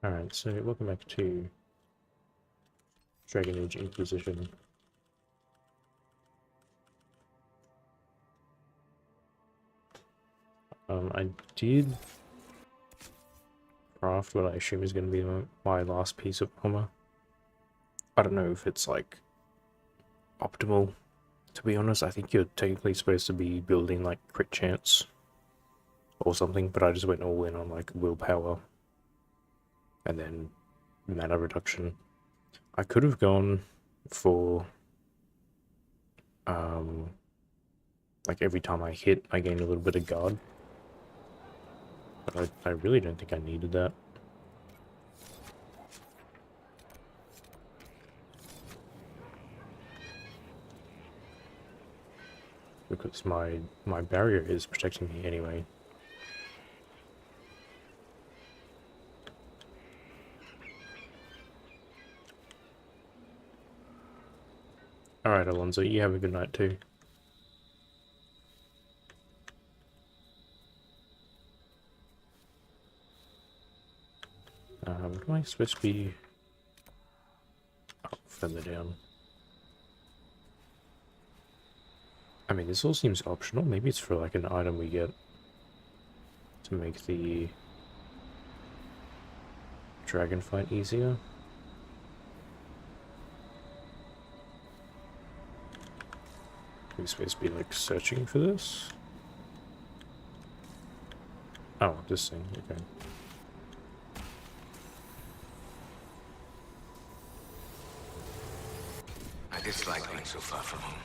Alright, so welcome back to Dragon Age Inquisition. I did craft what I assume is going to be my last piece of armor. I don't know if it's like optimal, to be honest. I think you're technically supposed to be building like crit chance or something, but I just went all in on like willpower and then mana reduction. I could have gone for like every time I hit I gain a little bit of guard, but I really don't think I needed that. Because my barrier is protecting me anyway. Alright, Alonso, you have a good night too. What am I supposed to be? Oh, further down. I mean, this all seems optional. Maybe it's for like an item we get to make the dragon fight easier. Are we supposed to be like searching for this? Oh, this thing, okay. I dislike being so far from home.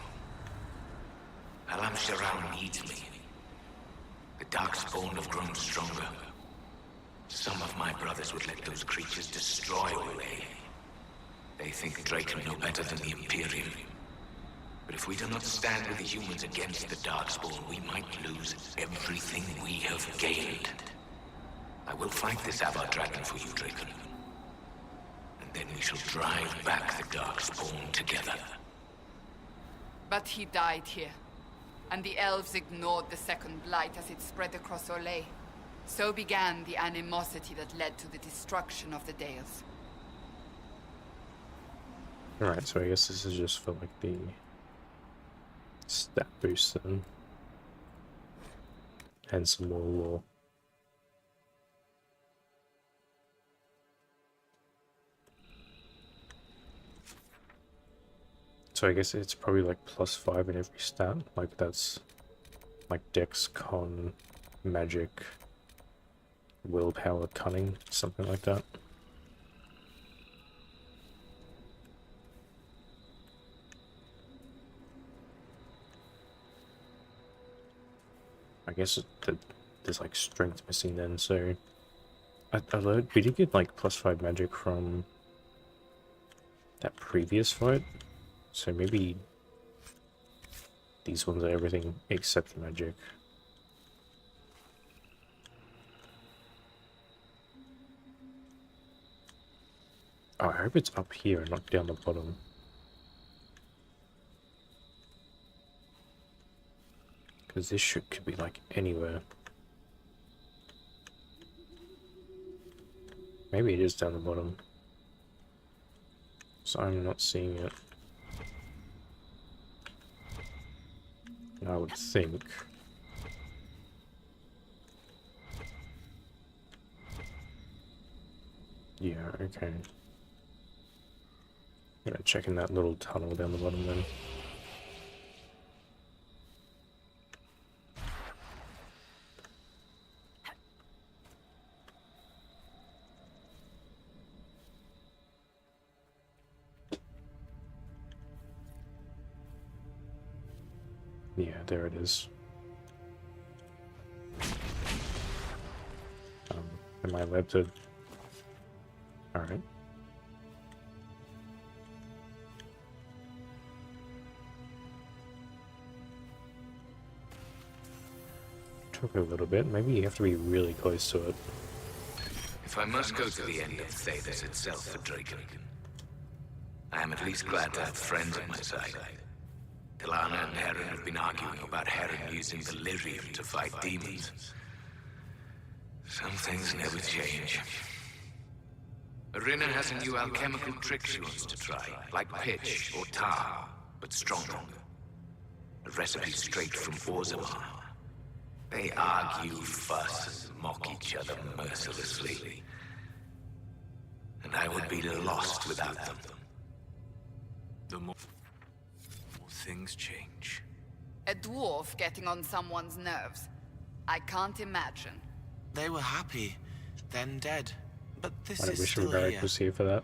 Alam Sharam needs me. The Darkspawn have grown stronger. Some of my brothers would let those creatures destroy Olay. They think Draken know better than the Imperium. But if we do not stand with the humans against the Darkspawn, we might lose everything we have gained. I will fight this Avar Dragon for you, Draken. And then we shall drive back the Darkspawn together. But he died here. And the elves ignored the second blight as it spread across Olay. So began the animosity that led to the destruction of the Dales. Alright, so I guess this is just for like the stat boost then. And some more lore. So I guess it's probably like +5 in every stat. Like that's like Dex, Con, Magic, Willpower, Cunning, something like that. I guess there's like strength missing then, so we did get like +5 magic from that previous fight, so maybe these ones are everything except the magic. Oh, I hope it's up here and not down the bottom. Because this shit could be like anywhere. Maybe it is down the bottom. So I'm not seeing it. I would think. Yeah, okay. Yeah, check in that little tunnel down the bottom then. Yeah, there it is. Am I allowed to? Alright. Took a little bit. Maybe you have to be really close to it. If I must go to the end of Thedas itself for Draken, I am at least glad to have friends at my side. Ilana and Heron have been arguing about Heron using the Lyrium to fight demons. Some things never change. Arena has a new alchemical trick she wants to try, like pitch or tar, but stronger. A recipe straight from Orzammar. They argue, fuss, and mock each other mercilessly. And I would be lost without them. The more things change. A dwarf getting on someone's nerves. I can't imagine. They were happy, then dead. But this I is wish still Rivera here. was here for that.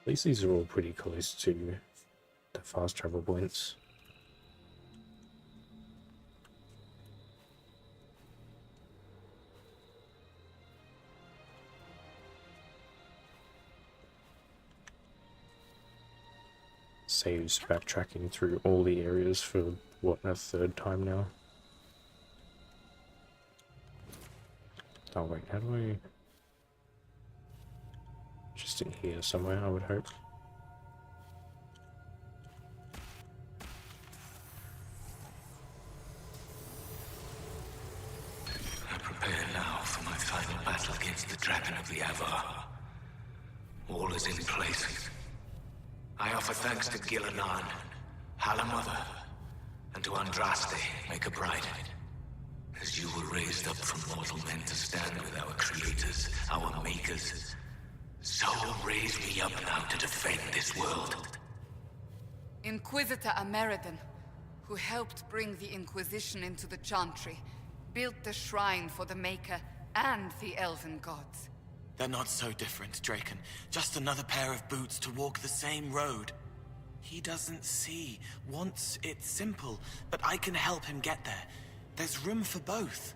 At least these are all pretty close to the fast travel points. Saves backtracking through all the areas for, what, a third time now? Oh wait, how do I... Just in here somewhere, I would hope. I prepare now for my final battle against the Dragon of the Avar. All is in place. I offer thanks to Gillinan, Halamother, and to Andraste, Maker Bride. As you were raised up from mortal men to stand with our creators, our makers, so raise me up now to defend this world. Inquisitor Ameridan, who helped bring the Inquisition into the Chantry, built the shrine for the Maker and the Elven gods. They're not so different, Draken. Just another pair of boots to walk the same road. He doesn't see, wants it simple, but I can help him get there. There's room for both.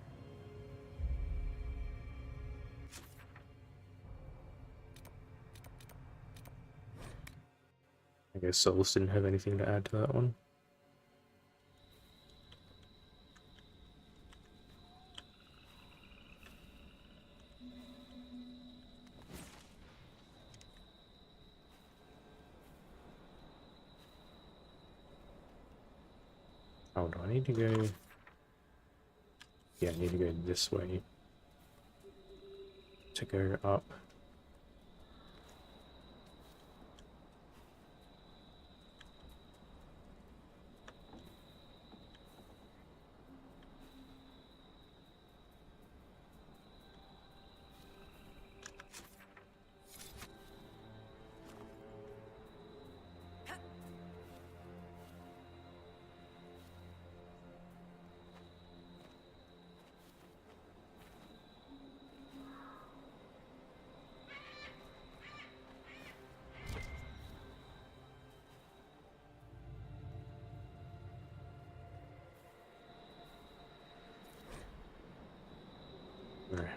I guess Souls didn't have anything to add to that one. Oh, do I need to go? Yeah, I need to go this way to go up.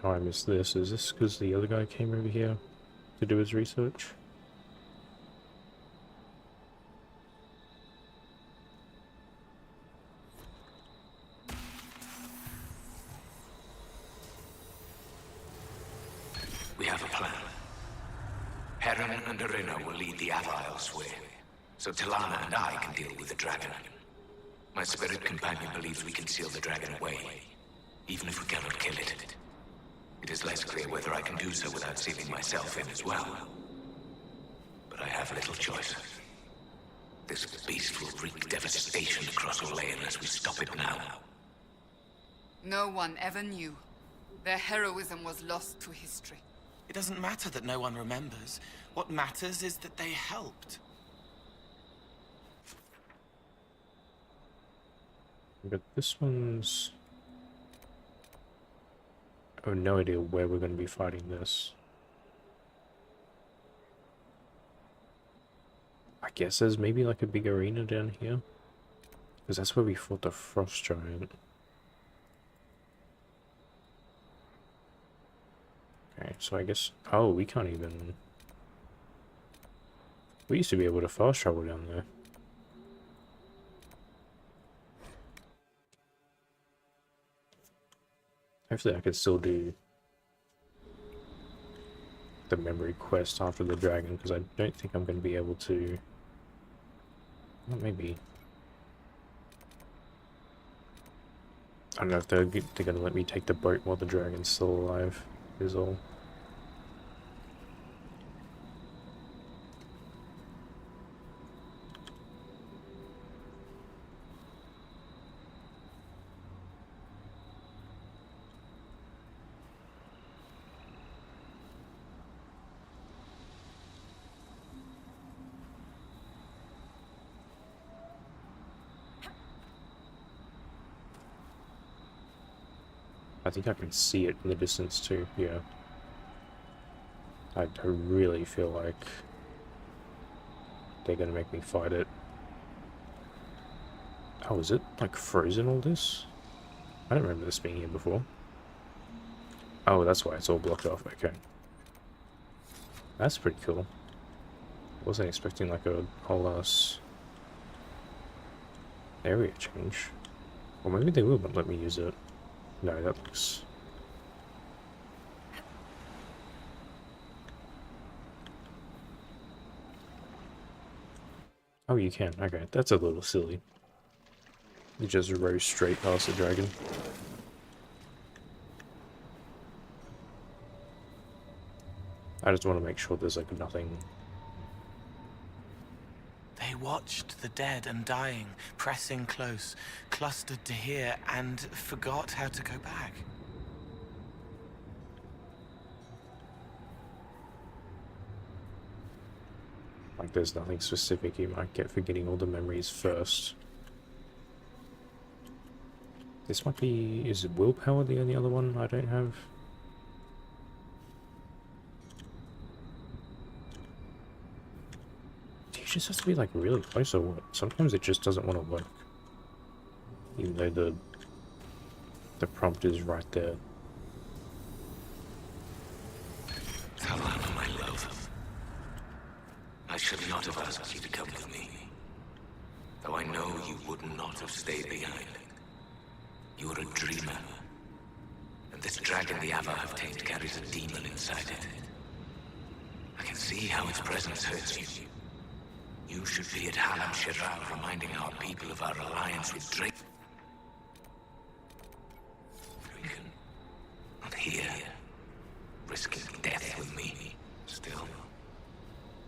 How I missed this. Is this because the other guy came over here to do his research? We have a plan. Heron and Arena will lead the Avar elsewhere, so Tilana and I can deal with the dragon. My spirit companion believes we can seal the dragon away, even if we cannot kill it. It is less clear whether I can do so without sealing myself in as well. But I have little choice. This beast will wreak devastation across Olay unless we stop it now. No one ever knew. Their heroism was lost to history. It doesn't matter that no one remembers. What matters is that they helped. But this one's... I have no idea where we're going to be fighting this. I guess there's maybe like a big arena down here. Because that's where we fought the Frost Giant. Okay, so I guess... Oh, we can't even... We used to be able to fast travel down there. Hopefully I could still do the memory quest after the dragon, because I don't think I'm going to be able to... Well, maybe. don't know if they're gonna let me take the boat while the dragon's still alive, is all. I think I can see it in the distance too, yeah. I really feel like they're gonna make me fight it. Oh, is it like frozen all this? I don't remember this being here before. Oh, that's why it's all blocked off, okay. That's pretty cool. Wasn't expecting like a whole ass area change. Or maybe they will let me use it. No, that looks... Oh, you can. Okay, that's a little silly. You just rose straight past the dragon. I just want to make sure there's like nothing... They watched the dead and dying, pressing close, clustered to here, and forgot how to go back. Like there's nothing specific you might get for getting all the memories first. This might be... Is it willpower the only other one I don't have? You just have to be like really close or what? Sometimes it just doesn't want to work. Even though the prompt is right there. Talana, my love. I should not have asked you to come with me. Though I know you would not have stayed behind. You are a dreamer. And this dragon the Ava have tamed carries a demon inside it. I can see how its presence hurts you. You should be at Halam Shiral reminding our people of our alliance with Drake. Not here. Risking death with me. Still.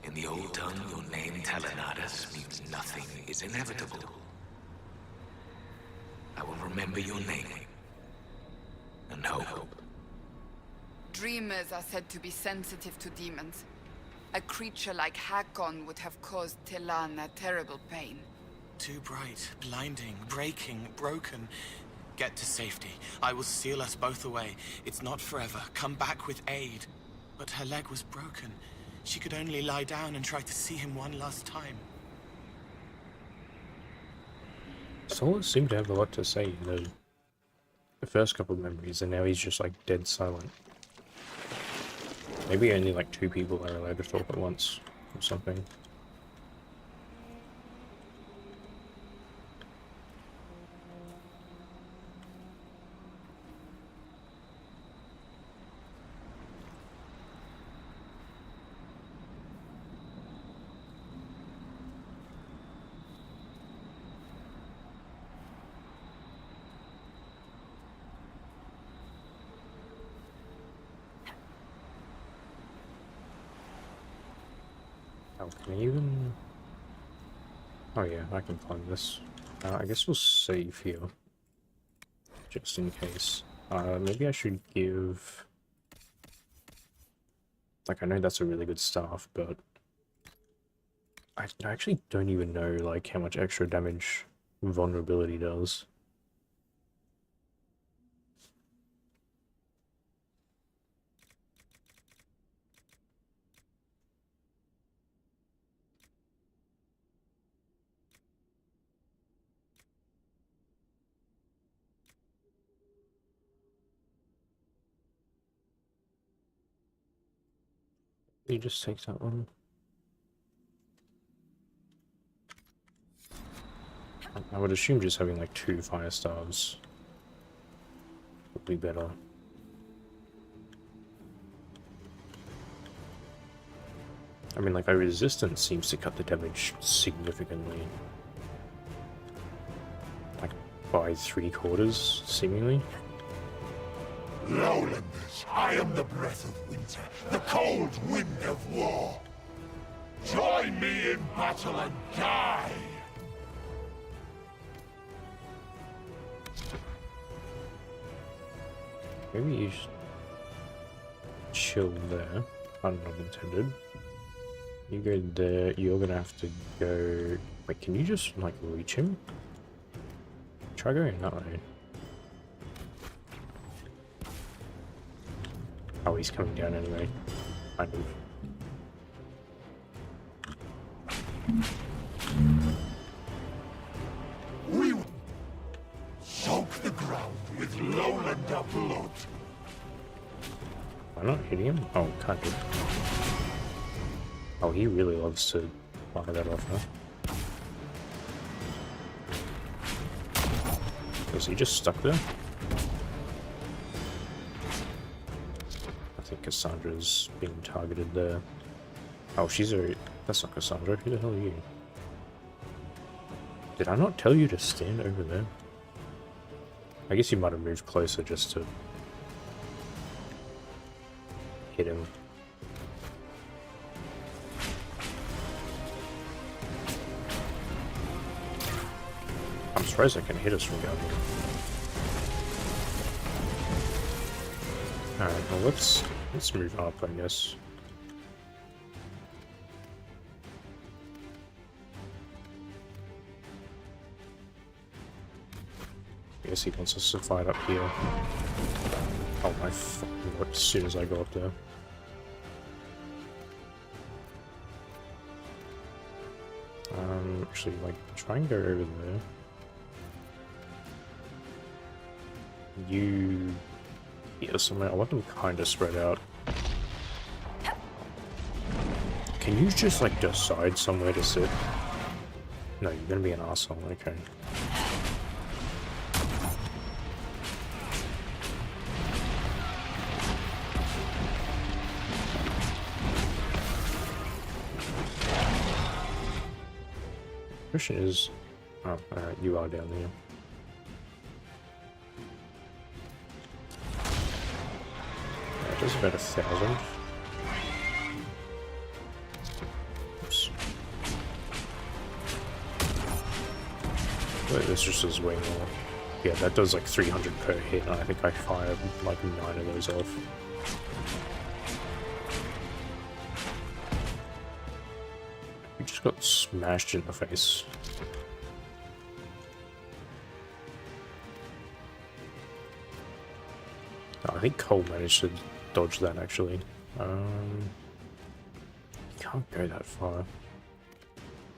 In the old tongue, your name, Talanadas, means nothing is inevitable. I will remember your name. And hope. Dreamers are said to be sensitive to demons. A creature like Hakkon would have caused Talana terrible pain. Too bright, blinding, breaking, broken. Get to safety. I will seal us both away. It's not forever. Come back with aid. But her leg was broken. She could only lie down and try to see him one last time. Solus seemed to have a lot to say in the first couple of memories, and now he's just like dead silent. Maybe only like 2 people are allowed to talk at once, or something. Oh, can I even... Oh yeah, I can find this. I guess we'll save here. Just in case. Maybe I should give... Like, I know that's a really good staff, but... I actually don't even know, like, how much extra damage vulnerability does. You just take that one. I would assume just having like 2 fire stars would be better. I mean, like, our resistance seems to cut the damage significantly. Like, by 3/4, seemingly. Lowlanders, I am the breath of winter, the cold wind of war. Join me in battle and die! Maybe you should chill there. Pun not intended. You go there, you're gonna have to go... Wait, can you just, like, reach him? Try going that way. Oh, he's coming down anyway. Kind of. We will soak the ground with Lowlander blood. Am I not hitting him? Oh, kind of. Oh, he really loves to fire that off, huh? Was he just stuck there? I think Cassandra's being targeted there. Oh, she's a... That's not Cassandra. Who the hell are you? Did I not tell you to stand over there? I guess you might have moved closer just to hit him. I'm surprised I can hit us from down here. Alright, well let's move up, I guess. I guess he wants us to fight up here. Oh my fucking god, as soon as I go up there. Actually, like, try and go over there. You... Yeah, somewhere. I want them kind of spread out. Can you just, like, decide somewhere to sit? No, you're gonna be an arsehole, okay. Question is... Oh, alright, you are down there. That does about 1,000. Oops. Wait, this just does way more. Yeah, that does like 300 per hit, and I think I fired like 9 of those off. You just got smashed in the face. Oh, I think Cole managed to dodge that actually. You can't go that far.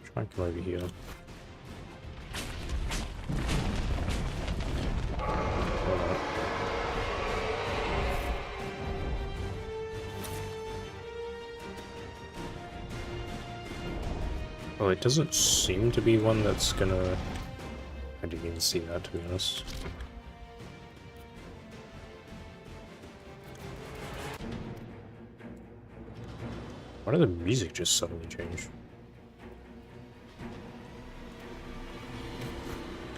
Try and come over here. Well, it doesn't seem to be one that's gonna... I didn't even see that, to be honest. Why did the music just suddenly change?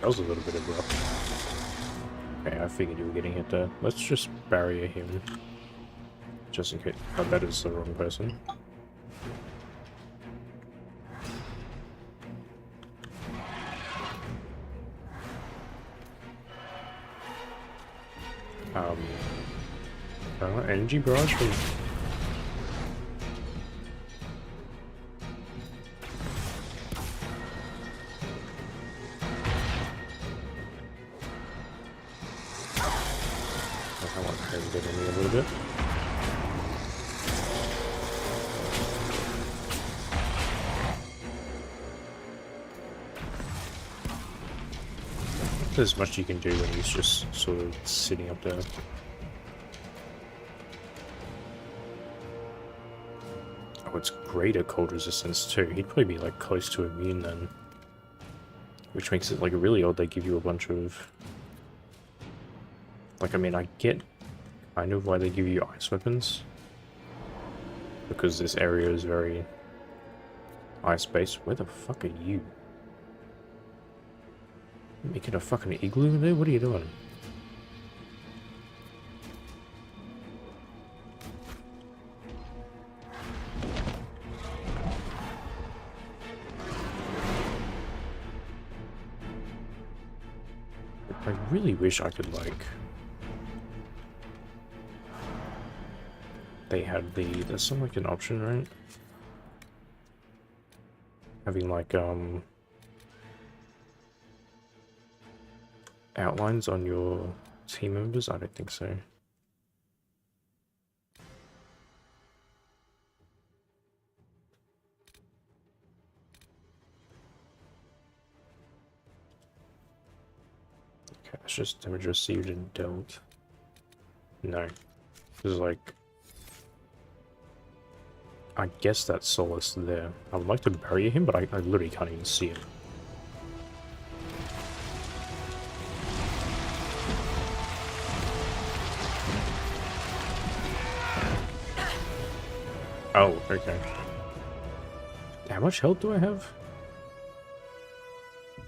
That was a little bit abrupt. Okay, I figured you were getting hit there. Let's just barrier him. Just in case. Oh, that is the wrong person. Energy barrage from... I want her to get in me a little bit. There's much you can do when he's just sort of sitting up there. Oh, it's greater cold resistance too. He'd probably be like close to immune then. Which makes it like really odd they give you a bunch of... Like, I mean, I get kind of why they give you ice weapons. Because this area is very ice-based. Where the fuck are you? Making a fucking igloo in there? What are you doing? I really wish I could, like... They had the... There's some, like, an option, right? Having, like, outlines on your team members? I don't think so. Okay, it's just damage received and dealt. No. This is like... I guess that's Solus there. I would like to bury him, but I literally can't even see him. Oh, okay. How much health do I have?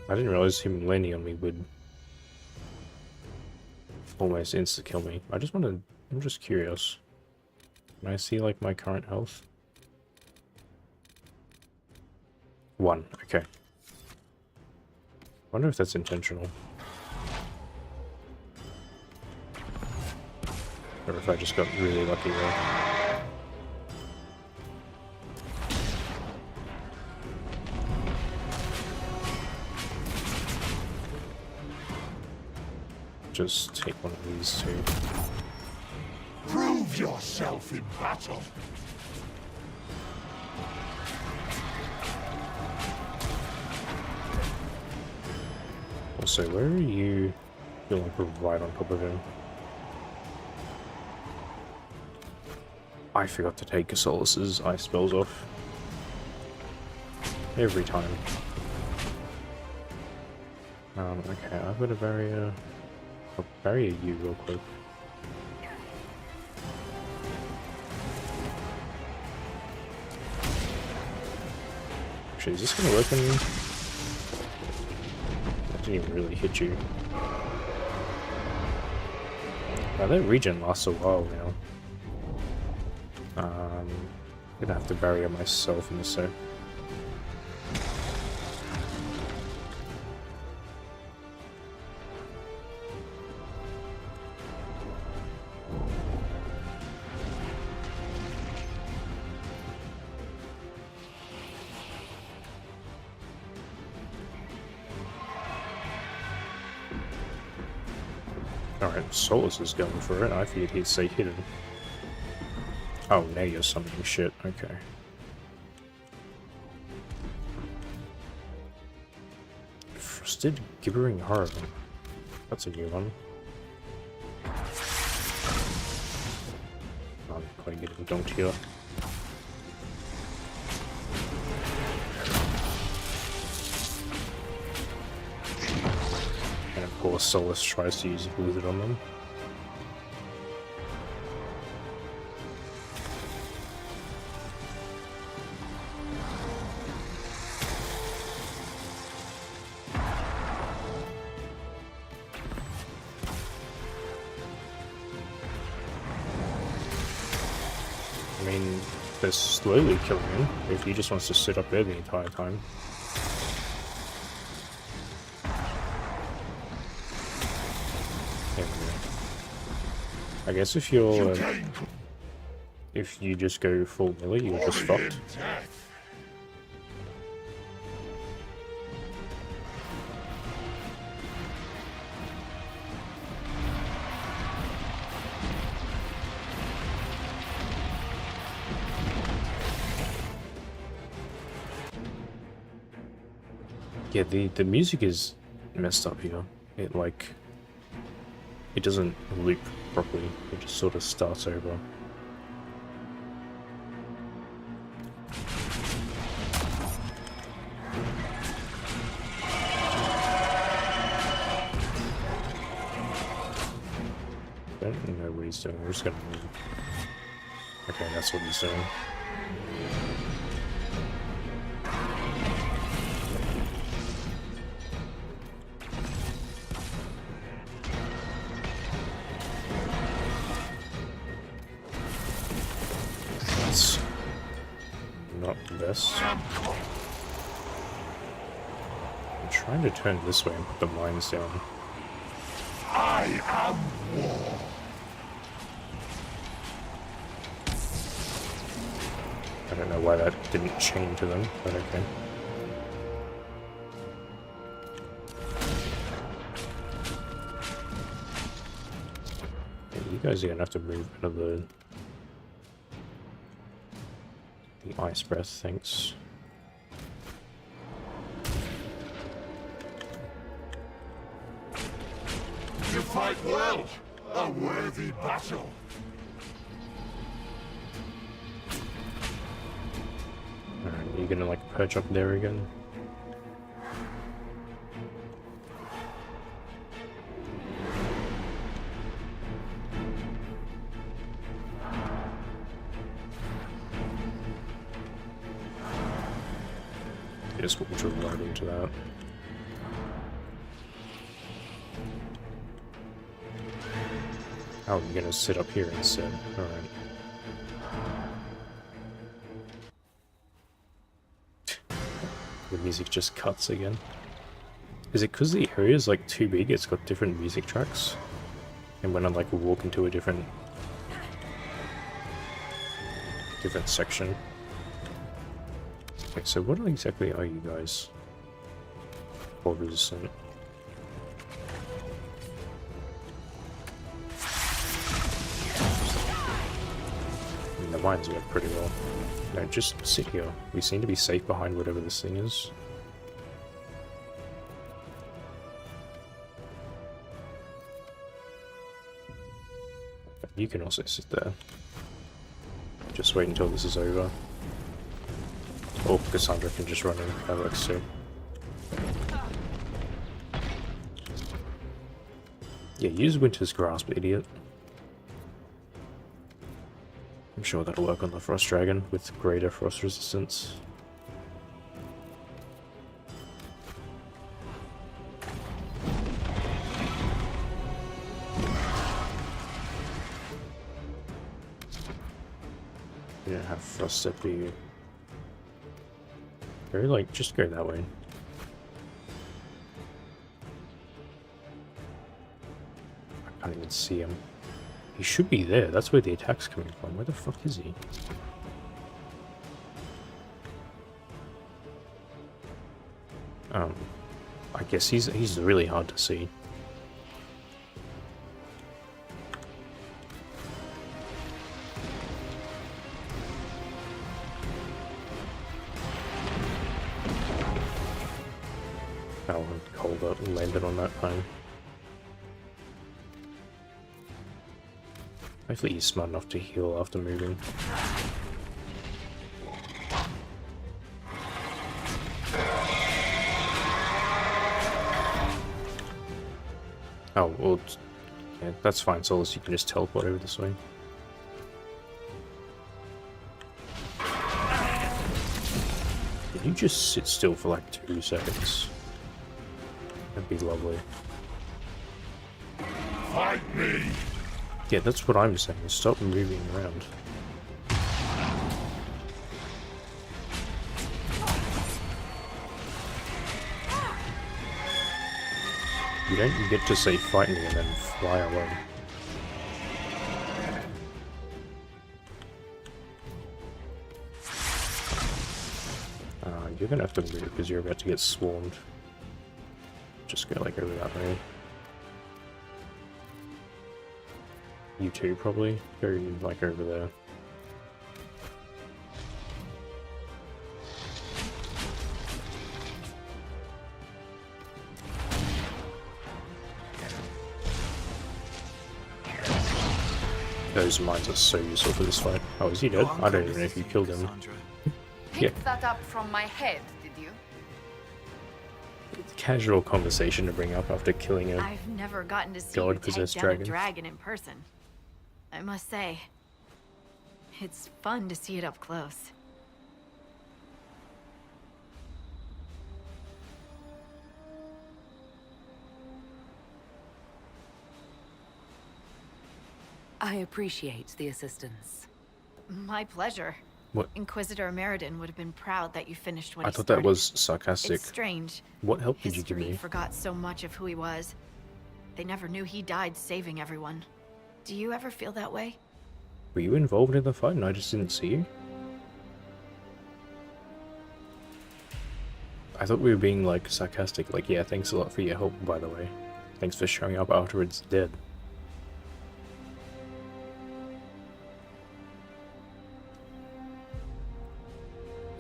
I didn't realize him landing on me would almost insta-kill me. I'm just curious. Can I see, like, my current health? 1, okay. Wonder if that's intentional. Or if I just got really lucky there. Just take one of these two. Prove yourself in battle. Also, where are you? You're like right on top of him. I forgot to take Solus's ice spells off. Every time. Okay, I've got a barrier. I'll barrier you real quick. Actually, is this gonna work on you? I didn't even really hit you. Now that regen lasts a while now. I'm gonna have to barrier myself in a sec. Alright, Solus is going for it. I figured he'd say hidden. Oh, now you're summoning shit. Okay. Frosted Gibbering Horror. That's a new one. I'm quite getting dunked here. And of course, Solus tries to use Blizzard on them. I mean, they're slowly killing him if he just wants to sit up there the entire time. I guess if you're, if you just go full melee, you're just fucked. Yeah, the music is messed up here. It like, it doesn't loop properly. It just sort of starts over. I don't know what he's doing. We're just gonna move. Okay, that's what he's doing. not the best. I'm trying to turn this way and put the mines down. I am war. I don't know why that didn't chain to them, but okay. Yeah, you guys are gonna have to move out of the ice breath, thanks. You fight well. A worthy battle. Alright, are you gonna like perch up there again? Just water right into that. Oh, you're gonna sit up here instead. Alright. The music just cuts again. Is it because the area is like too big, it's got different music tracks? And when I like walk into a different section. Okay, so what exactly are you guys? Or resistant? I mean, the mines work pretty well. No, just sit here. We seem to be safe behind whatever this thing is. You can also sit there. Just wait until this is over. Or Cassandra can just run in. That works too. Yeah, use Winter's Grasp, idiot. I'm sure that'll work on the Frost Dragon with greater frost resistance. You don't have Frost Step, do you? Very like, just go that way. I can't even see him. He should be there. That's where the attack's coming from. Where the fuck is he? I guess he's really hard to see. Oh, and Colder landed on that time. Hopefully he's smart enough to heal after moving. Oh, well, yeah, that's fine, Solus. You can just teleport over this way. Can you just sit still for like 2 seconds? That'd be lovely. Fight me. Yeah, that's what I'm saying. Stop moving around. You don't get to say fight me and then fly away. You're gonna have to move because you're about to get swarmed. Just go like over that way. You too, probably. Go like over there. Those mines are so useful for this fight. Oh, is he dead? I don't even know if you killed him. Picked that up from my head, did you? Casual conversation to bring up after killing a I've never gotten to see god-possessed you take down dragon. a dragon in person. I must say, it's fun to see it up close. I appreciate the assistance. My pleasure. What? Inquisitor Meriden would have been proud that you finished what I he thought started. that was sarcastic. It's strange. What help did you give History me? forgot so much of who he was. They never knew he died saving everyone. Do you ever feel that way? Were you involved in the fight and I just didn't see you? I thought we were being, like, sarcastic. Like, yeah, thanks a lot for your help, by the way. Thanks for showing up after it's dead.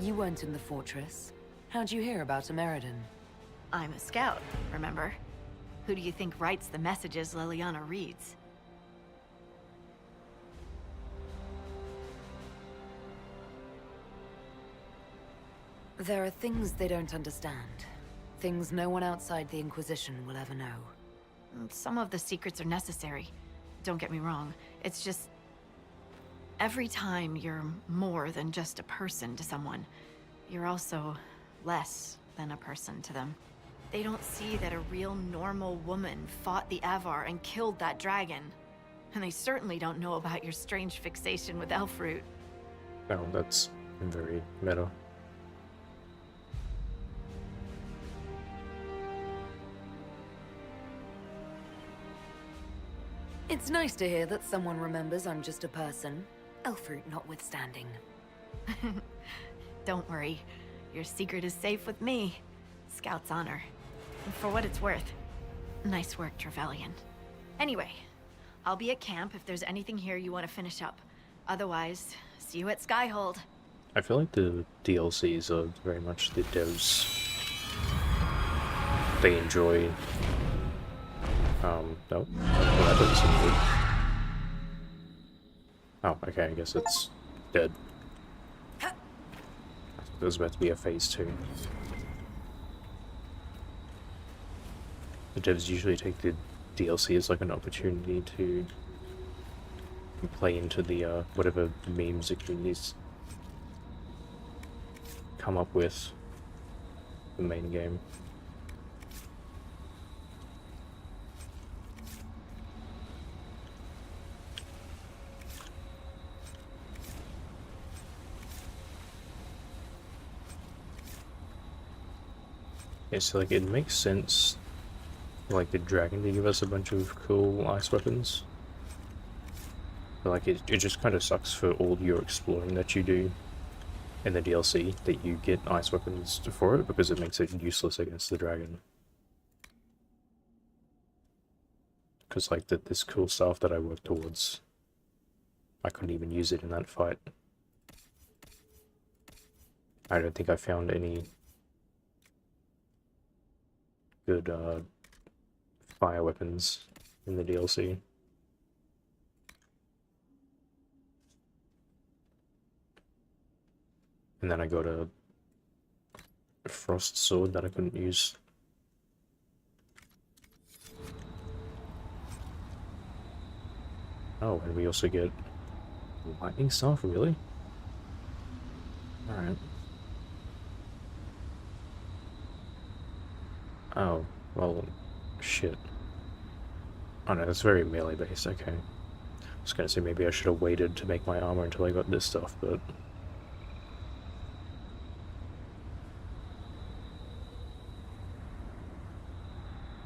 You weren't in the fortress. How'd you hear about Ameridan? I'm a scout, remember? Who do you think writes the messages Liliana reads? There are things they don't understand. Things no one outside the Inquisition will ever know. Some of the secrets are necessary. Don't get me wrong. It's just... every time you're more than just a person to someone, you're also less than a person to them. They don't see that a real normal woman fought the Avar and killed that dragon. And they certainly don't know about your strange fixation with Elfroot. Oh, that's very meta. It's nice to hear that someone remembers I'm just a person, Elfroot notwithstanding. Don't worry. Your secret is safe with me. Scout's honor. And for what it's worth. Nice work, Trevelyan. Anyway, I'll be at camp if there's anything here you want to finish up. Otherwise, see you at Skyhold. I feel like the DLCs are very much the devs. They enjoy... no. Oh, that doesn't seem good. Oh, okay, I guess it's dead. I thought there was about to be a phase 2. The devs usually take the DLC as like an opportunity to play into the whatever memes the communities come up with the main game. Yeah, so like it makes sense, like the dragon to give us a bunch of cool ice weapons. But like it just kind of sucks for all your exploring that you do in the DLC that you get ice weapons for it, because it makes it useless against the dragon. Because like this cool stuff that I worked towards, I couldn't even use it in that fight. I don't think I found any good fire weapons in the DLC. And then I got a frost sword that I couldn't use. Oh, and we also get lightning staff, really? Alright. Oh, well, shit. Oh no, that's very melee based, okay. I was gonna say maybe I should have waited to make my armor until I got this stuff, but...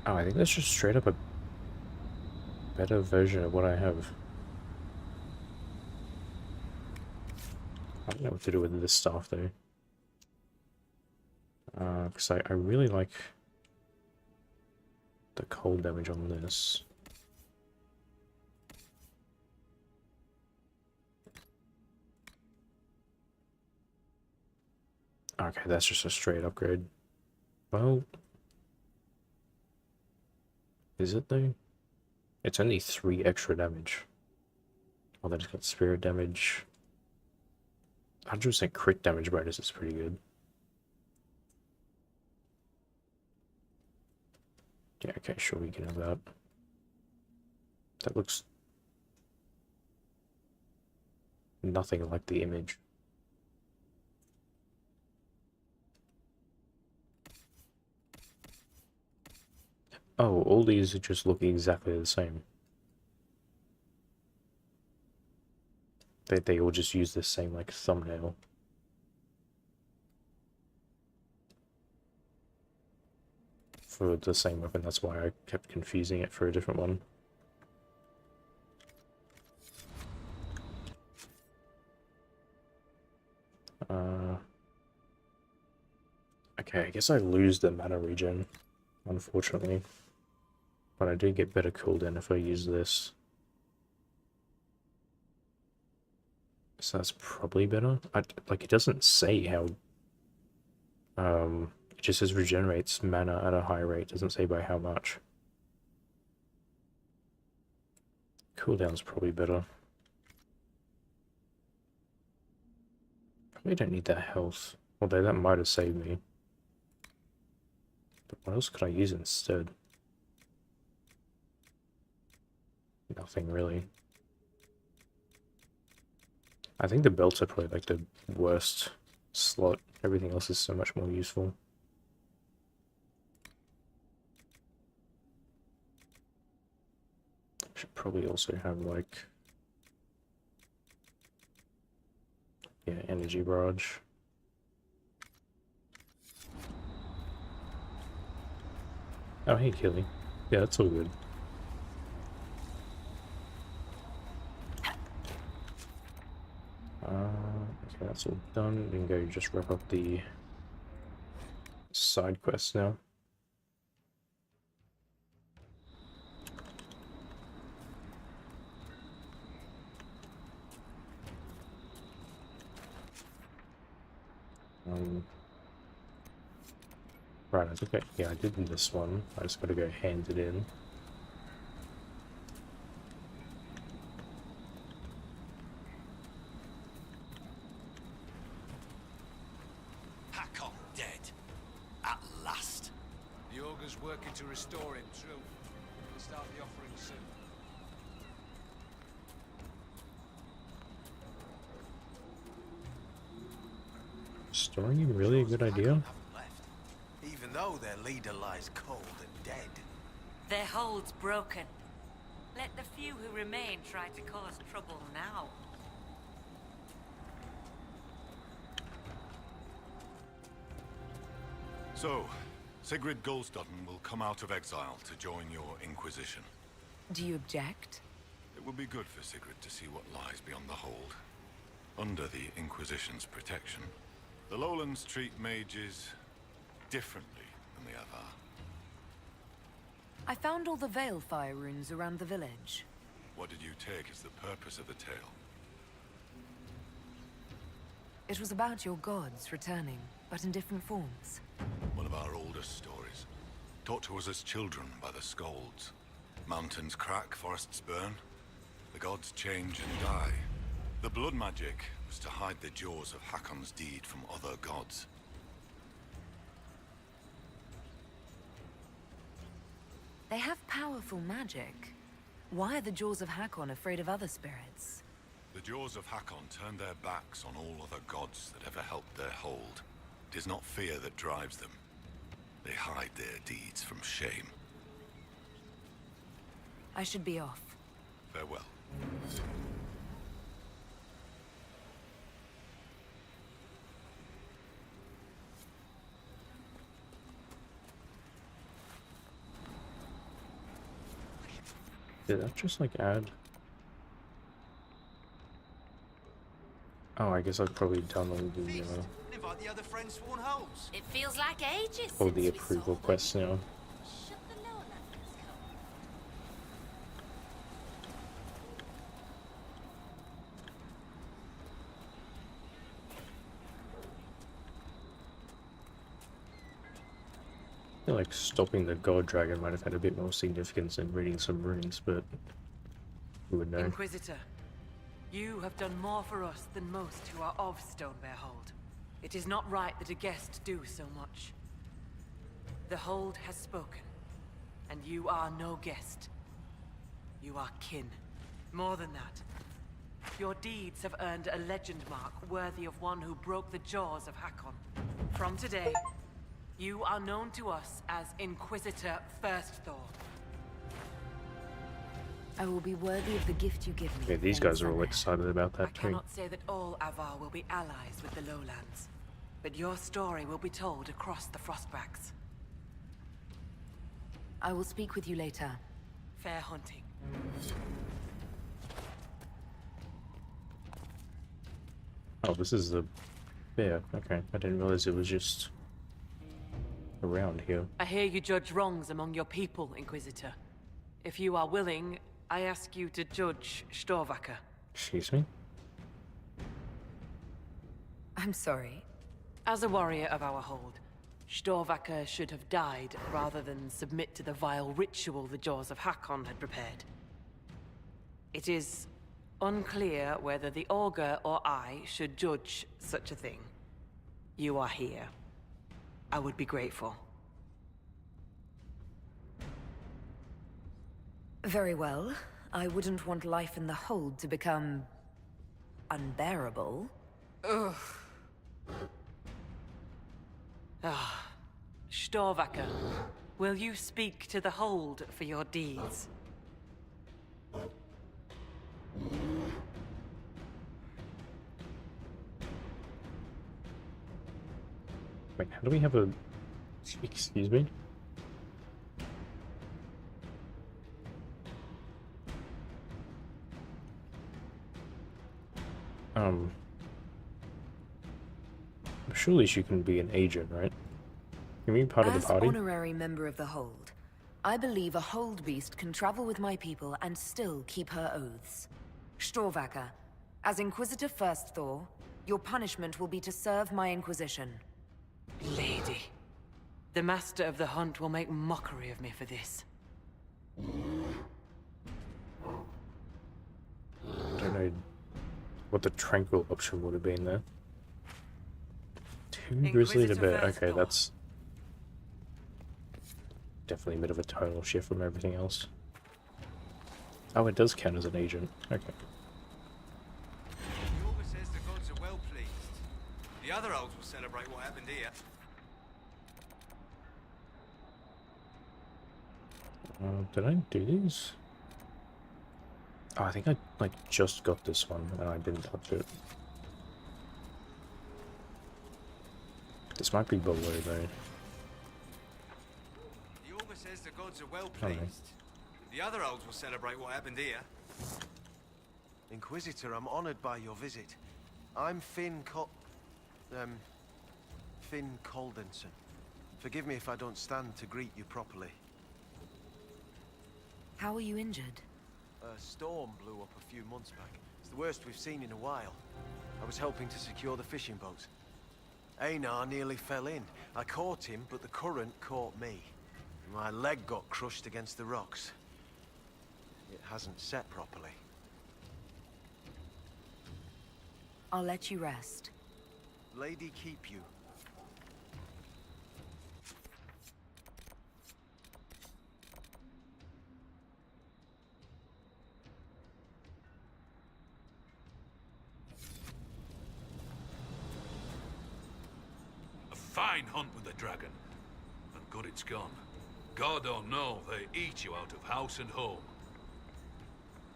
Oh, I think that's just straight up a better version of what I have. I don't know what to do with this stuff though. Because I really like the cold damage on this. Okay, that's just a straight upgrade. Well... Is it though? It's only 3 extra damage. Oh, then it's got spirit damage. 100% crit damage bonus is pretty good. Yeah, okay, sure, we can have that. That looks nothing like the image. Oh, all these just look exactly the same. They all just use the same like thumbnail. For the same weapon, that's why I kept confusing it for a different one. Okay, I guess I lose the mana regen, unfortunately. But I do get better cooldown if I use this. So that's probably better. Like, it doesn't say how... it just says regenerates mana at a high rate. It doesn't say by how much. Cooldown's probably better. Probably don't need that health. Although that might have saved me. But what else could I use instead? Nothing really. I think the belts are probably like the worst slot. Everything else is so much more useful. Should probably also have like... yeah, energy barrage. Oh, hey, Killy. Yeah, that's all good. Okay, that's all done. We can go just wrap up the side quests now. Right, I think yeah, I did this one. I just gotta go hand it in. Hakkon dead. At last. The Ogre's working to restore him, true. We'll start the offering soon. Storing him really a good idea? Even though their leader lies cold and dead. Their hold's broken. Let the few who remain try to cause trouble now. So, Sigrid Goldsdottin will come out of exile to join your Inquisition. Do you object? It would be good for Sigrid to see what lies beyond the Hold. Under the Inquisition's protection, the Lowlands treat mages differently than the Avar. I found all the Veilfire runes around the village. What did you take as the purpose of the tale? It was about your gods returning, but in different forms. One of our oldest stories. Taught to us as children by the Skalds. Mountains crack, forests burn. The gods change and die. The blood magic was to hide the jaws of Hakkon's deed from other gods. They have powerful magic. Why are the jaws of Hakkon afraid of other spirits? The jaws of Hakkon turn their backs on all other gods that ever helped their hold. It is not fear that drives them. They hide their deeds from shame. I should be off. Farewell. Did that just like add? Oh, I guess I've probably done Invite the other friends sworn holes. It feels like ages all since the we approval saw quests now. Should the Lowlanders come? I feel like stopping the God Dragon might have had a bit more significance than reading some runes, but who would know? Inquisitor, you have done more for us than most who are of Stonebear Hold. It is not right that a guest do so much. The Hold has spoken, and you are no guest. You are kin. More than that, your deeds have earned a legend mark worthy of one who broke the jaws of Hakkon. From today, you are known to us as Inquisitor Firstthor. I will be worthy of the gift you give me. Yeah, these guys are all excited about I that too. cannot say that all Avar will be allies with the Lowlands, but your story will be told across the Frostbacks. I will speak with you later. Fair hunting. Oh, this is the bear. Okay, I didn't realize it was just around here. I hear you judge wrongs among your people, Inquisitor. If you are willing, I ask you to judge Storvacker. Excuse me? I'm sorry. As a warrior of our hold, Storvacker should have died rather than submit to the vile ritual the jaws of Hakkon had prepared. It is unclear whether the Augur or I should judge such a thing. You are here. I would be grateful. Very well. I wouldn't want life in the hold to become unbearable. Ugh. Ah, Storvacker, will you speak to the hold for your deeds? Wait, how do we have a... Excuse me? Surely she can be an agent, right? Can we be part of the party? As honorary member of the Hold, I believe a Hold Beast can travel with my people and still keep her oaths. Storvacker, as Inquisitor First Thor, your punishment will be to serve my Inquisition. Lady, the Master of the Hunt will make mockery of me for this. I don't know what the tranquil option would have been there. Too grizzly to bear. Okay, that's definitely a bit of a tonal shift from everything else. Oh, it does count as an agent. Okay. The Augur says the gods are well pleased. The other elves will celebrate what happened here. Did I do these? Oh, I think I like just got this one and I didn't touch it. This might be below though. The Augur says the gods are well Okay. pleased. The other elves will celebrate what happened here. Inquisitor, I'm honored by your visit. I'm Finn Coldenson. Forgive me if I don't stand to greet you properly. How are you injured? A storm blew up a few months back. It's the worst we've seen in a while. I was helping to secure the fishing boats. Einar nearly fell in. I caught him, but the current caught me. My leg got crushed against the rocks. It hasn't set properly. I'll let you rest. Lady keep you. A fine hunt with the dragon. And good it's gone. God or no, they eat you out of house and home.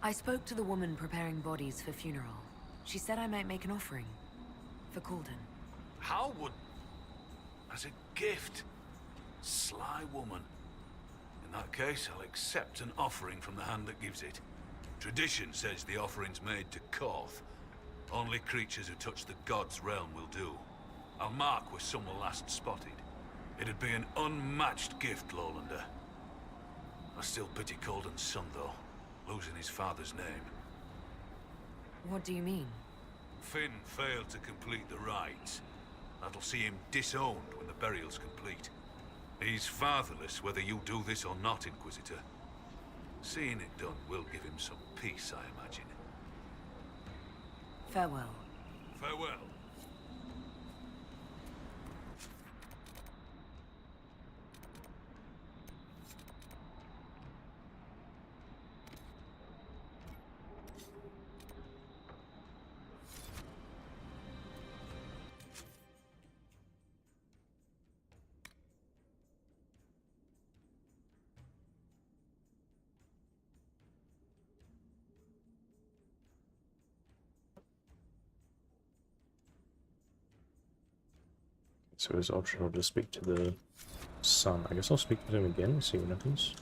I spoke to the woman preparing bodies for funeral. She said I might make an offering. For Colden. How would... as a gift? Sly woman. In that case, I'll accept an offering from the hand that gives it. Tradition says the offering's made to Koth. Only creatures who touch the gods' realm will do. I'll mark where some were last spotted. It'd be an unmatched gift, Lowlander. I still pity Colden's son, though, losing his father's name. What do you mean? Finn failed to complete the rites. That'll see him disowned when the burial's complete. He's fatherless whether you do this or not, Inquisitor. Seeing it done will give him some peace, I imagine. Farewell. Farewell. So it's optional to speak to the sun. I guess I'll speak to him again and see what happens.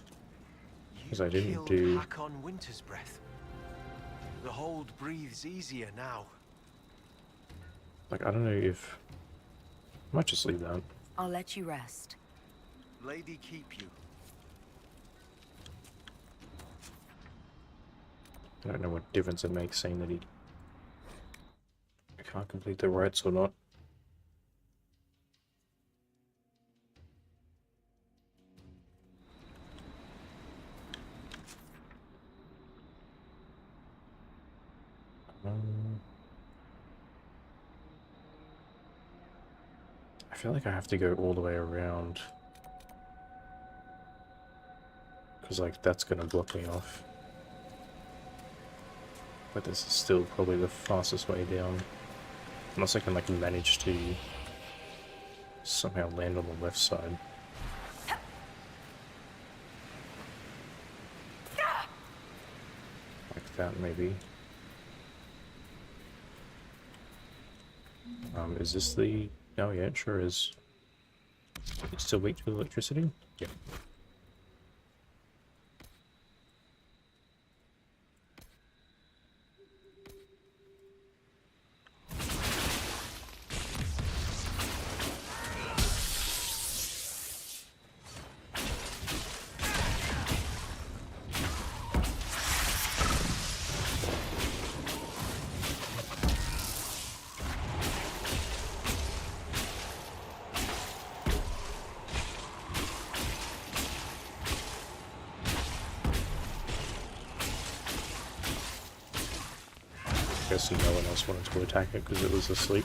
Because I didn't do... Hakkon Winter's Breath. The hold breathes easier now. Like, I don't know if... I might just leave that. I'll let you rest. Lady keep you. I don't know what difference it makes saying that he can't complete the rites or not. I feel like I have to go all the way around. Because, like, that's going to block me off. But this is still probably the fastest way down. Unless I can, like, manage to somehow land on the left side. Like that, maybe. Is this the... Oh yeah, it sure is. It's still weak to electricity? Yep. Guessing no one else wanted to attack it because it was asleep.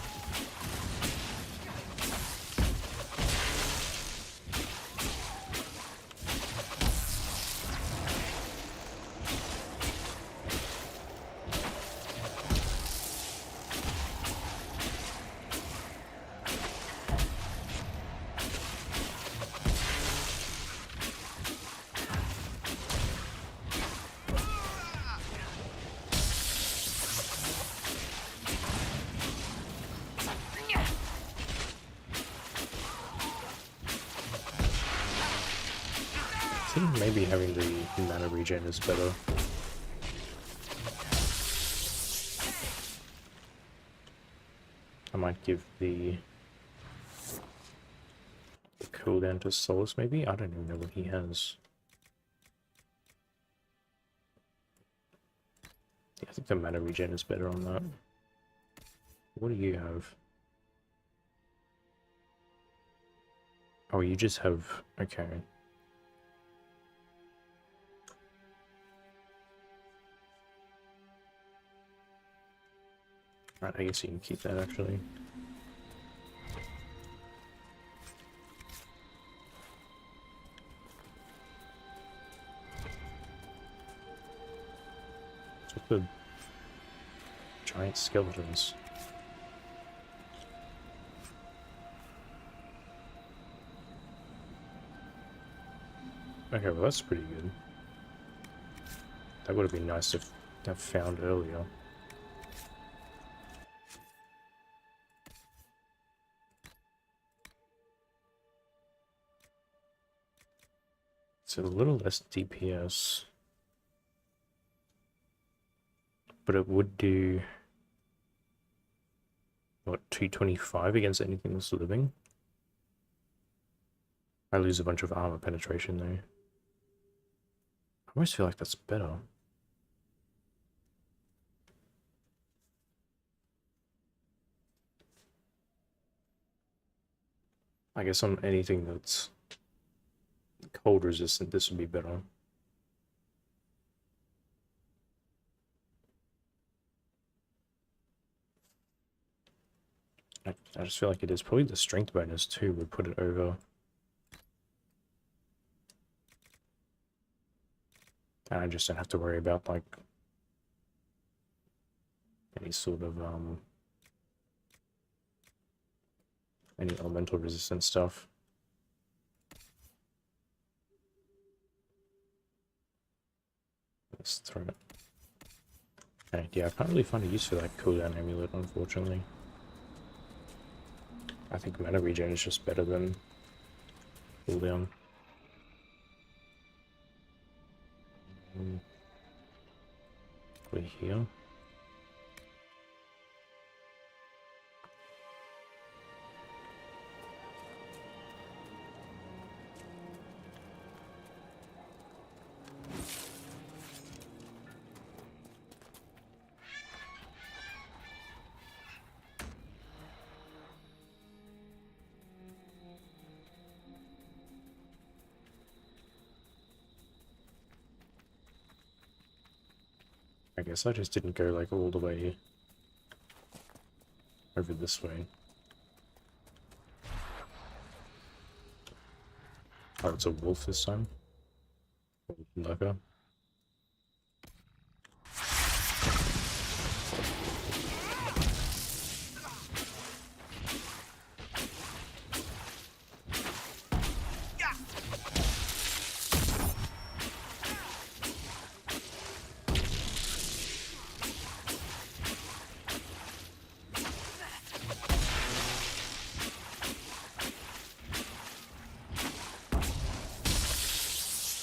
I think maybe having the mana regen is better. I might give the cooldown to Solus maybe? I don't even know what he has. Yeah, I think the mana regen is better on that. What do you have? Oh, you just have... okay. Right, I guess you can keep that actually. What's with the giant skeletons? Okay, well that's pretty good. That would have been nice to have found earlier. It's a little less DPS, but it would do, what, 225 against anything that's living? I lose a bunch of armor penetration though. I almost feel like that's better. I guess on anything that's cold resistant, this would be better. I just feel like it is. Probably the strength bonus too would put it over. And I just don't have to worry about like any sort of any elemental resistance stuff. Let's throw it. Okay, yeah, I can't really find a use for that cooldown amulet, unfortunately. I think mana regen is just better than cooldown. We're here. I guess I just didn't go like all the way over this way. Oh, it's a wolf this time. Lurker.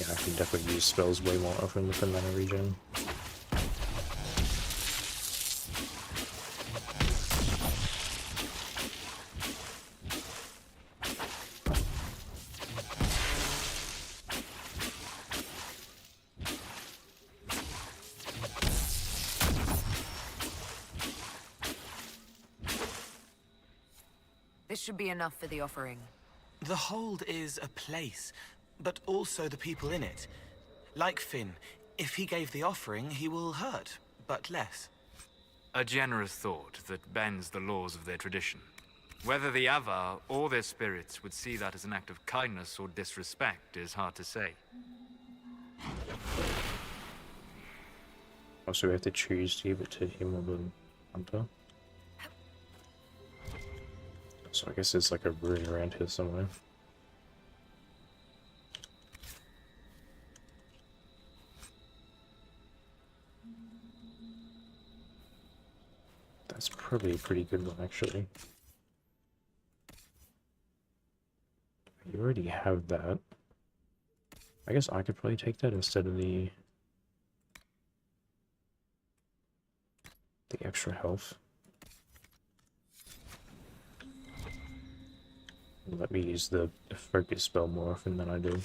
I can definitely use spells way more often with the mana regen. This should be enough for the offering. The hold is a place, but also the people in it. Like Finn, if he gave the offering, he will hurt, but less. A generous thought that bends the laws of their tradition. Whether the Avar or their spirits would see that as an act of kindness or disrespect is hard to say. Also, we have to choose to give it to him or the hunter. So I guess there's like a rune around here somewhere. That's probably a pretty good one, actually. You already have that. I guess I could probably take that instead of the extra health. Let me use the focus spell more often than I do.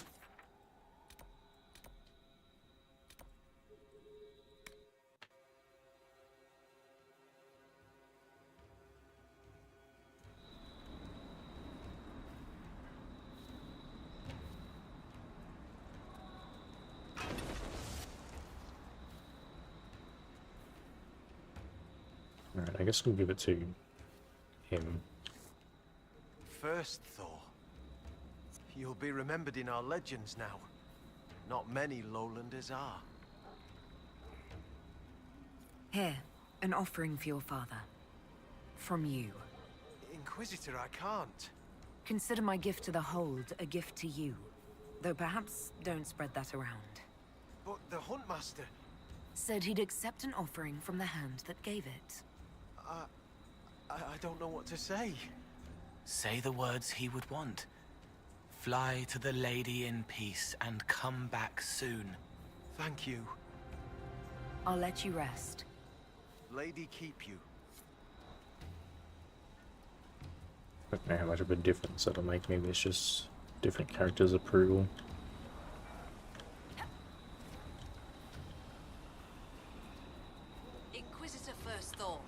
Alright, I guess we'll give it to him. First Thor. You'll be remembered in our legends now. Not many lowlanders are. Here, an offering for your father. From you. Inquisitor, I can't. Consider my gift to the Hold a gift to you. Though perhaps don't spread that around. But the Huntmaster... said he'd accept an offering from the hand that gave it. I don't know what to say. Say the words he would want. Fly to the lady in peace and come back soon. Thank you. I'll let you rest. Lady keep you. I don't know how much of a difference that'll make. Maybe it's just different characters' approval. Inquisitor First Thor.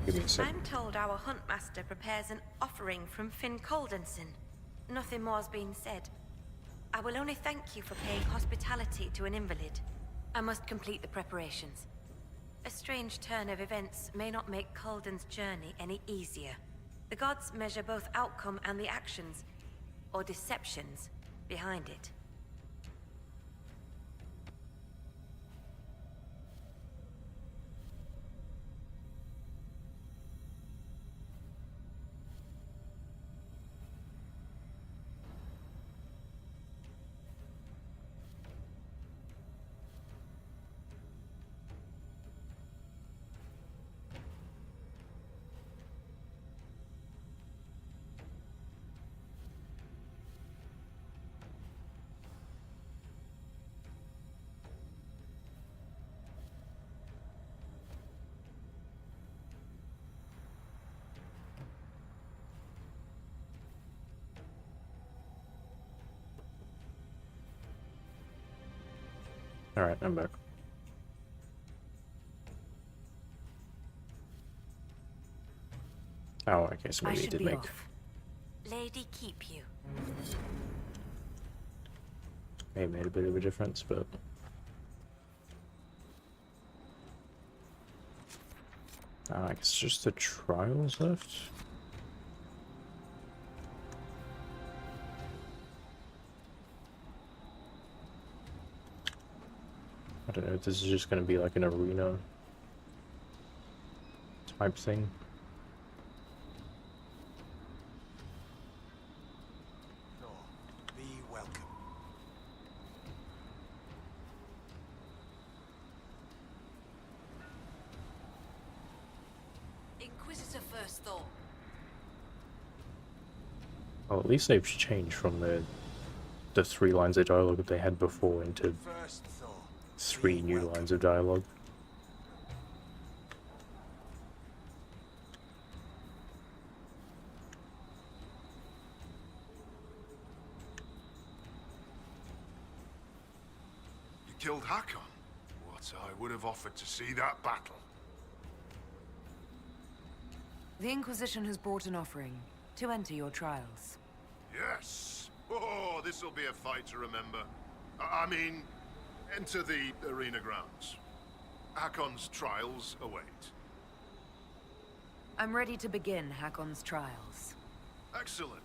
Give me a sec. I'm told our Huntmaster prepares an offering from Finn Coldenson. Nothing more's been said. I will only thank you for paying hospitality to an invalid. I must complete the preparations. A strange turn of events may not make Colden's journey any easier. The gods measure both outcome and the actions, or deceptions, behind it. Alright, I'm back. Oh, okay, so maybe it did make... Lady keep you. Maybe made a bit of a difference, but... I guess just the trials left? I don't know if this is just going to be like an arena type thing. Be welcome. Inquisitor first thought. Well, at least they've changed from the 3 lines of dialogue that they had before into 3 new lines of dialogue. You killed Hakkon? What I would have offered to see that battle. The Inquisition has brought an offering to enter your trials. Yes! Oh, this'll be a fight to remember. I mean, enter the arena grounds. Hakkon's trials await. I'm ready to begin Hakkon's trials. Excellent.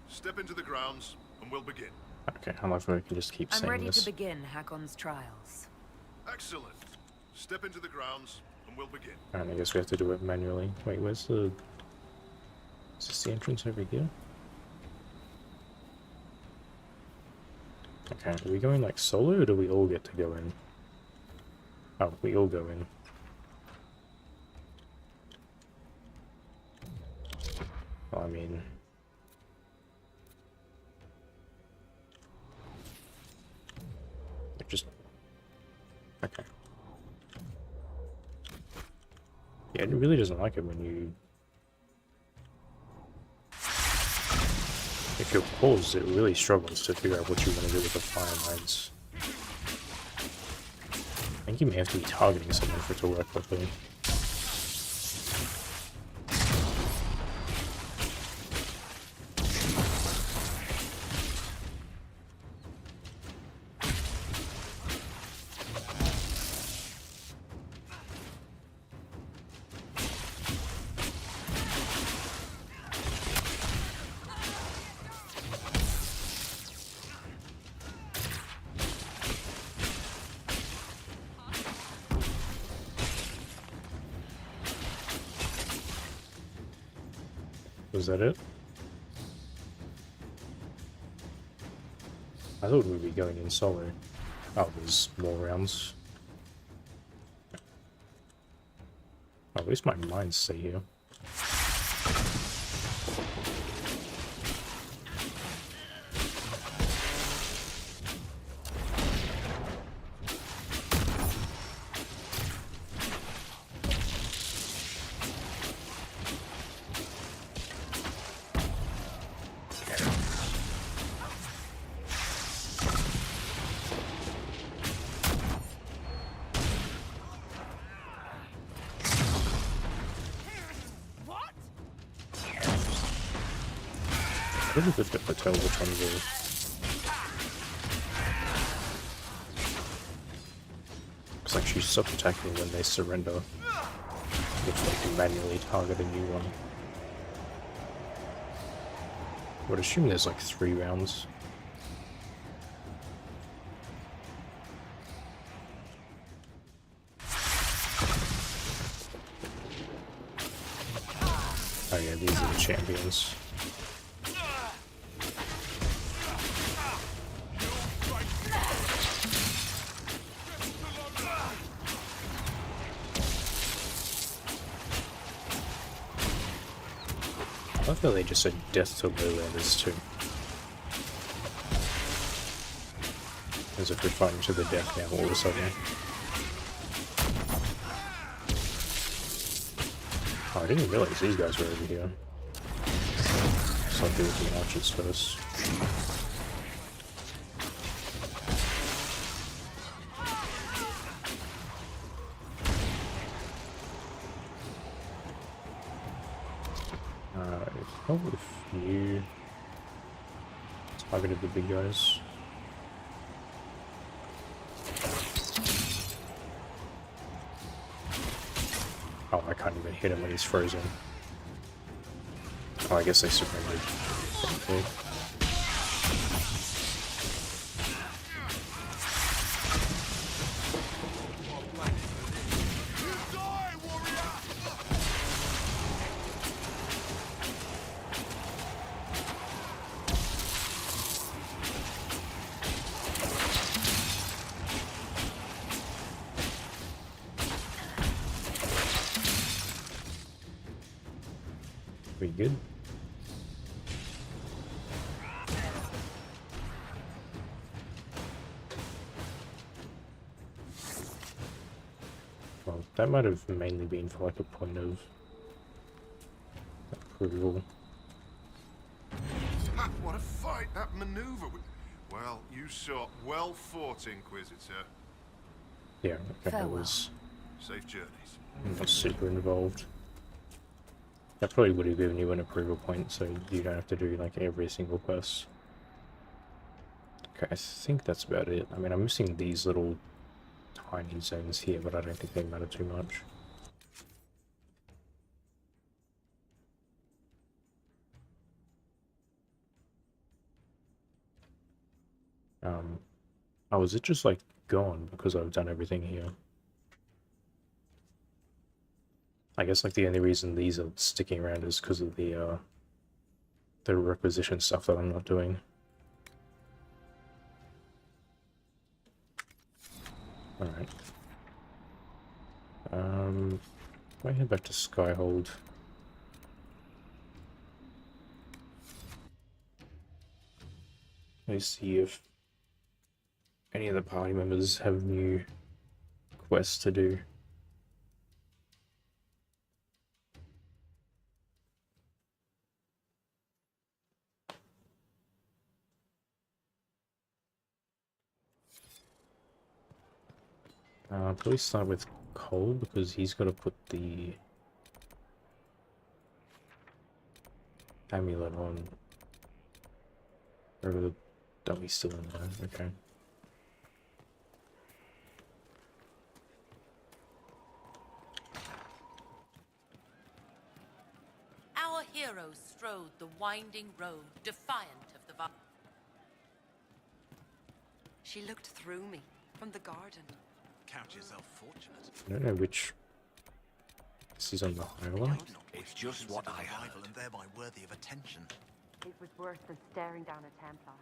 Step into the grounds, and we'll begin. Okay, I love how we can just keep saying I'm ready this. to begin Hakkon's trials. Excellent. Step into the grounds, and we'll begin. Alright, I guess we have to do it manually. Wait, where's the... Is this the entrance over here? Okay, are we going like solo, or do we all get to go in? Oh, we all go in. Well, I mean... Just... Okay. Yeah, it really doesn't like it when you... If you're paused, it really struggles to figure out what you want to do with the fire lines. I think you may have to be targeting someone for it to work properly. Was that it? I thought we'd be going in solo. Oh, there's more rounds. Oh, at least my mines stay here. I really could tell which ones are... Looks like she stopped attacking when they surrender. If they can manually target a new one. I would assume there's like 3 rounds. Oh yeah, these are the champions. I love that they just said death to lowlanders too. As if we're fighting to the death now all of a sudden. Oh, I didn't realize these guys were over here. So I'll do with the archers first. It's probably a few targeted the big guys. Oh, I can't even hit him when he's frozen. Oh, I guess they surrendered. Okay. Pretty good. Well, that might have mainly been for like a point of approval. What a fight! That maneuver. Well, you saw. Well fought, Inquisitor. Yeah, okay, that was Safe journeys. not super involved. That probably would have given you an approval point, so you don't have to do like every single quest. Okay, I think that's about it. I mean, I'm missing these little tiny zones here, but I don't think they matter too much. Oh, is it just like gone because I've done everything here? I guess like the only reason these are sticking around is because of the requisition stuff that I'm not doing. Alright. I head back to Skyhold. Let's see if any of the party members have new quests to do. Probably start with Cole because he's got to put the amulet on. Or the dummy's still in there, okay. Our heroes strode the winding road, defiant of the She looked through me, from the garden. Count yourself fortunate. I don't know which. This is on the higher one. It's just what I heard. And thereby worthy of attention. It was worse than staring down a Templar.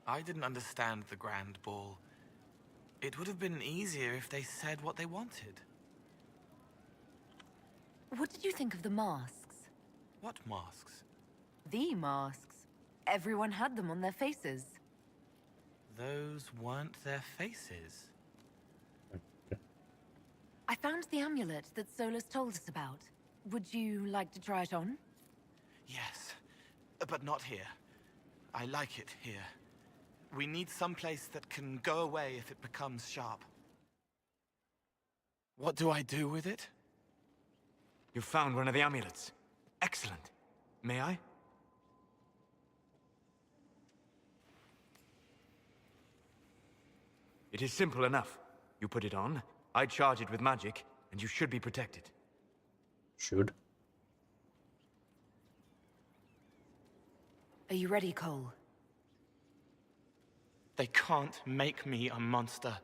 I didn't understand the Grand Ball. It would have been easier if they said what they wanted. What did you think of the masks? What masks? The masks. Everyone had them on their faces. Those weren't their faces. I found the amulet that Solus told us about. Would you like to try it on? Yes, but not here. I like it here. We need some place that can go away if it becomes sharp. What do I do with it? You found one of the amulets. Excellent. May I? It is simple enough. You put it on, I charge it with magic, and you should be protected. Should. Are you ready, Cole? They can't make me a monster.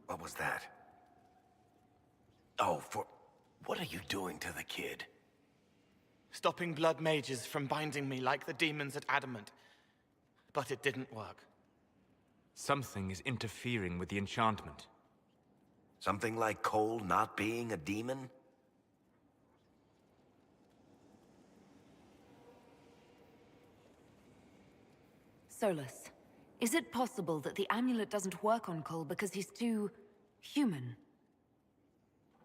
What was that? Oh, what are you doing to the kid? Stopping blood mages from binding me like the demons at Adamant. But it didn't work. Something is interfering with the enchantment. Something like Cole not being a demon? Solus, is it possible that the amulet doesn't work on Cole because he's too human?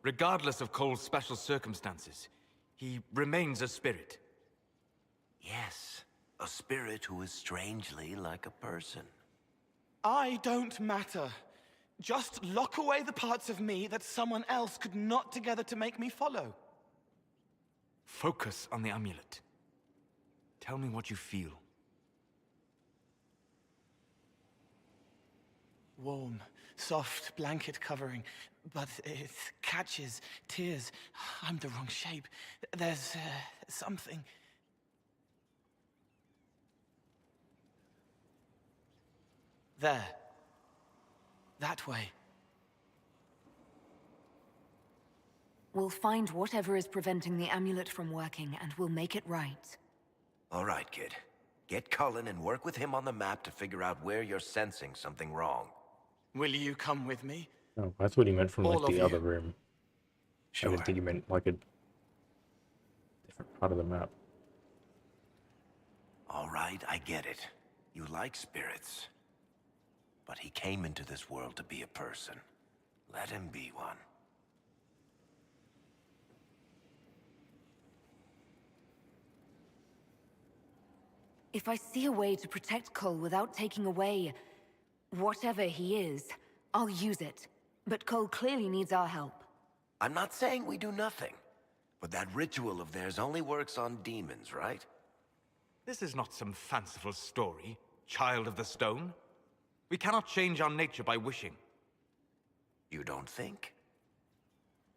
Regardless of Cole's special circumstances, he remains a spirit. Yes, A spirit who is strangely like a person. I don't matter. Just lock away the parts of me that someone else could knot together to make me follow. Focus on the amulet. Tell me what you feel. Warm, soft blanket covering, but it catches tears. I'm the wrong shape. There's something. There. That way. We'll find whatever is preventing the amulet from working, and we'll make it right. All right, kid. Get Cullen and work with him on the map to figure out where you're sensing something wrong. Will you come with me? Oh, I thought he meant from All like the of other you. room. Sure. I didn't think he meant like a different part of the map. All right, I get it. You like spirits. But he came into this world to be a person. Let him be one. If I see a way to protect Cole without taking away whatever he is, I'll use it. But Cole clearly needs our help. I'm not saying we do nothing. But that ritual of theirs only works on demons, right? This is not some fanciful story, child of the stone. We cannot change our nature by wishing. You don't think?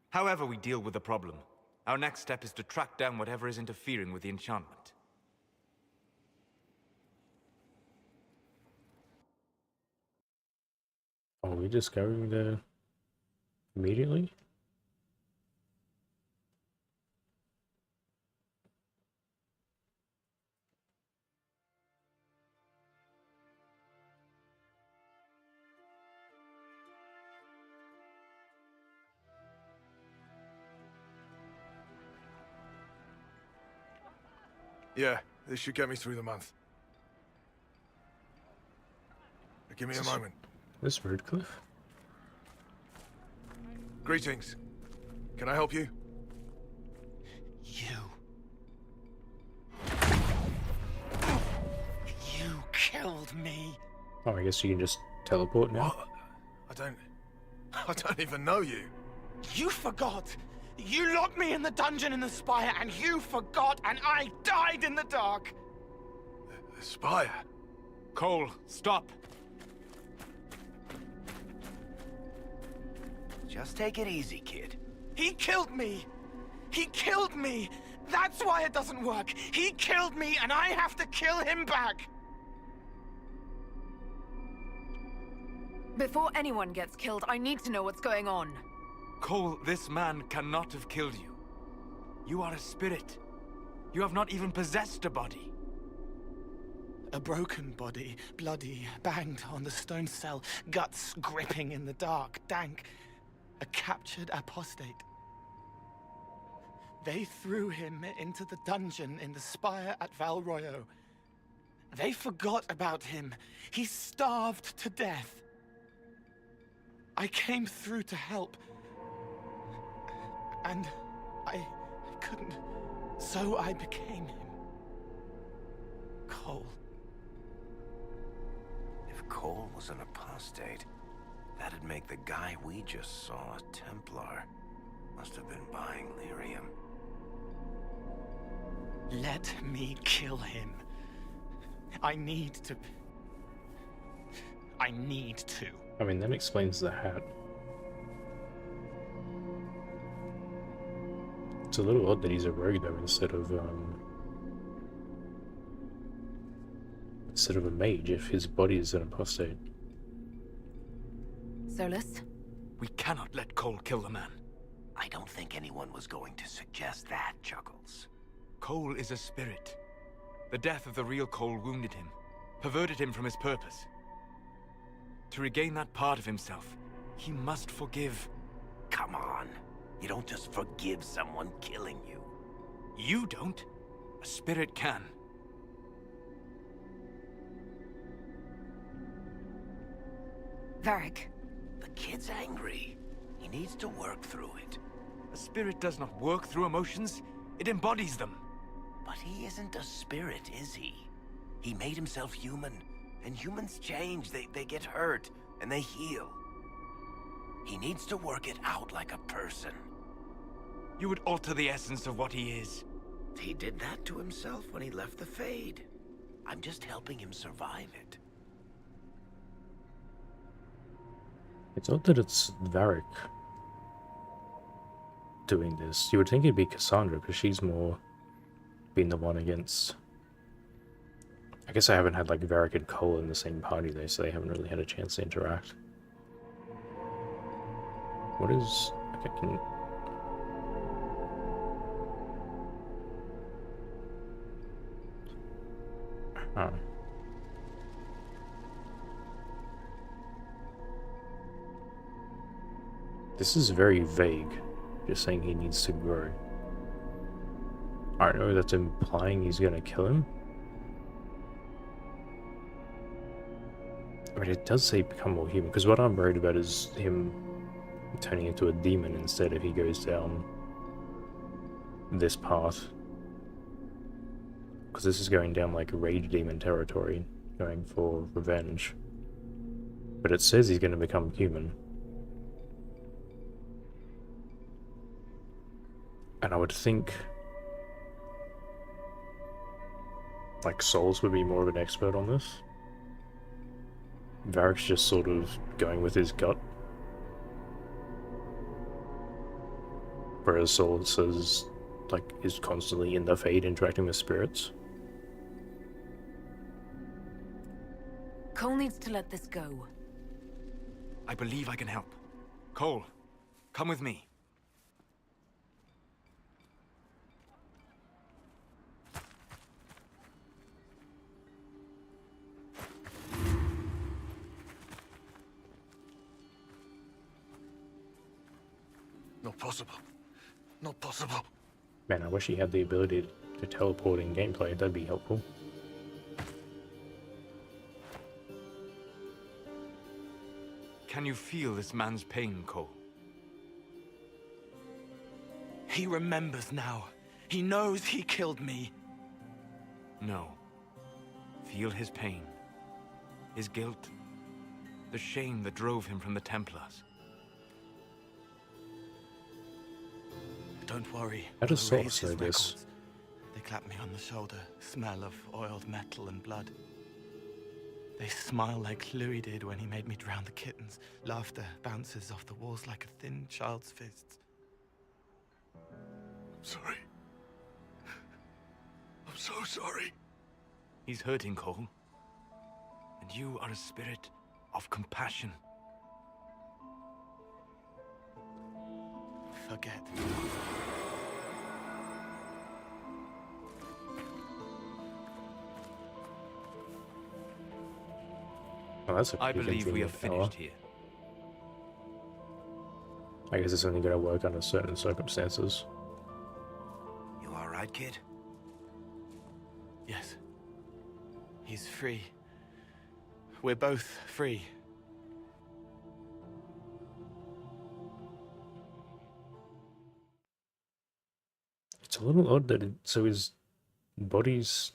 However we deal with the problem, our next step is to track down whatever is interfering with the enchantment. Are we just going there immediately? Yeah, this should get me through the month. Give me a moment. This Redcliffe? Greetings. Can I help you? You killed me. Oh, I guess you can just teleport now. What? I don't even know you. You forgot. You locked me in the dungeon in the spire, and you forgot, and I died in the dark. The spire? Cole, stop. Just take it easy, kid. He killed me. He killed me. That's why it doesn't work. He killed me, and I have to kill him back. Before anyone gets killed, I need to know what's going on. Cole, this man cannot have killed you. You are a spirit. You have not even possessed a body. A broken body, bloody, banged on the stone cell, guts gripping in the dark, dank. A captured apostate. They threw him into the dungeon in the spire at Val Royo. They forgot about him. He starved to death. I came through to help. And I couldn't. So I became him. Cole. If Cole was an apostate, that'd make the guy we just saw a Templar. Must have been buying lyrium. Let me kill him. I need to. I mean, that explains the hat. It's a little odd that he's a rogue though, instead of a mage, if his body is an apostate. Solus? We cannot let Cole kill the man. I don't think anyone was going to suggest that, Chuckles. Cole is a spirit. The death of the real Cole wounded him, perverted him from his purpose. To regain that part of himself, he must forgive. Come on. You don't just forgive someone killing you. You don't. A spirit can. Varric. The kid's angry. He needs to work through it. A spirit does not work through emotions. It embodies them. But he isn't a spirit, is he? He made himself human, and humans change. They get hurt, and they heal. He needs to work it out like a person. You would alter the essence of what he is. He did that to himself when he left the Fade. I'm just helping him survive it. It's odd that it's Varric doing this. You would think it'd be Cassandra, because she's more been the one against... I guess I haven't had like Varric and Cole in the same party though, so they haven't really had a chance to interact. What is... Okay, can... Oh. This is very vague, just saying he needs to grow. I don't know, that's implying he's gonna kill him? I mean, it does say become more human, because what I'm worried about is him turning into a demon instead if he goes down this path. Because this is going down like rage demon territory, going for revenge. But it says he's going to become human. And I would think like Souls would be more of an expert on this. Varric's just sort of going with his gut. Whereas Soul says, like, is constantly in the Fade interacting with spirits. Cole needs to let this go. I believe I can help. Cole, come with me. Not possible. Not possible. Man, I wish he had the ability to teleport in gameplay. That'd be helpful. Can you feel this man's pain, Cole? He remembers now. He knows he killed me. No. Feel his pain. His guilt. The shame that drove him from the Templars. Don't worry. How does I'll Saul raise say his this? records. They clap me on the shoulder. Smell of oiled metal and blood. They smile like Louis did when he made me drown the kittens. Laughter bounces off the walls like a thin child's fists. I'm sorry. I'm so sorry. He's hurting, Cole. And you are a spirit of compassion. Forget. Oh, that's a I pretty believe we are convenient finished here. I guess it's only going to work under certain circumstances. You all right, kid? Yes. He's free. We're both free. It's a little odd that so his body's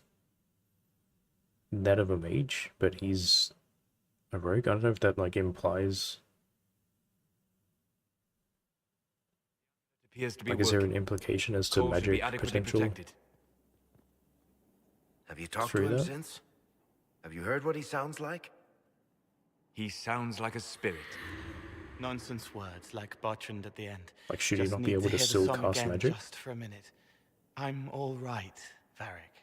that of a mage, but he's a rogue. I don't know if that like implies Appears to be like is there an working. implication as to Cole should be magic adequately potential protected. Have you talked through to him that? since? Have you heard what he sounds like? He sounds like a spirit. Nonsense words like Bertrand at the end. Like, should he Just not be need able to hear the still song cast again magic? Just for a minute. I'm all right, Varric.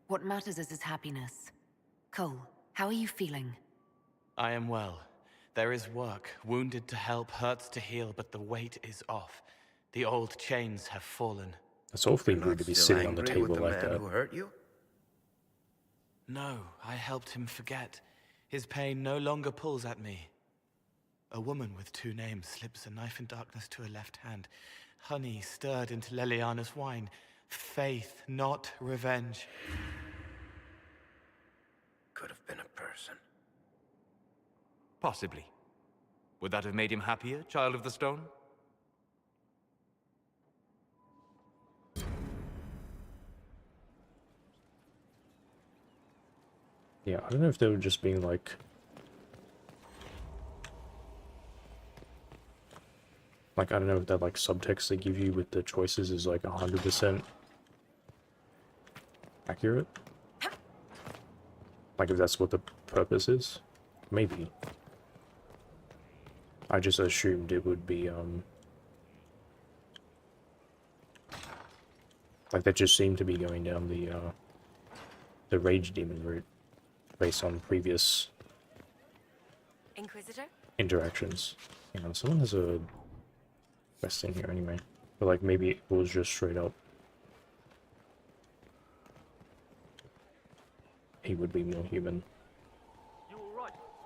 What matters is his happiness. Cole, how are you feeling? I am well. There is work. Wounded to help, hurts to heal, but the weight is off. The old chains have fallen. It's awfully You're rude not to be still sitting on the angry with table the like man that. who hurt you? No, I helped him forget. His pain no longer pulls at me. A woman with two names slips a knife in darkness to her left hand. Honey stirred into Leliana's wine. Faith, not revenge. Could have been a person. Possibly. Would that have made him happier, Child of the Stone? Yeah, I don't know if they were just being like... I don't know if that, like, subtext they give you with the choices is, like, 100% accurate. Like, if that's what the purpose is. Maybe. I just assumed it would be, like, that just seemed to be going down the Rage Demon route, based on previous... Inquisitor? interactions. Hang on, someone has a quest in here anyway. But, like, maybe it was just straight up. He would be more human.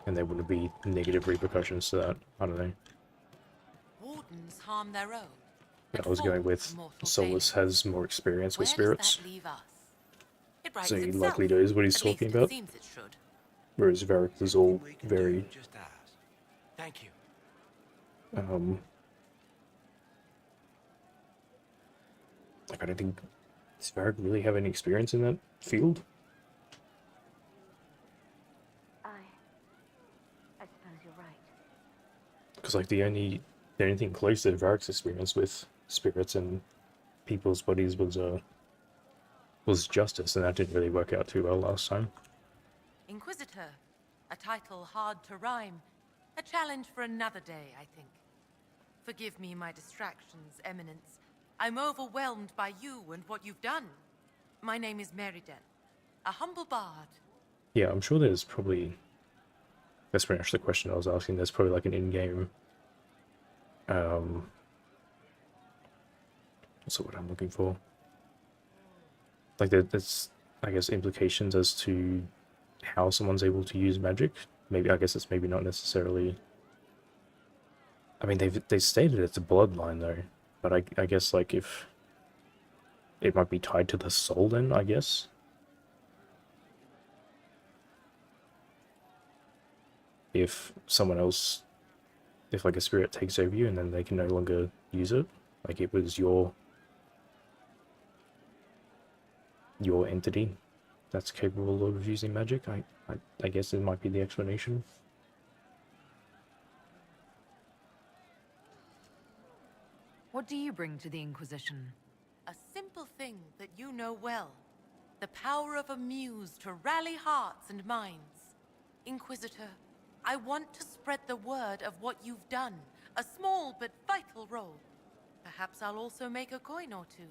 And there wouldn't be negative repercussions to that. I don't know. Wardens harm their own. Yeah, I was going with Solus has more experience with spirits. So he likely knows what he's talking about. Whereas Varric is all very... Thank you. Like, I don't think... Does Varric really have any experience in that field? I suppose you're right. Because, like, the only thing close to Varric's experience with spirits and people's bodies was Justice, and that didn't really work out too well last time. Inquisitor. A title hard to rhyme. A challenge for another day, I think. Forgive me my distractions, Eminence. I'm overwhelmed by you and what you've done. My name is Meriden, a humble bard. Yeah, I'm sure there's probably... That's pretty much the question I was asking. There's probably, like, an in-game... What's the word I'm looking for? Like, there's, I guess, implications as to how someone's able to use magic. Maybe, I guess it's maybe not necessarily... I mean, they stated it's a bloodline, though. But I guess, like, if... It might be tied to the soul, then, I guess? If someone else... If, like, a spirit takes over you and then they can no longer use it. Like, it was your entity that's capable of using magic. I guess it might be the explanation. What do you bring to the Inquisition? A simple thing that you know well. The power of a muse to rally hearts and minds. Inquisitor, I want to spread the word of what you've done. A small but vital role. Perhaps I'll also make a coin or two.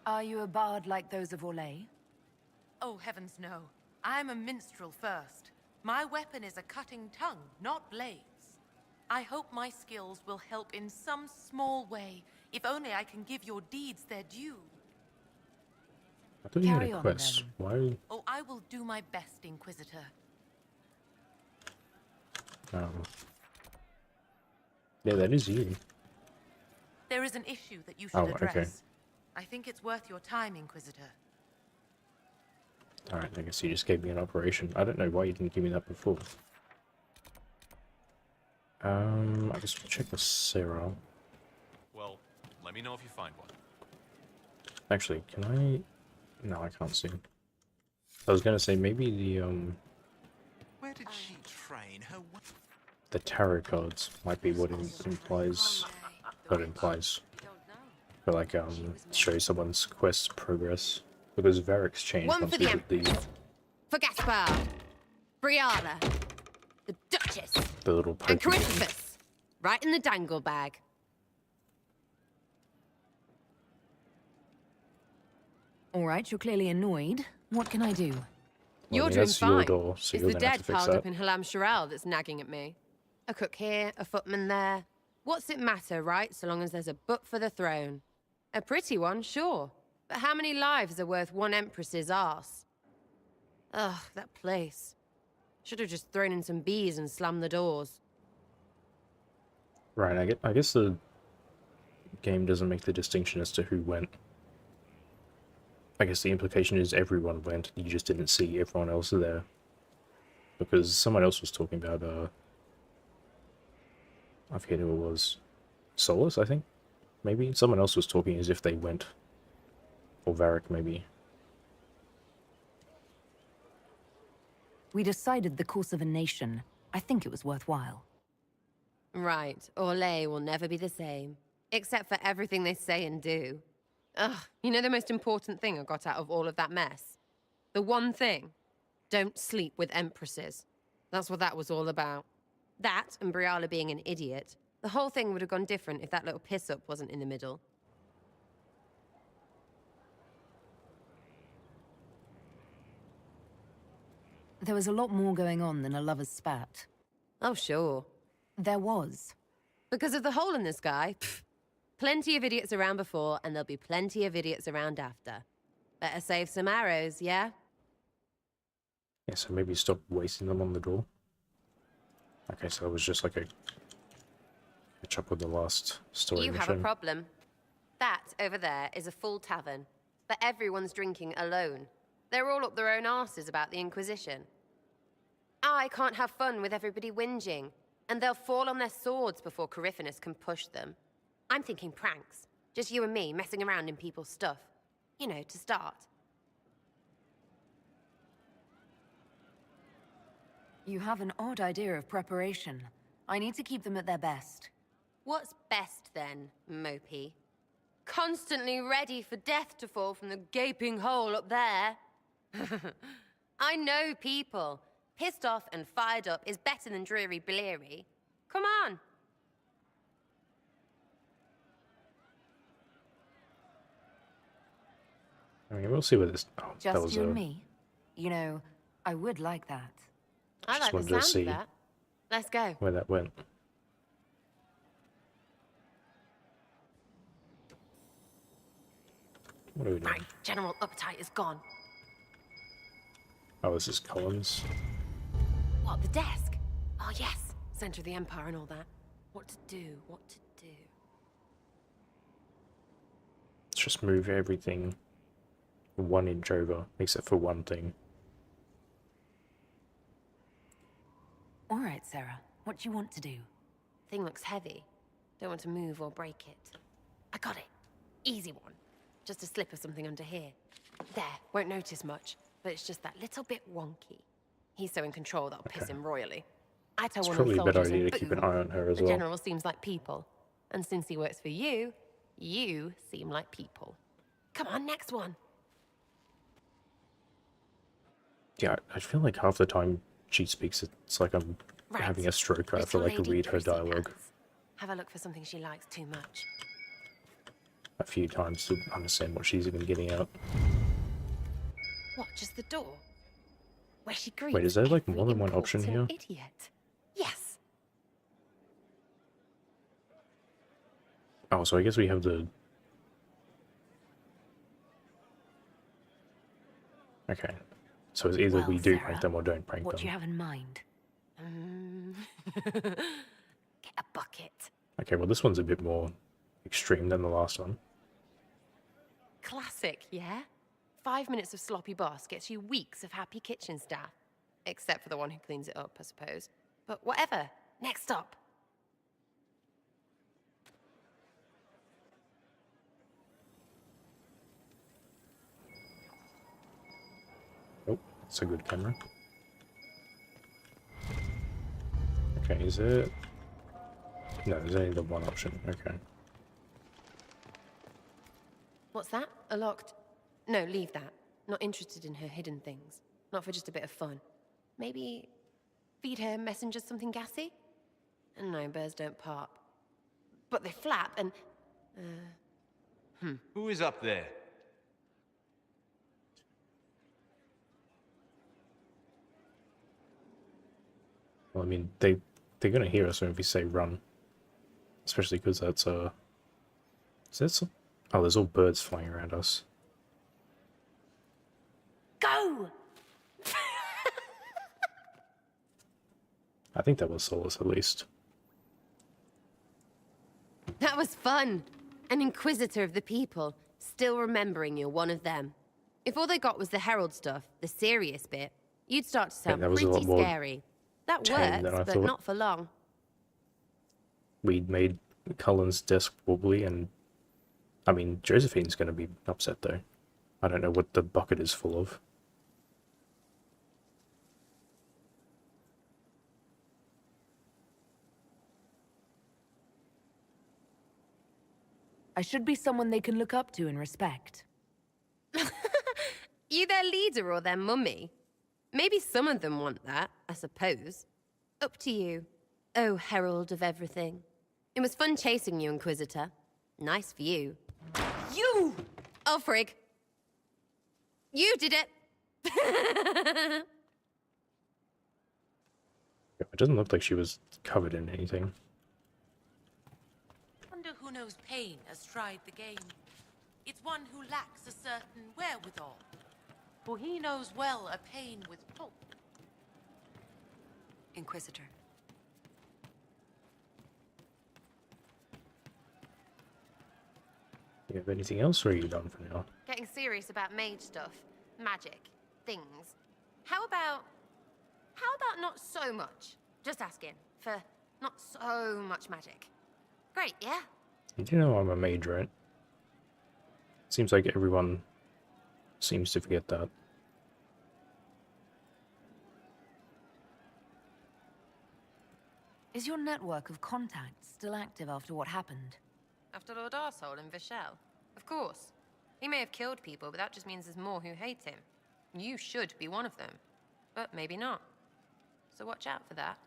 Are you a bard like those of Orlais? Oh, heavens no. I'm a minstrel first. My weapon is a cutting tongue, not blades. I hope my skills will help in some small way, if only I can give your deeds their due. I thought you had a quest. Why? Oh, I will do my best, Inquisitor. Yeah, that is you. There is an issue that you should address. Okay. I think it's worth your time, Inquisitor. Alright, I guess you just gave me an operation. I don't know why you didn't give me that before. I guess we'll check with Sarah. Well, let me know if you find one. Actually, can I... No, I can't see. I was gonna say, maybe the, Where did she train her? the tarot cards might be what it implies... What it implies. But, like, show someone's quest progress. Because Varric's changed One once for we the did the... For Gaspard, Brianna, the Duchess, The little and Pokemon. Christopher. Right in the dangle bag. All right, you're clearly annoyed. What can I do? Well, You're I mean, doing that's fine. your door, so It's you're the gonna have dead to fix piled that. up in Halam Shirel that's nagging at me. A cook here, a footman there. What's it matter, right? So long as there's a butt for the throne. A pretty one, sure. But how many lives are worth one empress's arse? Ugh, that place. Should have just thrown in some bees and slammed the doors. Right, I guess the game doesn't make the distinction as to who went. I guess the implication is everyone went, you just didn't see everyone else there. Because someone else was talking about, I forget who it was. Solus, I think? Maybe? Someone else was talking as if they went. Or Varric, maybe. We decided the course of a nation. I think it was worthwhile. Right. Orlais will never be the same. Except for everything they say and do. Ugh, you know the most important thing I got out of all of that mess? The one thing. Don't sleep with empresses. That's what that was all about. That, and Briala being an idiot. The whole thing would have gone different if that little piss-up wasn't in the middle. There was a lot more going on than a lover's spat. Oh, sure. There was. Because of the hole in the sky, pfft, plenty of idiots around before, and there'll be plenty of idiots around after. Better save some arrows, yeah? Yeah, so maybe stop wasting them on the door. Okay, so it was just like a catch up with the last story You mission. have a problem. That, over there, is a full tavern. But everyone's drinking alone. They're all up their own arses about the Inquisition. I can't have fun with everybody whinging, and they'll fall on their swords before Coryphanus can push them. I'm thinking pranks. Just you and me messing around in people's stuff. You know, to start. You have an odd idea of preparation. I need to keep them at their best. What's best then, Mopey? Constantly ready for death to fall from the gaping hole up there. I know people. Pissed off and fired up is better than dreary bleary. Come on. I mean, we'll see what this... Oh, that Just was you and me? You know, I would like that. I Just like the wanted to sound see of that. Let's go. where that went. What are we doing? Right, general uptight is gone. Oh, this is Collins. What, the desk? Oh, yes. Center of the Empire and all that. What to do, what to do. Let's just move everything 1 inch over, except for one thing. All right, Sarah. What do you want to do? Thing looks heavy. Don't want to move or break it. I got it. Easy one. Just a slip of something under here. There, won't notice much, but it's just that little bit wonky. He's so in control that'll piss him royally. I tell It's one of the probably a better soldiers idea and to keep an boom, eye on her as the well. general seems like people. And since he works for you, you seem like people. Come on, next one. Yeah, I feel like half the time she speaks, it's like I'm Right. having a stroke. I have to Little like lady read her pussy dialogue pants. Have a look for something she likes too much. a few times to understand what she's even getting at. What, just the door? Where she greets Wait, is there like every more than one option here? important idiot. Yes. Oh, so I guess we have the... Okay. So it's either we do prank them or don't prank What do you them. have in mind? Get a bucket. Okay, well this one's a bit more extreme than the last one. Classic, yeah? 5 minutes of sloppy boss gets you weeks of happy kitchen staff. Except for the one who cleans it up, I suppose. But whatever. Next up. Oh, it's a good camera. Okay, is it... No, there's only the one option. Okay. What's that? A locked... No, leave that. Not interested in her hidden things. Not for just a bit of fun. Maybe... feed her messengers something gassy? No, birds don't pop. But they flap and... Who is up there? Well, I mean, they're gonna hear us when we say run. Especially because that's, Is that some... Oh, there's all birds flying around us. Go! I think that was Solus, at least. That was fun. An inquisitor of the people, still remembering you're one of them. If all they got was the herald stuff, the serious bit, you'd start to sound that was a lot pretty more scary. That tame than works, I but thought. not for long. We made Cullen's desk wobbly, and... I mean, Josephine's gonna be upset, though. I don't know what the bucket is full of. I should be someone they can look up to and respect. You their leader or their mummy? Maybe some of them want that, I suppose. Up to you, oh herald of everything. It was fun chasing you, Inquisitor. Nice for you. You! Oh, frig. You did it! It doesn't look like she was covered in anything. Wonder who knows pain has tried the game. It's one who lacks a certain wherewithal. For he knows well a pain with pulp. Inquisitor. You have anything else, or are you done for now? Getting serious about mage stuff, magic, things. How about not so much? Just asking for not so much magic. Great, yeah? You do know I'm a mage, right? Seems like everyone seems to forget that. Is your network of contacts still active after what happened? After Lord Arsehole and Vishal? Of course. He may have killed people, but that just means there's more who hate him. You should be one of them. But maybe not. So watch out for that.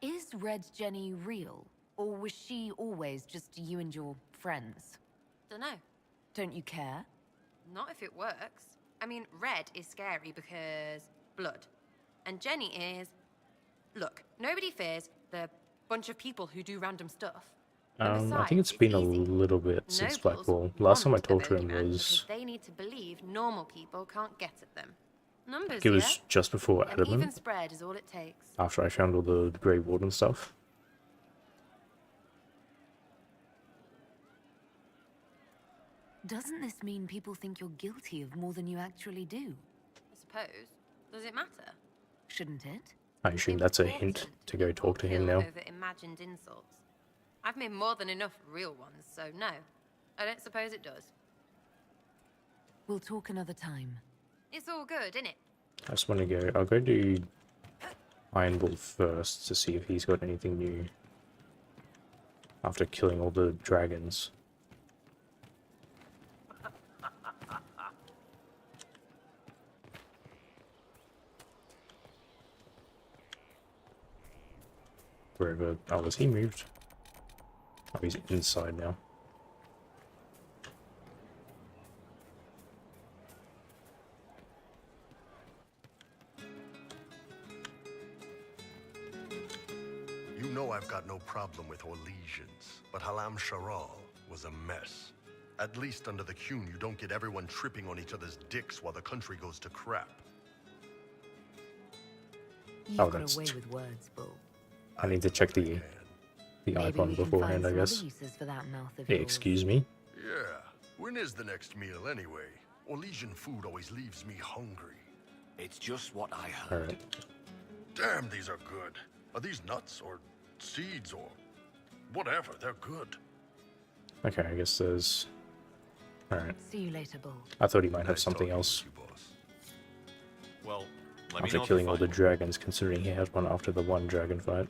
Is Red Jenny real? Or was she always just you and your friends? Dunno. Don't you care? Not if it works. I mean, Red is scary because blood. And Jenny is... Look, nobody fears the bunch of people who do random stuff. I think it's been a little bit since Blackwall. Last time I talked to him was... They need to believe normal people can't get at them. Numbers, it was just before An even Adamant, spread is all it takes. after I found all the Grey Warden stuff. Doesn't this mean people think you're guilty of more than you actually do? I suppose. Does it matter? Shouldn't it? I assume that's a hint to go talk to him now. Over imagined insults. I've made more than enough real ones, so no. I don't suppose it does. We'll talk another time. It's all good, innit? I just want to go... I'll go do Ironbull first to see if he's got anything new. After killing all the dragons. Wherever... Oh, was he moved? Oh, he's inside now. You know I've got no problem with Orlesians, but Halam Sharal was a mess. At least under the Qun, you don't get everyone tripping on each other's dicks while the country goes to crap. You've Oh, got that's... away with words, Bull. I need to check the icon beforehand, I guess. For that mouth of Hey, yours. excuse me? Yeah, when is the next meal anyway? Orlesian food always leaves me hungry. It's just what I heard. Alright. Damn, these are good. Are these nuts or seeds or whatever? They're good. Okay, I guess there's... Alright. See you later, Bull. I thought he might have something else. Well, let me After know if you killing all find the one. dragons, considering he had one after the one dragon fight.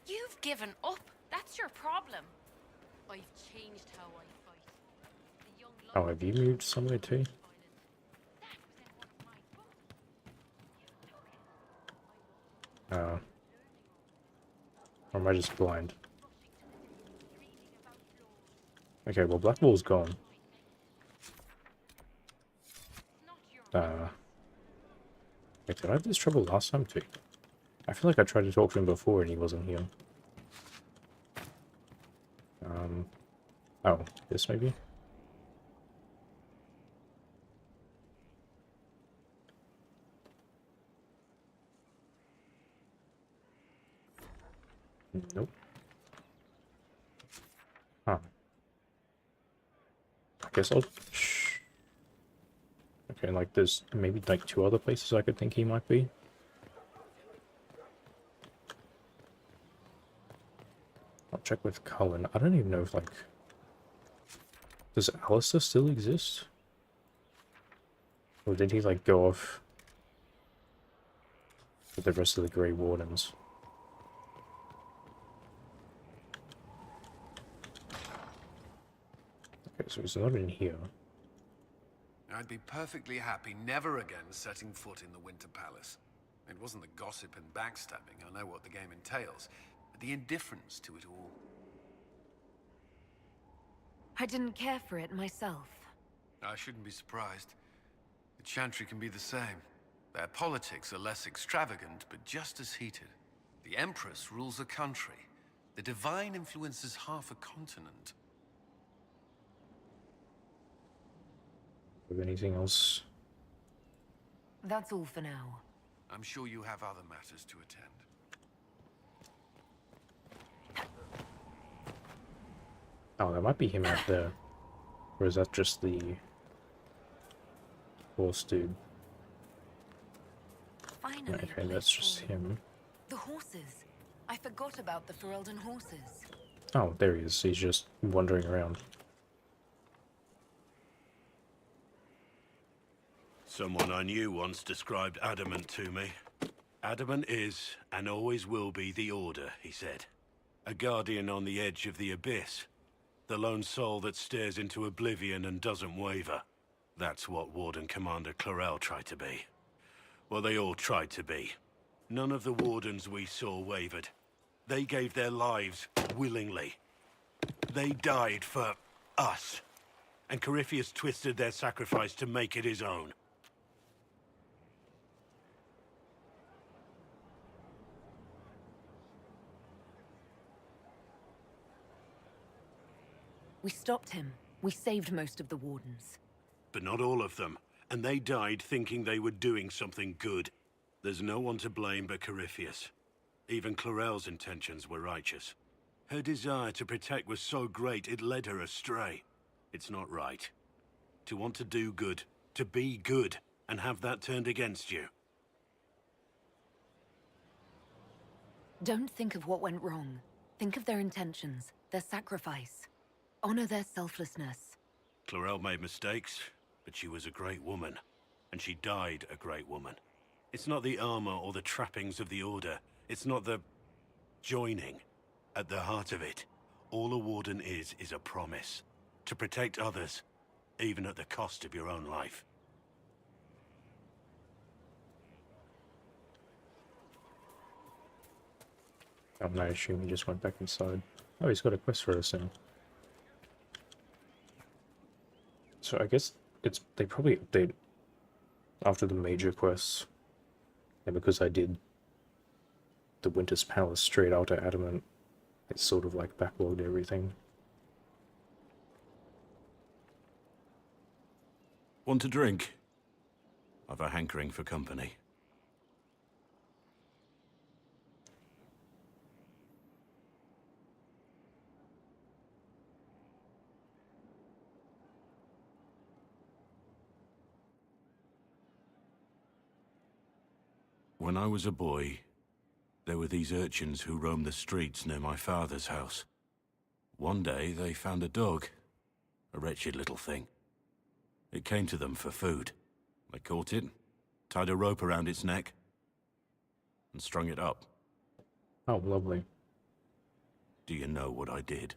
You've given up. That's your problem. I've changed how I fight. The young Oh, have you moved somewhere too? Or am I just blind? Okay, well, Blackwall's gone. Wait, did I have this trouble last time too? I feel like I tried to talk to him before and he wasn't here. Oh, this maybe? Nope. Huh. I guess I'll... Shh. Okay, like there's maybe like 2 other places I could think he might be. Oh, check with Cullen. I don't even know if, like... Does Alistair still exist? Or did he, like, go off with the rest of the Grey Wardens? Okay, so he's not in here. I'd be perfectly happy never again setting foot in the Winter Palace. It wasn't the gossip and backstabbing, I know what the game entails, but the indifference to it all. I didn't care for it myself. I shouldn't be surprised. The Chantry can be the same. Their politics are less extravagant, but just as heated. The Empress rules a country. The Divine influences half a continent. Have anything else? That's all for now. I'm sure you have other matters to attend. Oh, that might be him out there. Or is that just the horse dude? Finally, Okay, that's just him. The horses. I forgot about the Ferelden horses. Oh, there he is. He's just wandering around. Someone I knew once described Adamant to me. Adamant is, and always will be, the Order, he said. A guardian on the edge of the abyss. The lone soul that stares into oblivion and doesn't waver. That's what Warden Commander Clarel tried to be. Well, they all tried to be. None of the Wardens we saw wavered. They gave their lives willingly. They died for us. And Corypheus twisted their sacrifice to make it his own. We stopped him. We saved most of the Wardens. But not all of them. And they died thinking they were doing something good. There's no one to blame but Corypheus. Even Clarel's intentions were righteous. Her desire to protect was so great it led her astray. It's not right. To want to do good, to be good, and have that turned against you. Don't think of what went wrong. Think of their intentions, their sacrifice. Honor their selflessness. Clarel made mistakes, but she was a great woman. And she died a great woman. It's not the armor or the trappings of the Order. It's not the joining. At the heart of it, all a Warden is a promise. To protect others, even at the cost of your own life. Oh, no, I assume he just went back inside. Oh, he's got a quest for us now. So I guess they probably update after the major quests. And because I did the Winter's Palace straight out of Adamant, it's sort of like backlogged everything. Want a drink? I've a hankering for company. When I was a boy, there were these urchins who roamed the streets near my father's house. One day, they found a dog. A wretched little thing. It came to them for food. They caught it, tied a rope around its neck, and strung it up. Oh, lovely. Do you know what I did?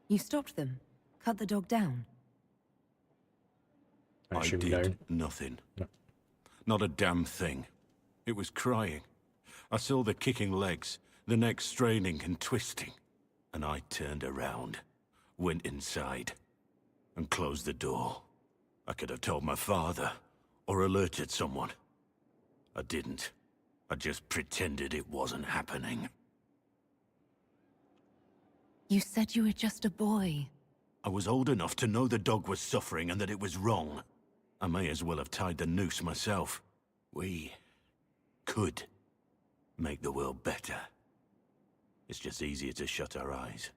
You stopped them. Cut the dog down. I did nothing. No. Not a damn thing. It was crying. I saw the kicking legs, the neck straining and twisting. And I turned around, went inside, and closed the door. I could have told my father, or alerted someone. I didn't. I just pretended it wasn't happening. You said you were just a boy. I was old enough to know the dog was suffering and that it was wrong. I may as well have tied the noose myself. We could make the world better. It's just easier to shut our eyes.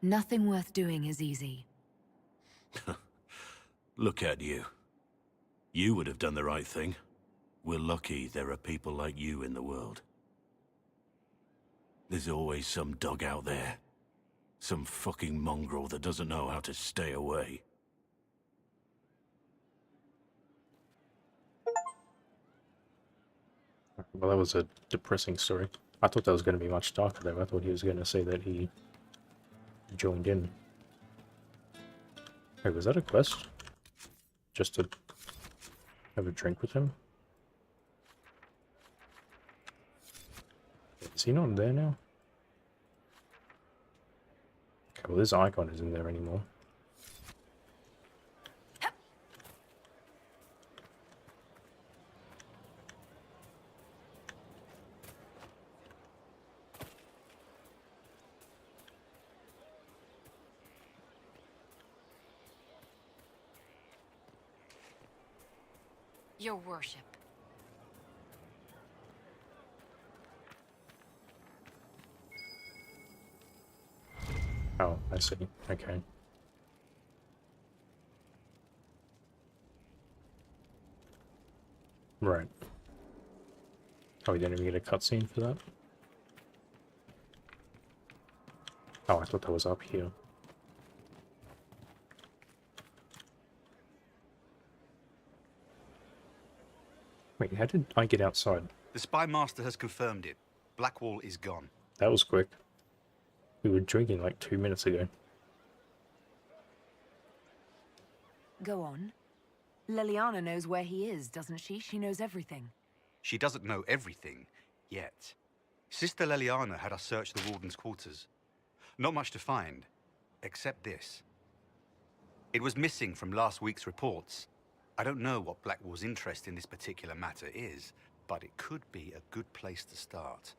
Nothing worth doing is easy. Look at you. You would have done the right thing. We're lucky there are people like you in the world. There's always some dog out there. Some fucking mongrel that doesn't know how to stay away. Well, that was a depressing story. I thought that was going to be much darker though. I thought he was going to say that he joined in. Wait, was that a quest? Just to have a drink with him? Is he not there now? Okay, well this icon isn't there anymore. Your worship. Oh, I see. Okay. Right. Oh, we didn't even get a cutscene for that? Oh, I thought that was up here. Wait, how did I get outside? The Spy Master has confirmed it. Blackwall is gone. That was quick. We were drinking like 2 minutes ago. Go on. Liliana knows where he is, doesn't she? She knows everything. She doesn't know everything, yet. Sister Liliana had us search the Warden's quarters. Not much to find, except this. It was missing from last week's reports. I don't know what Blackwall's interest in this particular matter is, but it could be a good place to start.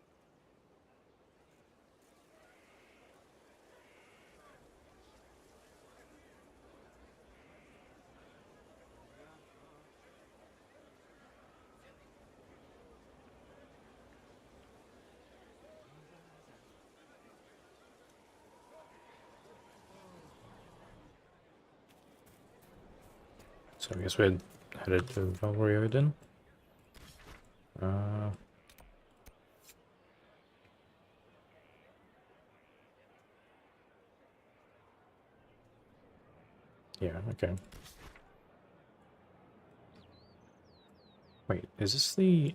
So I guess we're headed to Valrio then. Yeah, okay. Wait, is this the...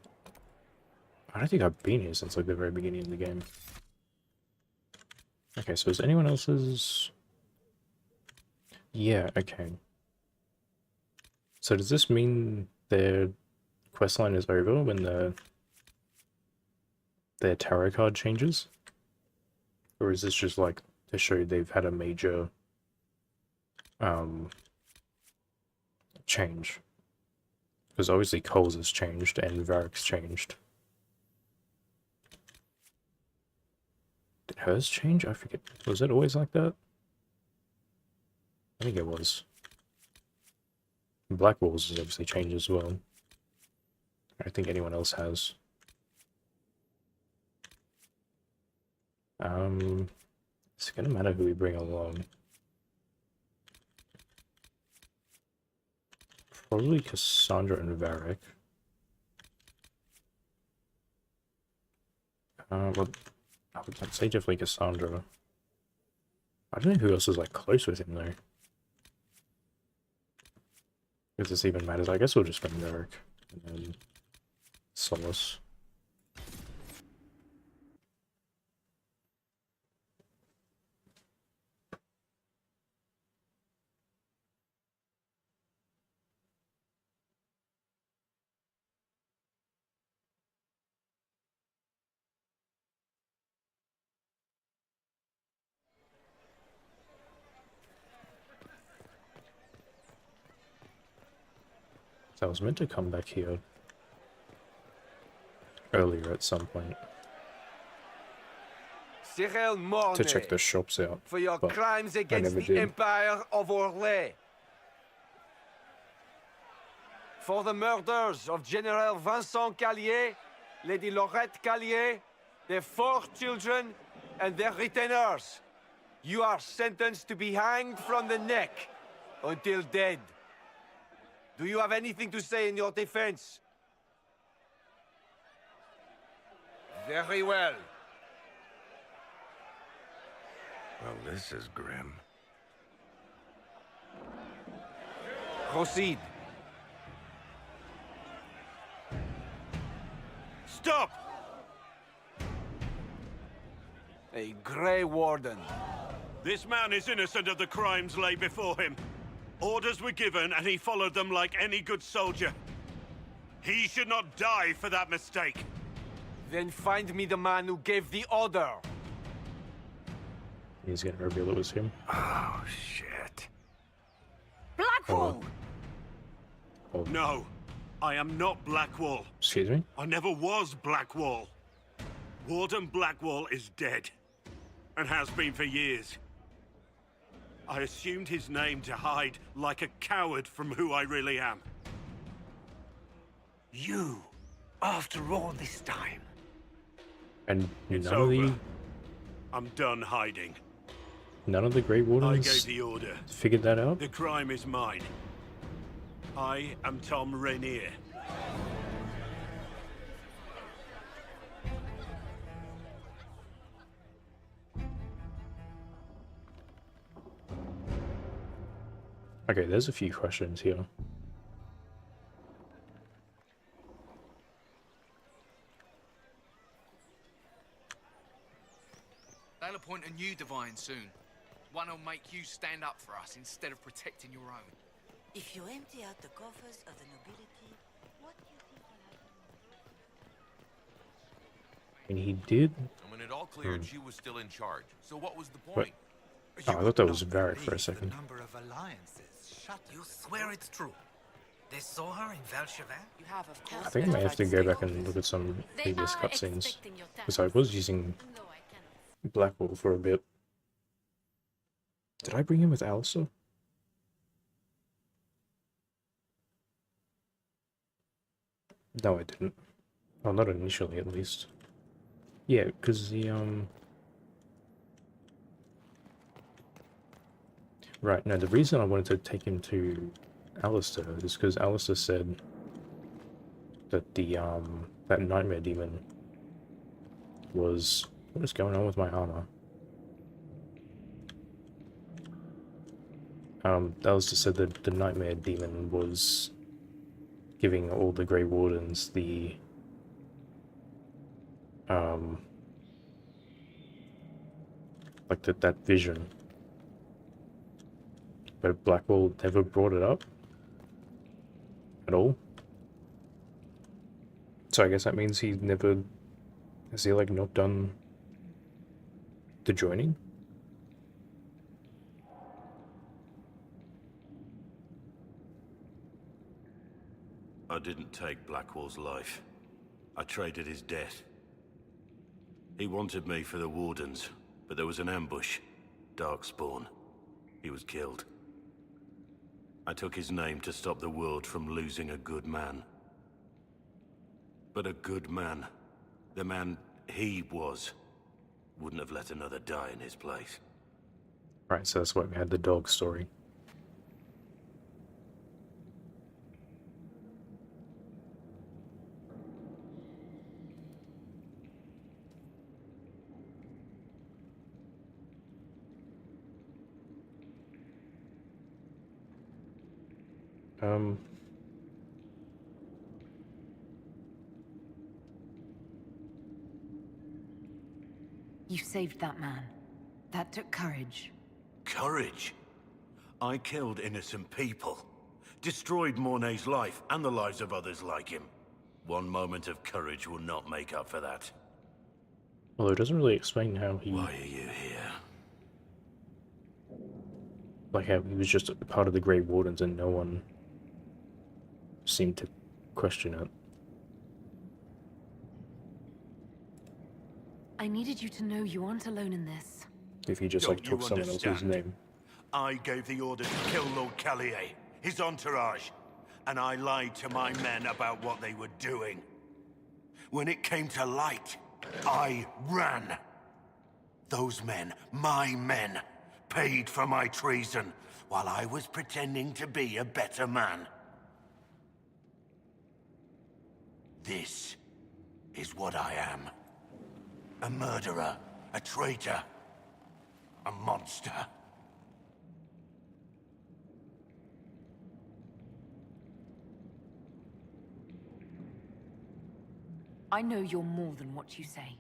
I don't think I've been here since like the very beginning of the game. Okay, so is anyone else's... Yeah, okay. So does this mean their questline is over when their tarot card changes? Or is this just like to show they've had a major change? Because obviously Cole's has changed and Varric's changed. Did hers change? I forget. Was it always like that? I think it was. Blackwall's has obviously changed as well. I don't think anyone else has. It's gonna matter who we bring along. Probably Cassandra and Varric. Well, I'd say definitely Cassandra. I don't know who else is like close with him though. If this even matters, I guess we'll just bring Varric and then Solace. So I was meant to come back here earlier at some point to check the shops out, for your but crimes I against never the did. Empire of Orlais. For the murders of General Vincent Callier, Lady Laurette Callier, their 4 children, and their retainers. You are sentenced to be hanged from the neck until dead. Do you have anything to say in your defense? Very well. Well, this is grim. Proceed. Stop! A Grey Warden. This man is innocent of the crimes laid before him. Orders were given, and he followed them like any good soldier. He should not die for that mistake. Then find me the man who gave the order. He's gonna reveal it was him. Oh, shit. Blackwall! No, I am not Blackwall. Excuse me? I never was Blackwall. Warden Blackwall is dead, and has been for years. I assumed his name to hide like a coward from who I really am. You, after all this time. And It's none of over. the I'm done hiding. none of the Grey I Wardens gave the order. figured that out? The crime is mine. I am Tom Rainier. Okay, there's a few questions here. They'll appoint a new divine soon. One who'll make you stand up for us instead of protecting your own. If you empty out the coffers of the nobility, what do you think will happen? And he did. And when it all cleared, she was still in charge. So what was the What? point? Oh, I thought that was Varric for a second. Number of alliances. Shut. You swear it's true? They saw her in Valchevin? You have, of course. I think I may have to go back and look at some previous cutscenes. Because I was using Blackwall for a bit. Did I bring him with Alistair? No, I didn't. Well, not initially, at least. Yeah, because the, Right, no, the reason I wanted to take him to Alistair is because Alistair said that the, that Nightmare Demon was... What is going on with my armor? Alistair said that the Nightmare Demon was giving all the Grey Wardens the, like that vision. But Blackwall never brought it up at all. So I guess that means he never... Has he, like, not done the joining? I didn't take Blackwall's life. I traded his death. He wanted me for the Wardens, but there was an ambush. Darkspawn. He was killed. I took his name to stop the world from losing a good man. But a good man, the man he was, wouldn't have let another die in his place. Right, so that's why we had the dog story. You saved that man. That took courage. Courage? I killed innocent people. Destroyed Mornay's life and the lives of others like him. One moment of courage will not make up for that. Although it doesn't really explain how he... Why are you here? Like how he was just a part of the Grey Wardens and no one seemed to question it. I needed you to know you aren't alone in this. If he just Don't like took you someone else's understand? name. I gave the order to kill Lord Callier, his entourage, and I lied to my men about what they were doing. When it came to light, I ran. Those men, my men, paid for my treason, while I was pretending to be a better man. This is what I am. A murderer, a traitor, a monster. I know you're more than what you say.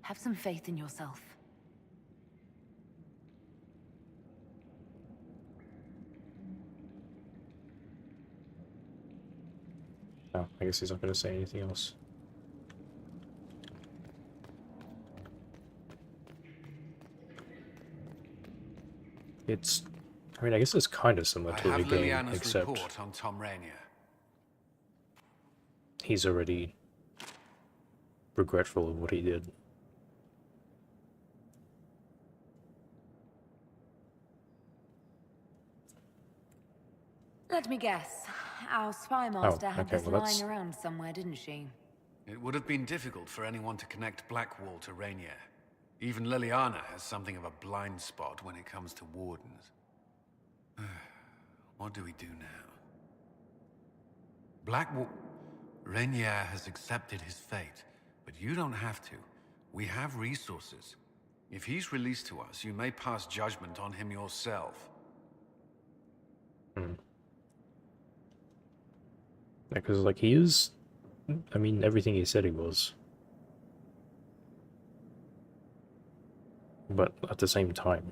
Have some faith in yourself. Oh, I guess he's not going to say anything else. It's... I mean, I guess it's kind of similar to the game, Liliana's except report on Tom Rainier. he's already regretful of what he did. Let me guess. Our spy master had okay, this well, lying that's... around somewhere, didn't she? It would have been difficult for anyone to connect Blackwall to Rainier. Even Liliana has something of a blind spot when it comes to wardens. What do we do now? Blackwall... Rainier has accepted his fate, but you don't have to. We have resources. If he's released to us, you may pass judgment on him yourself. Because, like, he is... I mean, everything he said he was. But at the same time,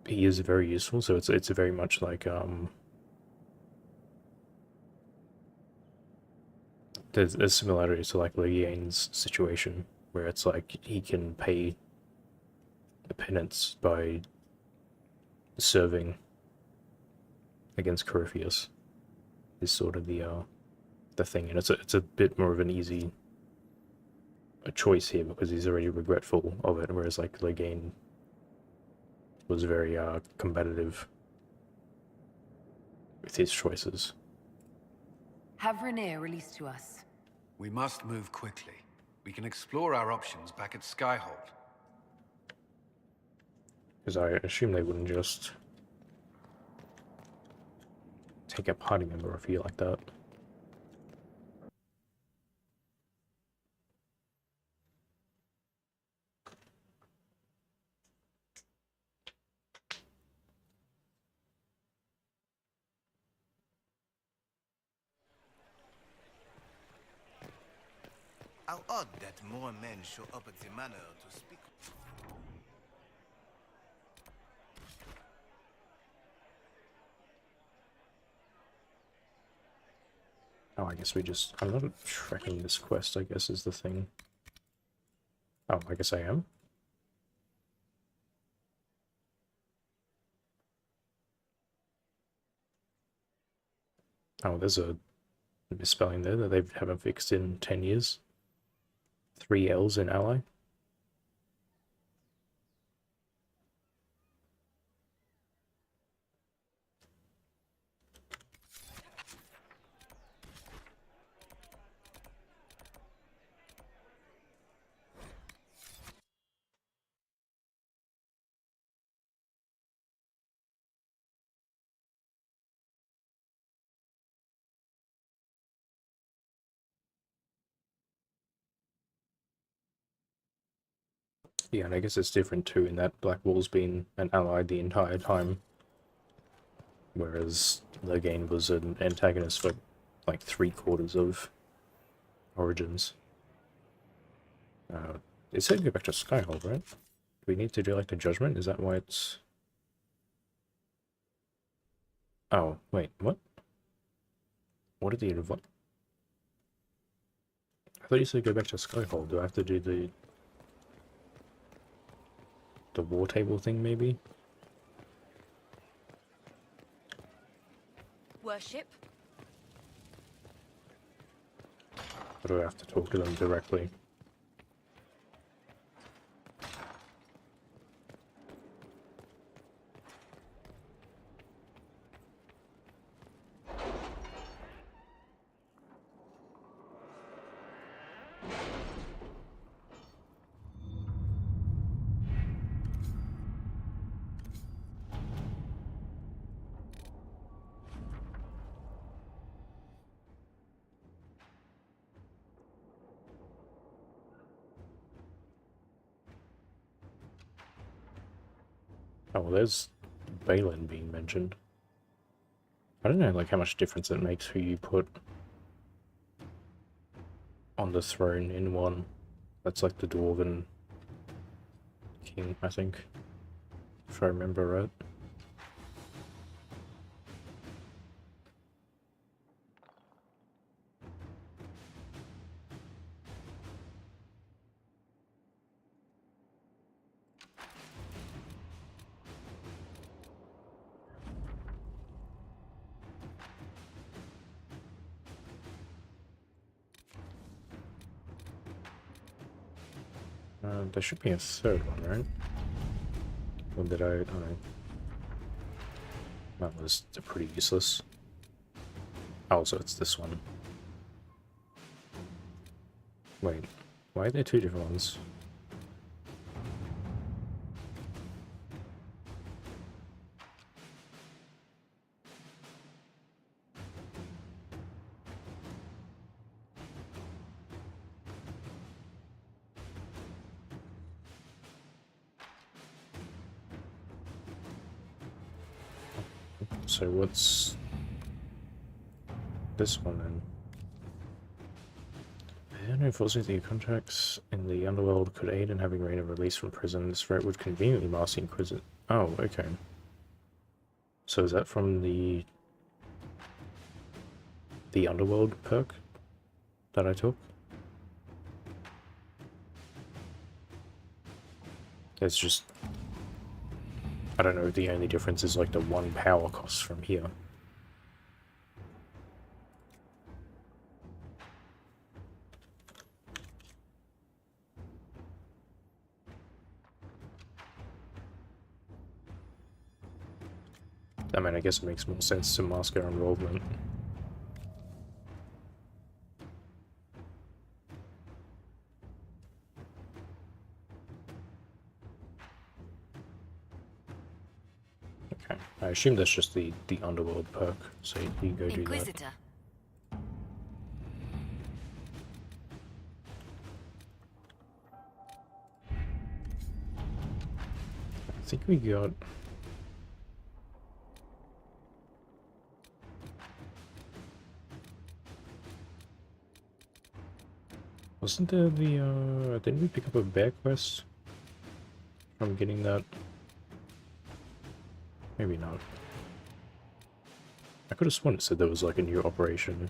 he is very useful, so it's very much like, there's similarities to, like, Legane's situation, where it's like, he can pay the penance by serving against Corypheus. Is sort of the thing, and it's a bit more of an easy choice here because he's already regretful of it, whereas like Legane was very combative with his choices. Have Rainier released to us. We must move quickly. We can explore our options back at Skyhold. Because I assume they wouldn't just take a party member of you like that. How odd that more men show up at the manor to speak. Oh, I guess I'm not tracking this quest, I guess, is the thing. Oh, I guess I am? Oh, there's a misspelling there that they haven't fixed in 10 years. 3 L's in ally. Yeah, and I guess it's different too in that Blackwall's been an ally the entire time, whereas Legane was an antagonist for like 3/4 of Origins. It said go back to Skyhold, right? Do we need to do like the judgment? Is that why it's... Oh, wait, what? What did he invite? I thought you said go back to Skyhold. Do I have to do the war table thing, maybe? Worship? Or do I have to talk to them directly? Oh, well, there's Balin being mentioned. I don't know, like, how much difference it makes who you put on the throne in one. That's like the Dwarven king, I think, if I remember right. There should be a third one, right? Or did I don't know. That was pretty useless. Oh, so it's this one. Wait, why are there two different ones? So what's this one then? I don't know if also the contracts in the underworld could aid in having Reyna released from prison. This threat would conveniently mask the Inquisitor. Oh, okay. So is that from the underworld perk that I took? It's just, I don't know if the only difference is like the one power cost from here. I mean, I guess it makes more sense to mask our involvement. Okay, I assume that's just the underworld perk, so you go do Inquisitor. that. I think we got... Wasn't there the, didn't we pick up a bear quest from getting that? Maybe not. I could have sworn it said there was like a new operation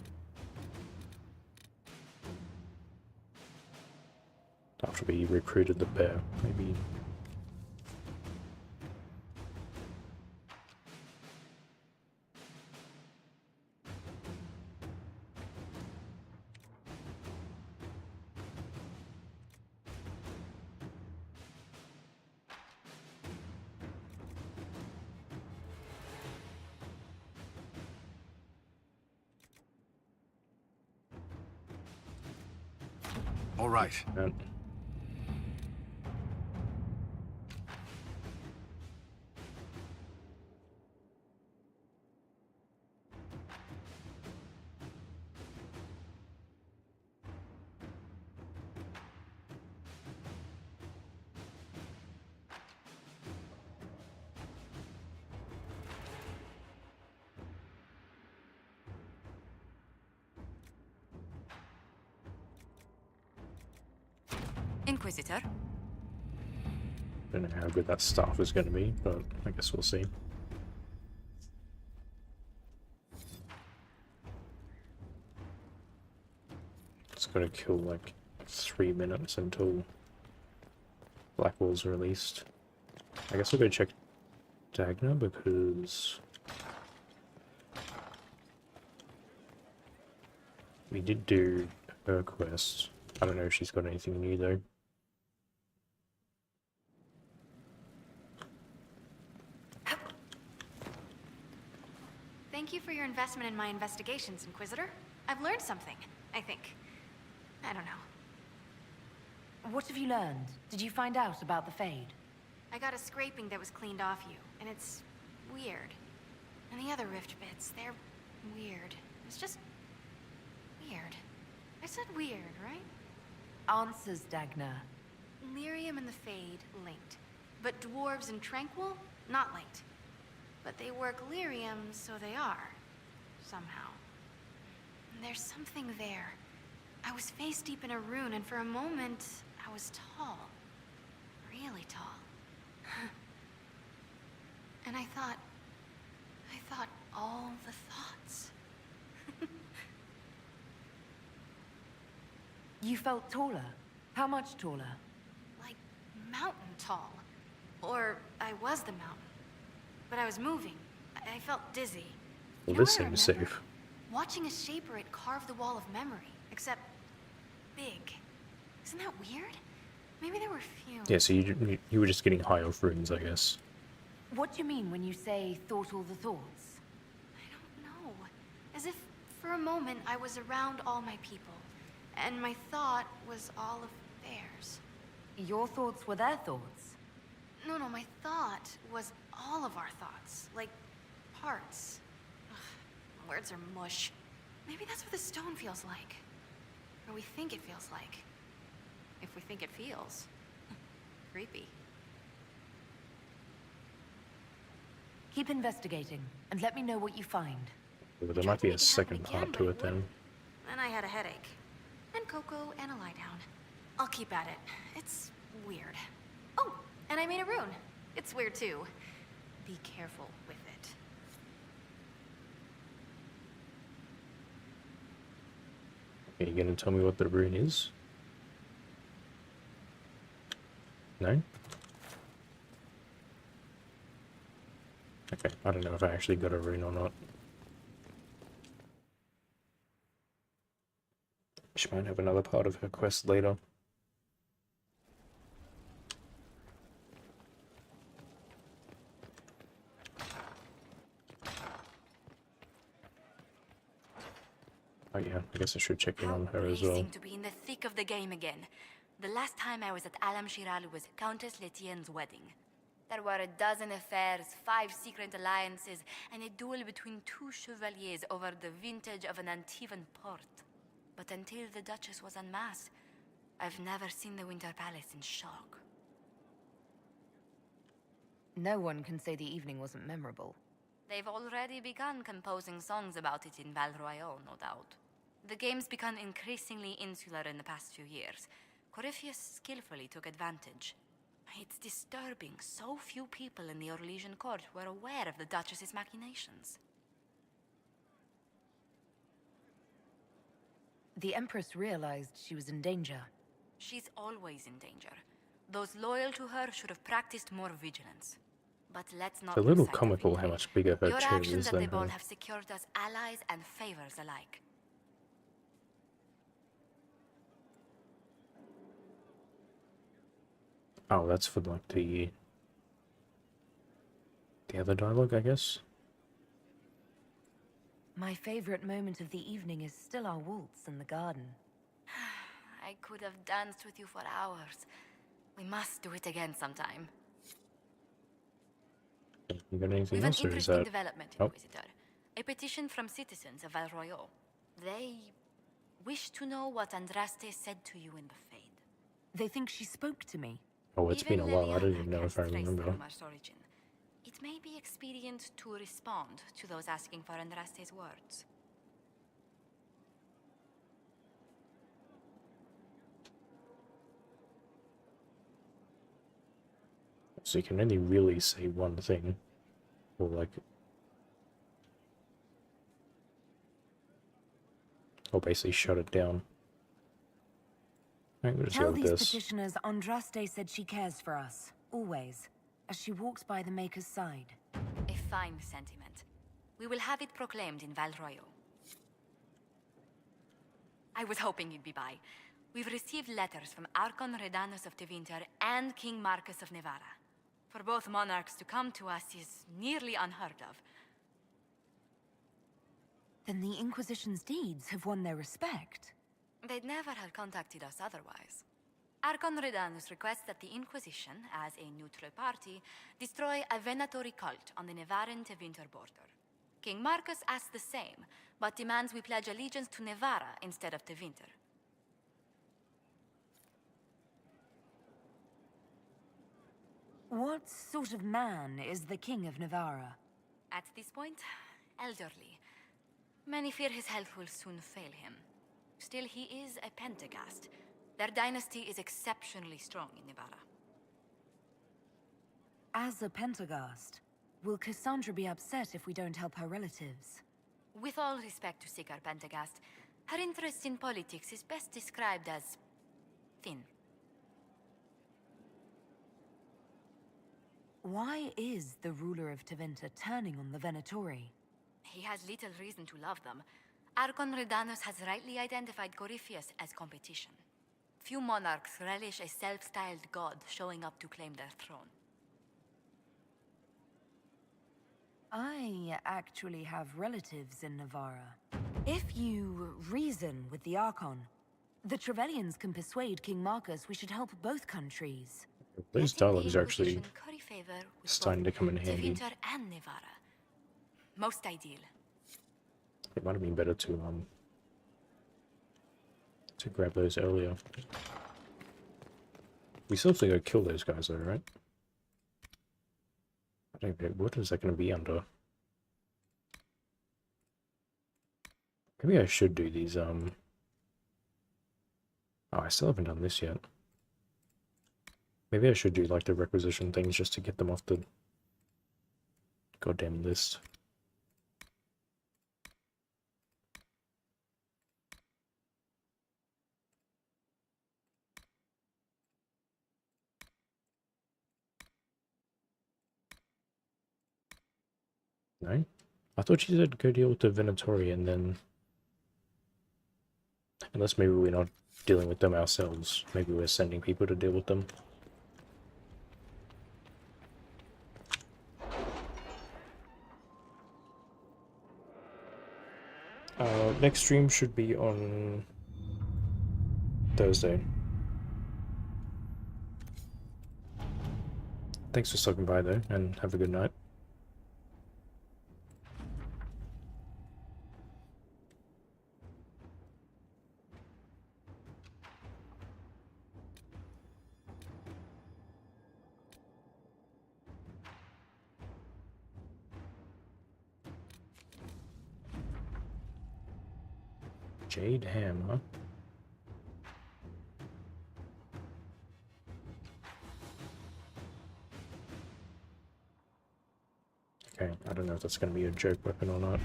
after we recruited the bear, maybe. All right. Inquisitor. Don't know how good that staff is going to be, but I guess we'll see. It's going to kill like 3 minutes until Blackwall's released. I guess we'll go check Dagna because we did do her quest. I don't know if she's got anything new though. Thank you for your investment in my investigations, Inquisitor. I've learned something, I think. I don't know. What have you learned? Did you find out about the Fade? I got a scraping that was cleaned off you, and it's weird. And the other rift bits, they're weird. It's just weird. I said weird, right? Answers, Dagna. Lyrium and the Fade linked. But dwarves and Tranquil? not late. But they work lyrium, so they are. Somehow. There's something there. I was face deep in a rune, and for a moment, I was tall. Really tall. And I thought all the thoughts. You felt taller? How much taller? Like mountain tall. Or I was the mountain. But I was moving. I felt dizzy. Well, You know this what I seems remember? safe. Watching a shaper it carve the wall of memory, except big. Isn't that weird? Maybe there were few. Yeah, so you were just getting high off runes, I guess. What do you mean when you say thought all the thoughts? No. As if for a moment I was around all my people, and my thought was all of theirs. Your thoughts were their thoughts? No, my thought was all of our thoughts, like parts. Ugh, words are mush. Maybe that's what the stone feels like. Or we think it feels like. If we think it feels. Creepy. Keep investigating, and let me know what you find. Well, there might be a second part to it then. And I had a headache. And cocoa and a lie down. I'll keep at it. It's weird. Oh, and I made a rune. It's weird too. Be careful with it. Are you gonna tell me what the rune is? No? Okay, I don't know if I actually got a rune or not. She might have another part of her quest later. Oh yeah, I guess I should check in on her as well. To be in the thick of the game again. The last time I was at Alam Shiral was Countess Letienne's wedding. There were a dozen affairs, 5 secret alliances, and a duel between 2 chevaliers over the vintage of an Antivan port. But until the Duchess was unmasked, I've never seen the Winter Palace in shock. No one can say the evening wasn't memorable. They've already begun composing songs about it in Val Royale, no doubt. The game's become increasingly insular in the past few years. Corypheus skillfully took advantage. It's disturbing so few people in the Orlesian court were aware of the Duchess's machinations. The Empress realized she was in danger. She's always in danger. Those loyal to her should have practiced more vigilance. But let's not It's a little comical how much bigger her Your chair actions is at than the ball her. have secured us allies and favors alike. Oh, that's for like the other dialogue, I guess. My favorite moment of the evening is still our waltz in the garden. I could have danced with you for hours. We must do it again sometime. You got anything We've an else, or is interesting that? development, Oh, Inquisitor. A petition from citizens of Val Royale. They wish to know what Andraste said to you in the Fade. They think she spoke to me. oh, it's been a Even while. I don't Leliana even know if I can't trace the remember. rumor's origin. It may be expedient to respond to those asking for Andraste's words. So you can only really say one thing, or like, or basically shut it down. I'm gonna Tell go with these this. petitioners Andraste said she cares for us, always, as she walks by the Maker's side. A fine sentiment. We will have it proclaimed in Val Royale. I was hoping you'd be by. We've received letters from Archon Redanus of Tevinter and King Marcus of Nevada. For both monarchs to come to us is nearly unheard of. Then the Inquisition's deeds have won their respect. They'd never have contacted us otherwise. Archon Redanus requests that the Inquisition, as a neutral party, destroy a venatory cult on the Nevaran-Tevinter border. King Marcus asks the same, but demands we pledge allegiance to Nevara instead of Tevinter. What What sort of man is the King of Navarra? At this point, elderly. Many fear his health will soon fail him. Still, he is a Pentagast. Their dynasty is exceptionally strong in Navarra. As a Pentagast, will Cassandra be upset if we don't help her relatives? With all respect to Sigar Pentagast, her interest in politics is best described as thin. Why is the ruler of Tevinter turning on the Venatori? He has little reason to love them. Archon Redanus has rightly identified Corypheus as competition. Few monarchs relish a self-styled god showing up to claim their throne. I actually have relatives in Navarra. If you reason with the Archon, the Trevellians can persuade King Marcus we should help both countries. Those dialogues are actually starting to come in handy. Tevinter and Navarra. Most ideal. It might have been better to grab those earlier. We still have to go kill those guys though, right? I don't know, what is that going to be under? Maybe I should do these, Oh, I still haven't done this yet. Maybe I should do, like, the requisition things just to get them off the goddamn list. No? I thought you said go deal with the Venatori and then... Unless maybe we're not dealing with them ourselves. Maybe we're sending people to deal with them. Next stream should be on Thursday. Thanks for stopping by though, and have a good night. Jade Hammer. Okay, I don't know if that's going to be a joke weapon or not.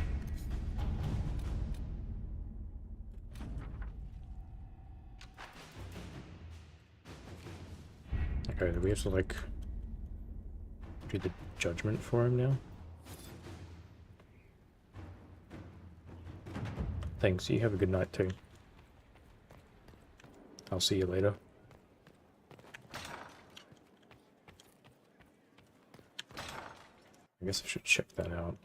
Okay, do we have to, like, do the judgment for him now? Thanks, you have a good night too. I'll see you later. I guess I should check that out.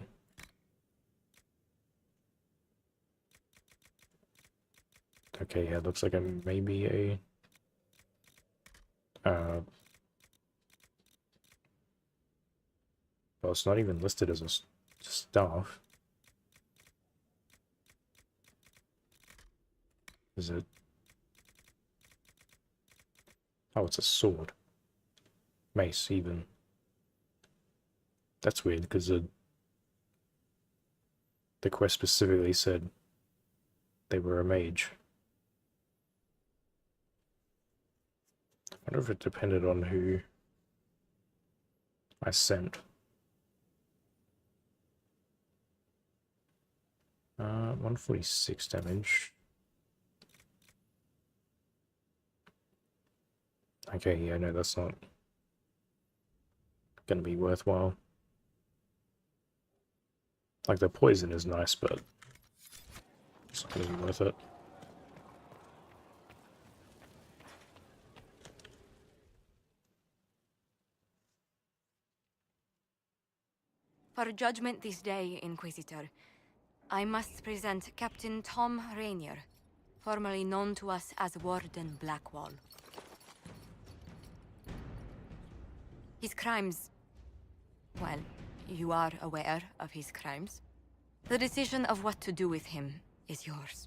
Okay, yeah, it looks like I may be a... well, it's not even listed as a staff. Is it? Oh, it's a sword. Mace, even. That's weird, because the quest specifically said they were a mage. I wonder if it depended on who I sent. 146 damage. Okay, yeah, no, that's not gonna be worthwhile. Like, the poison is nice, but it's not gonna be worth it. For judgment this day, Inquisitor, I must present Captain Tom Rainier, formerly known to us as Warden Blackwall. His crimes... well, you are aware of his crimes. The decision of what to do with him is yours.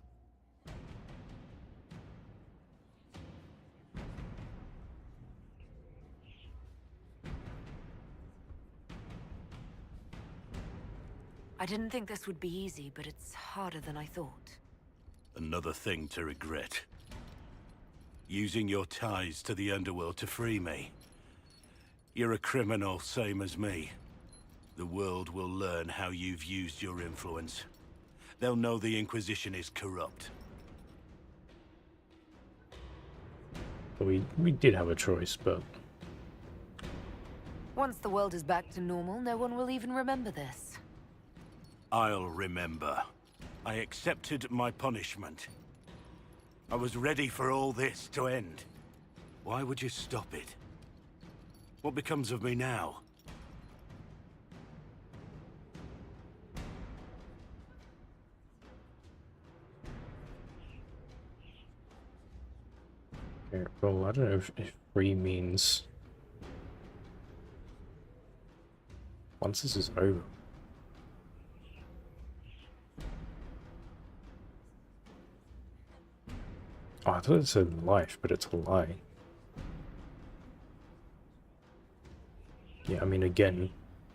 I didn't think this would be easy, but it's harder than I thought. Another thing to regret. Using your ties to the underworld to free me. You're a criminal, same as me. The world will learn how you've used your influence. They'll know the Inquisition is corrupt. We did have a choice, but... Once the world is back to normal, no one will even remember this. I'll remember. I accepted my punishment. I was ready for all this to end. Why would you stop it? What becomes of me now? Okay, well, I don't know if free means... Once this is over. Oh, I thought it said life, but it's a lie. Yeah, I mean, again,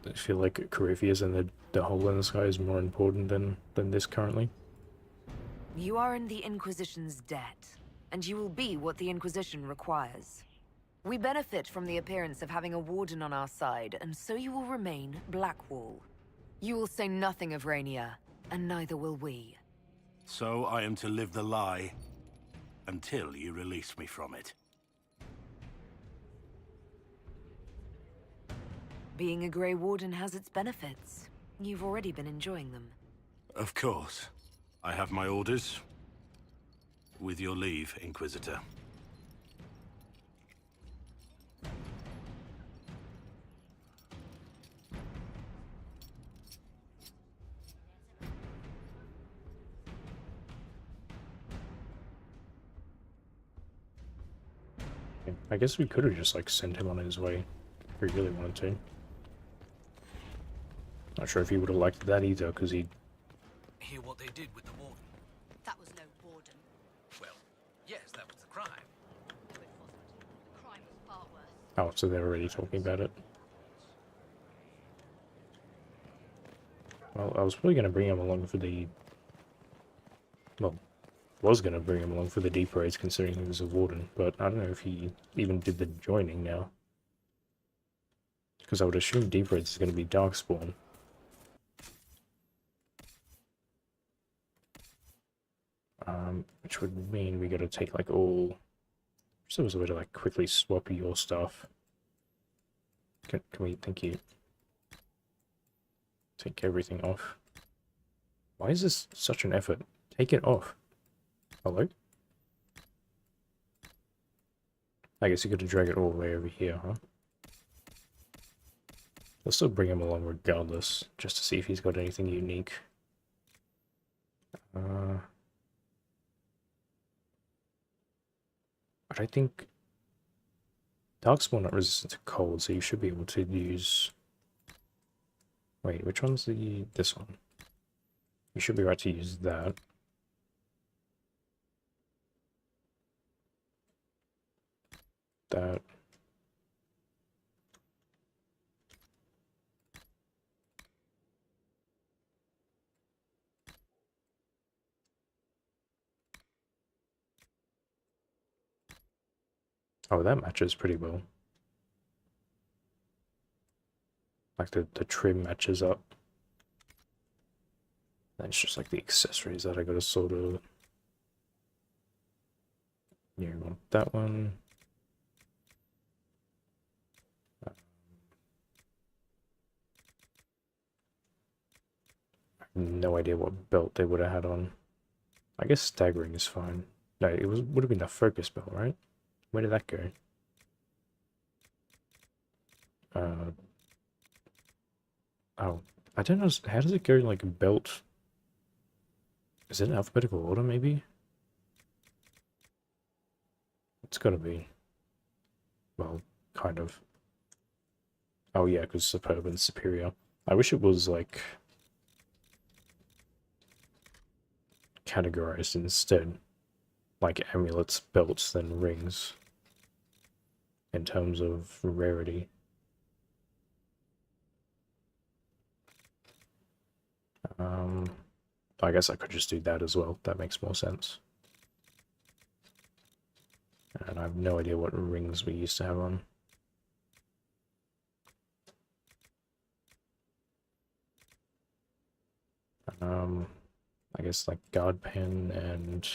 I feel like Corypheus and the hole in the sky is more important than this currently. You are in the Inquisition's debt, and you will be what the Inquisition requires. We benefit from the appearance of having a warden on our side, and so you will remain Blackwall. You will say nothing of Rainier, and neither will we. So I am to live the lie until you release me from it. Being a Grey Warden has its benefits. You've already been enjoying them. Of course. I have my orders. With your leave, Inquisitor. I guess we could have just, like, sent him on his way if we really wanted to. Not sure if he would have liked that either, because he... Hear what they did with the warden? That was no warden. Well, yes, that was the crime. No, it wasn't. The crime was far worse. Oh, so they're already talking about it. Well, I was probably going to bring him along for the... Well, was going to bring him along for the deep raids, considering he was a warden, but I don't know if he even did the joining now. Because I would assume deep raids is going to be Darkspawn. Which would mean we got to take, like, all... So there's a way to, like, quickly swap your stuff. Can we... Thank you. Take everything off. Why is this such an effort? Take it off. Hello? I guess you got to drag it all the way over here, huh? I'll still bring him along regardless, just to see if he's got anything unique. But I think Darkspawn not resistant to cold, so you should be able to use... Wait, which one's this one? You should be right to use that. That. Oh, that matches pretty well. Like the trim matches up. Then it's just like the accessories that I gotta sort of... Yeah, you want that one. I have no idea what belt they would have had on. I guess staggering is fine. No, it would have been the focus belt, right? Where did that go? Oh, I don't know. How does it go, like, belt? Is it in alphabetical order, maybe? It's gotta be. Well, kind of. Oh, yeah, because superb and superior. I wish it was, like, categorized instead. Like amulets, belts, then rings. In terms of rarity. I guess I could just do that as well. That makes more sense. And I have no idea what rings we used to have on. I guess like guard pen and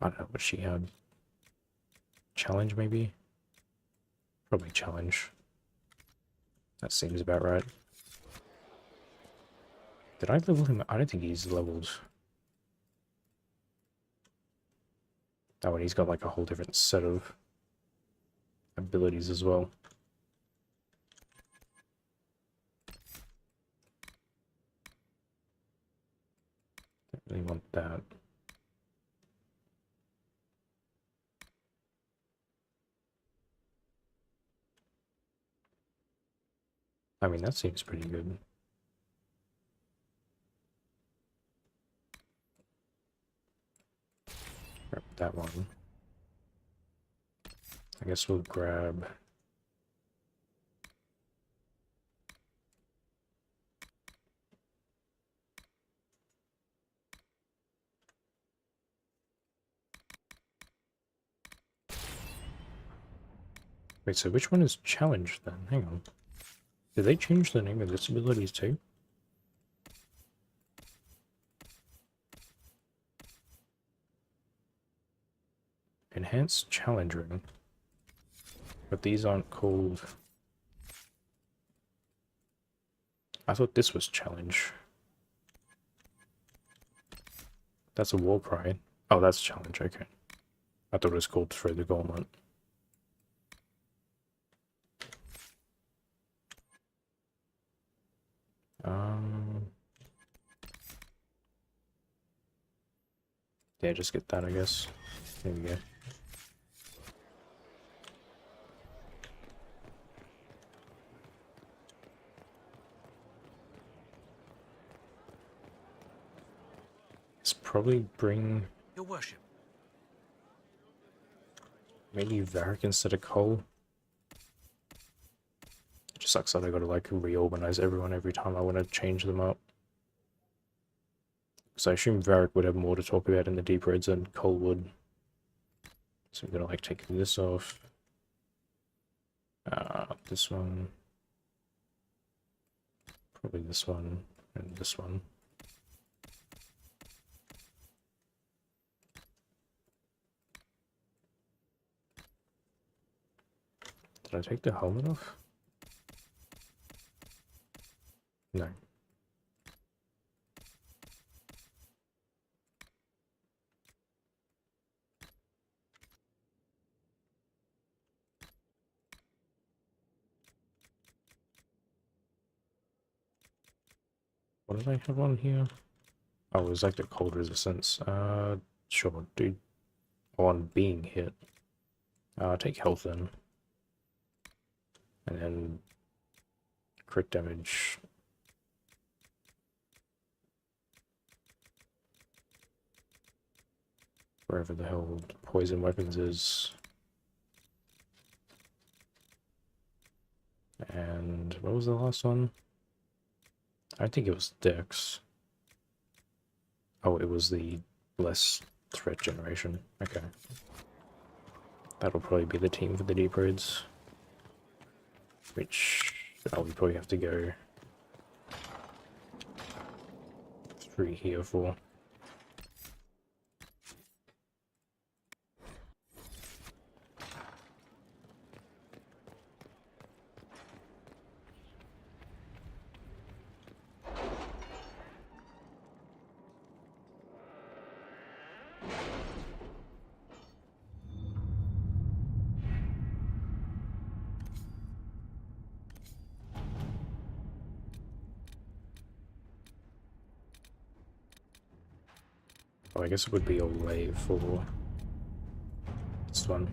I don't know what she had. Challenge maybe? Probably challenge. That seems about right. Did I level him? I don't think he's leveled. Oh, and he's got like a whole different set of abilities as well. Don't really want that. I mean, that seems pretty good. Grab that one. I guess we'll grab... Wait, so which one is challenge then? Hang on. Did they change the name of this abilities too? Enhanced challenge ring. But these aren't called... I thought this was challenge. That's a war cry. Oh, that's challenge, okay. I thought it was called throw the gauntlet. Yeah, just get that, I guess. There we go. Let's probably bring... Your worship. Maybe Varric instead of Cole. It just sucks that I gotta like reorganize everyone every time I want to change them up. So I assume Varric would have more to talk about in the deep reds than Cole would. So I'm gonna like take this off. This one. Probably this one and this one. Did I take the helmet off? No. What did I have on here? Oh, it was like the cold resistance. Sure, dude. On being hit. Take health then. And then crit damage. Wherever the hell poison weapons is. And what was the last one? I think it was Dex. Oh, it was the less threat generation. Okay. That'll probably be the team for the deep raids. Which I'll probably have to go through here for. Oh, I guess it would be Olay for this one.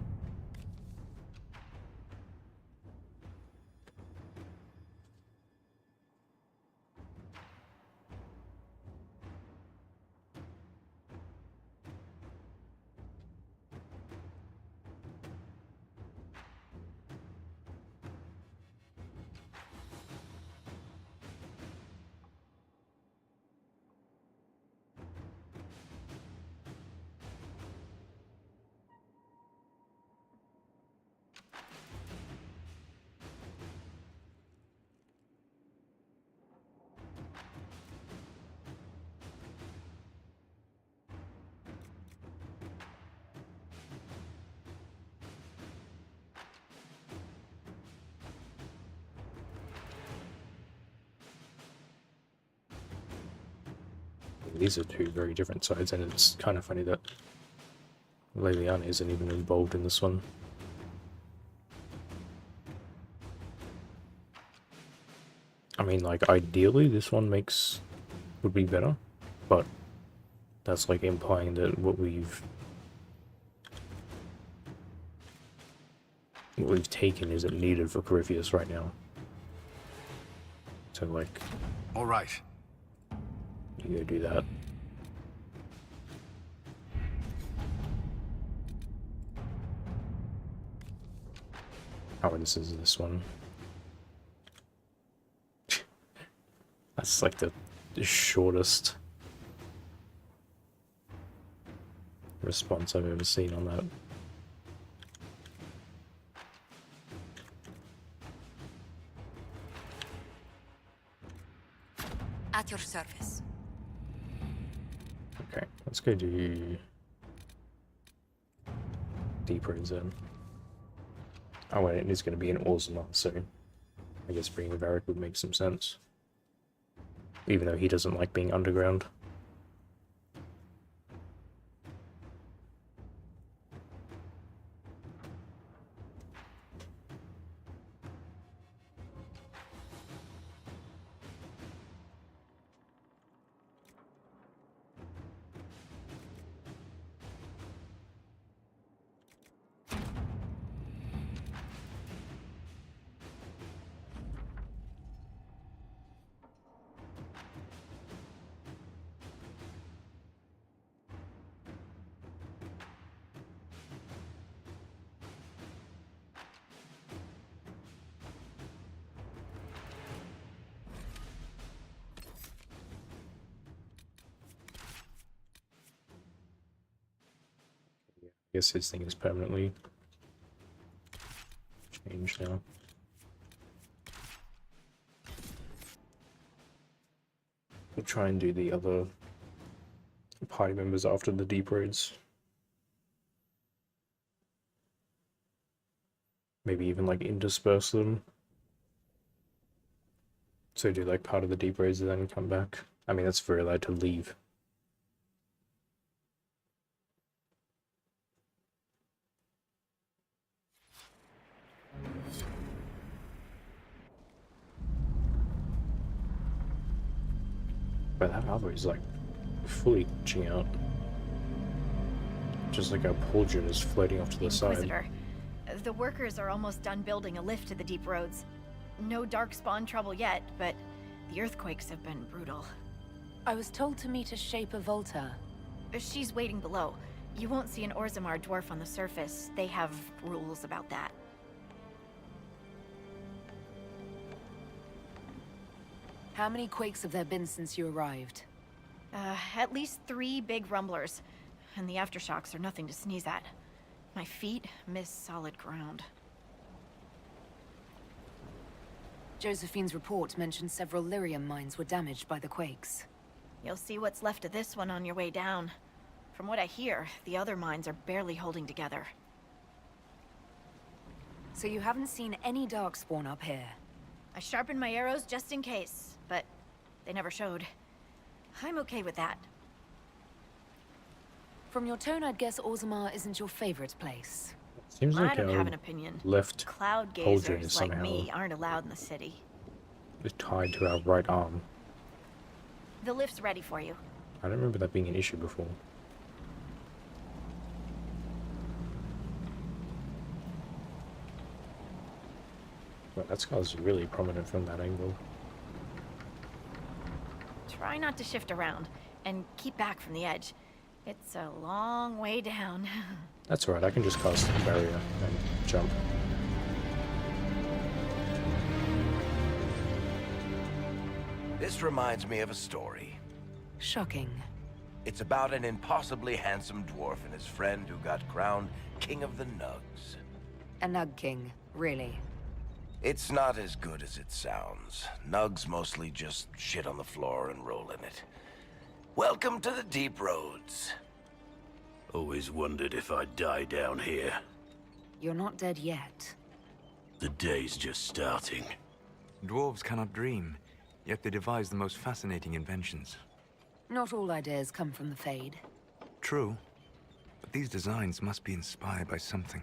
these are two very different sides, and it's kind of funny that Leliana isn't even involved in this one. I mean, like, ideally this one would be better, but that's like implying that what we've taken isn't needed for Corypheus right now. So, like, All right. you go do that. Oh, this is this one. That's like the shortest response I've ever seen on that. At your service. Okay, let's go do deep roads then. Oh wait, it is going to be an Orzammar, so I guess bringing Varric would make some sense. Even though he doesn't like being underground. I guess his thing is permanently changed now. We'll try and do the other party members after the deep roads. Maybe even like intersperse them. So do like part of the deep roads and then come back. I mean, that's if we're allowed to leave. But that Alva is like fully glitching out. Just like a pauldron is floating off to the side. Inquisitor, the workers are almost done building a lift to the deep roads. No darkspawn trouble yet, but the earthquakes have been brutal. I was told to meet a Shaper Volta. She's waiting below. You won't see an Orzammar dwarf on the surface. They have rules about that. How many quakes have there been since you arrived? At least 3 big rumblers, and the aftershocks are nothing to sneeze at. My feet miss solid ground. Josephine's report mentioned several lyrium mines were damaged by the quakes. You'll see what's left of this one on your way down. From what I hear, the other mines are barely holding together. So you haven't seen any darkspawn up here? I sharpened my arrows just in case, but they never showed. I'm okay with that. From your tone, I'd guess Orzammar isn't your favorite place. Seems like I don't have an opinion. Left Cloud pauldron gazers is like somehow me aren't allowed in the city. tied to our right arm. The lift's ready for you. I don't remember that being an issue before. But that scar's really prominent from that angle. Try not to shift around, and keep back from the edge. It's a long way down. That's alright, I can just cast a barrier and jump. This reminds me of a story. Shocking. It's about an impossibly handsome dwarf and his friend who got crowned King of the Nugs. A Nug King, really? It's not as good as it sounds. Nugs mostly just shit on the floor and roll in it. Welcome to the deep roads. Always wondered if I'd die down here. You're not dead yet. The day's just starting. Dwarves cannot dream, yet they devise the most fascinating inventions. Not all ideas come from the Fade. True. But these designs must be inspired by something.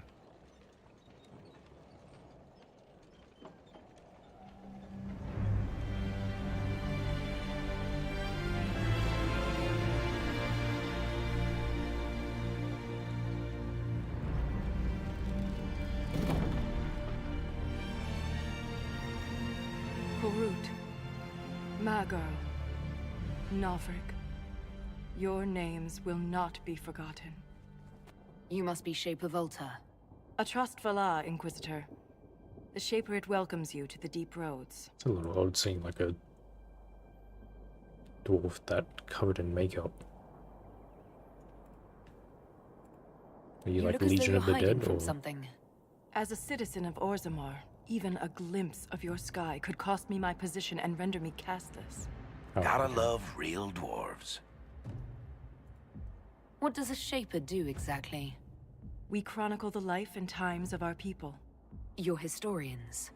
Korut, Magirl, Novrik, your names will not be forgotten. You must be Shaper Volta. A trustful Inquisitor. The Shaper welcomes you to the Deep Roads. It's a little odd seeing like a dwarf that covered in makeup. Are you like Legion of the Dead or something? As a citizen of Orzammar, even a glimpse of your sky could cost me my position and render me castless. Gotta love real dwarves. What does a Shaper do exactly? We chronicle the life and times of our people. You're historians.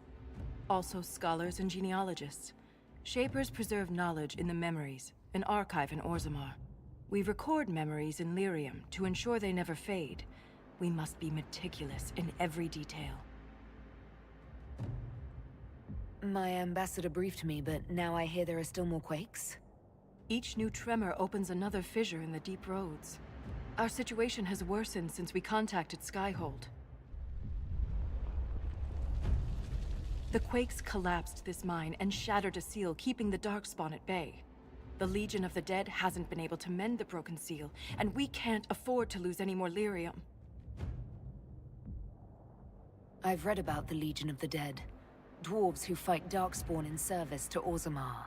Also scholars and genealogists. Shapers preserve knowledge in the memories, an archive in Orzammar. We record memories in Lyrium to ensure they never fade. We must be meticulous in every detail. My ambassador briefed me, but now I hear there are still more quakes? Each new tremor opens another fissure in the Deep Roads. Our situation has worsened since we contacted Skyhold. The quakes collapsed this mine and shattered a seal, keeping the Darkspawn at bay. The Legion of the Dead hasn't been able to mend the broken seal, and we can't afford to lose any more lyrium. I've read about the Legion of the Dead. Dwarves who fight Darkspawn in service to Orzammar.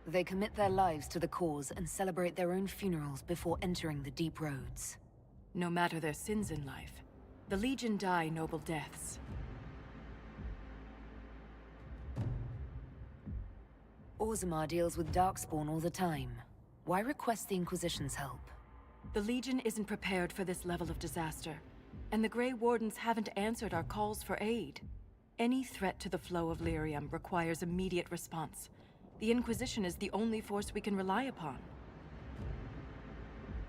They commit their lives to the cause and celebrate their own funerals before entering the Deep Roads. No matter their sins in life, the Legion die noble deaths. Orzammar deals with Darkspawn all the time. Why request the Inquisition's help? The Legion isn't prepared for this level of disaster, and the Grey Wardens haven't answered our calls for aid. Any threat to the flow of lyrium requires immediate response. The Inquisition is the only force we can rely upon.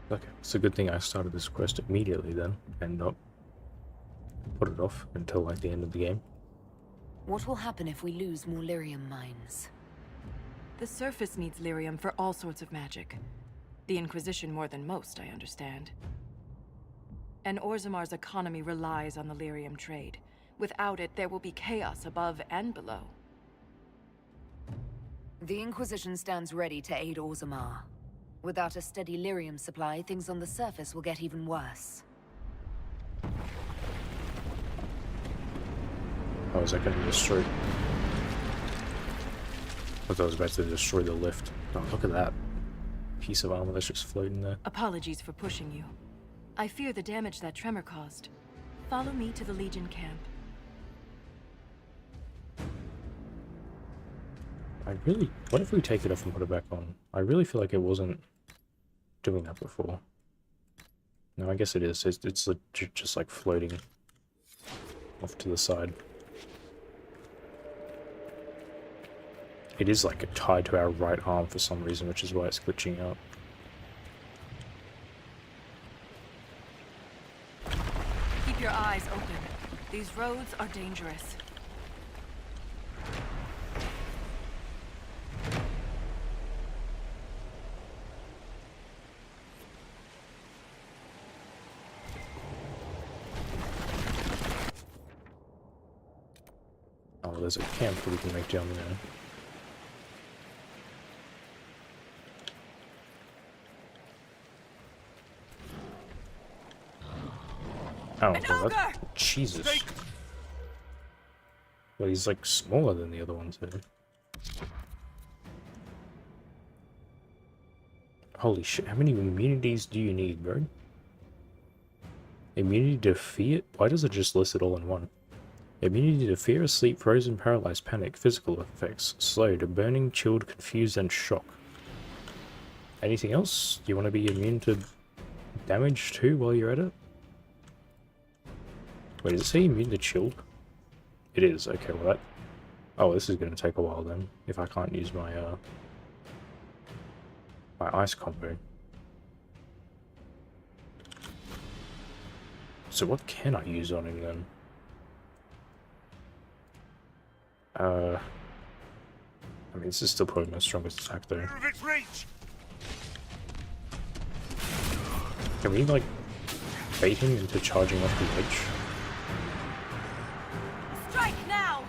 Okay, it's a good thing I started this quest immediately then, and not put it off until like the end of the game. What will happen if we lose more lyrium mines? The surface needs lyrium for all sorts of magic. The Inquisition more than most, I understand. And Orzammar's economy relies on the lyrium trade. Without it, there will be chaos above and below. The Inquisition stands ready to aid Orzammar. Without a steady lyrium supply, things on the surface will get even worse. How is that going to destroy? I thought I was about to destroy the lift. Oh, look at that piece of armor that's just floating there. Apologies for pushing you. I fear the damage that tremor caused. Follow me to the Legion camp. What if we take it off and put it back on? I really feel like it wasn't doing that before. No, I guess it is. It's just like floating off to the side. It is like tied to our right arm for some reason, which is why it's glitching out. Keep your eyes open. These roads are dangerous. Oh, there's a camp that we can make down there. Oh, well, that's... Jesus. Well, he's like smaller than the other ones here. Holy shit, how many immunities do you need, bro? Immunity to fear? Why does it just list it all in one? Immunity to fear, sleep, frozen, paralyzed, panic, physical effects, slowed, burning, chilled, confused, and shock. Anything else? Do you want to be immune to damage too while you're at it? Wait, does it say immune to chilled? It is, okay, well that... Oh, this is going to take a while then, if I can't use my, My ice combo. So what can I use on him then? I mean, this is still probably my strongest attack though. Can we like bait him into charging off the edge? Strike now!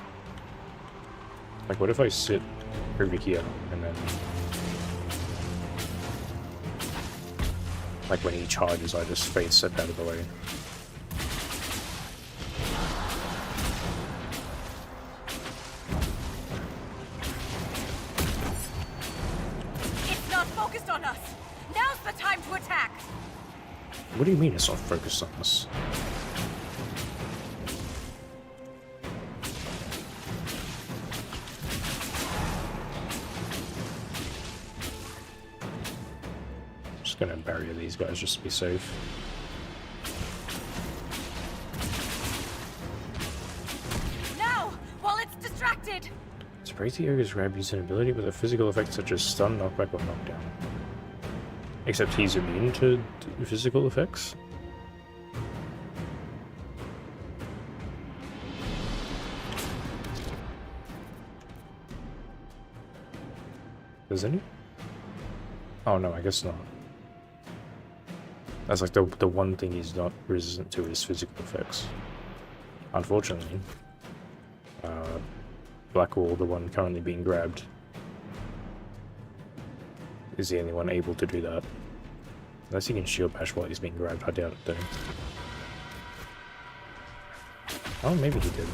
Like, what if I sit over here and then, like, when he charges, I just face step out of the way? It's not focused on us! Now's the time to attack! What do you mean it's not focused on us? I'm just gonna barrier these guys just to be safe. Now, while it's distracted! Sprays the ogre's grab using an ability with a physical effect such as stun, knockback, or knockdown. Except he's immune to physical effects? Does any? Oh no, I guess not. That's like the one thing he's not resistant to is physical effects. Unfortunately. Blackwall, the one currently being grabbed, is the only one able to do that. Unless he can shield bash while he's being grabbed, I doubt it though. Oh, maybe he did.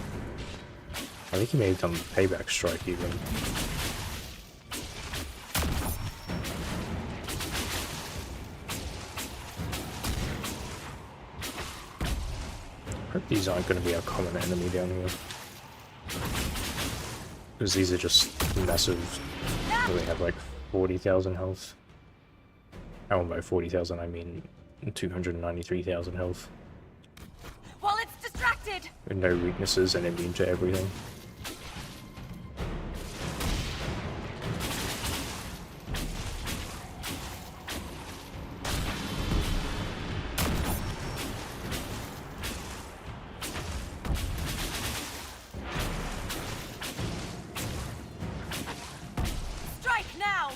I think he may have done payback strike even. I hope these aren't going to be a common enemy down here. Because these are just massive. They have like 40,000 health. And by 40,000 I mean 293,000 health. While it's distracted! With no weaknesses and immune to everything. Strike now!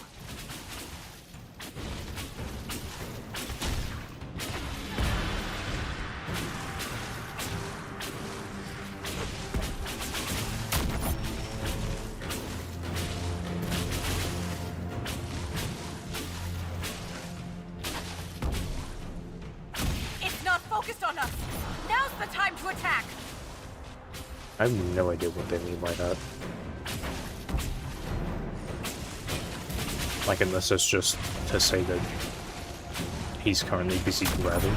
It's not focused on us! Now's the time to attack! I have no idea what they mean by that. Like, unless it's just to say that he's currently busy grabbing.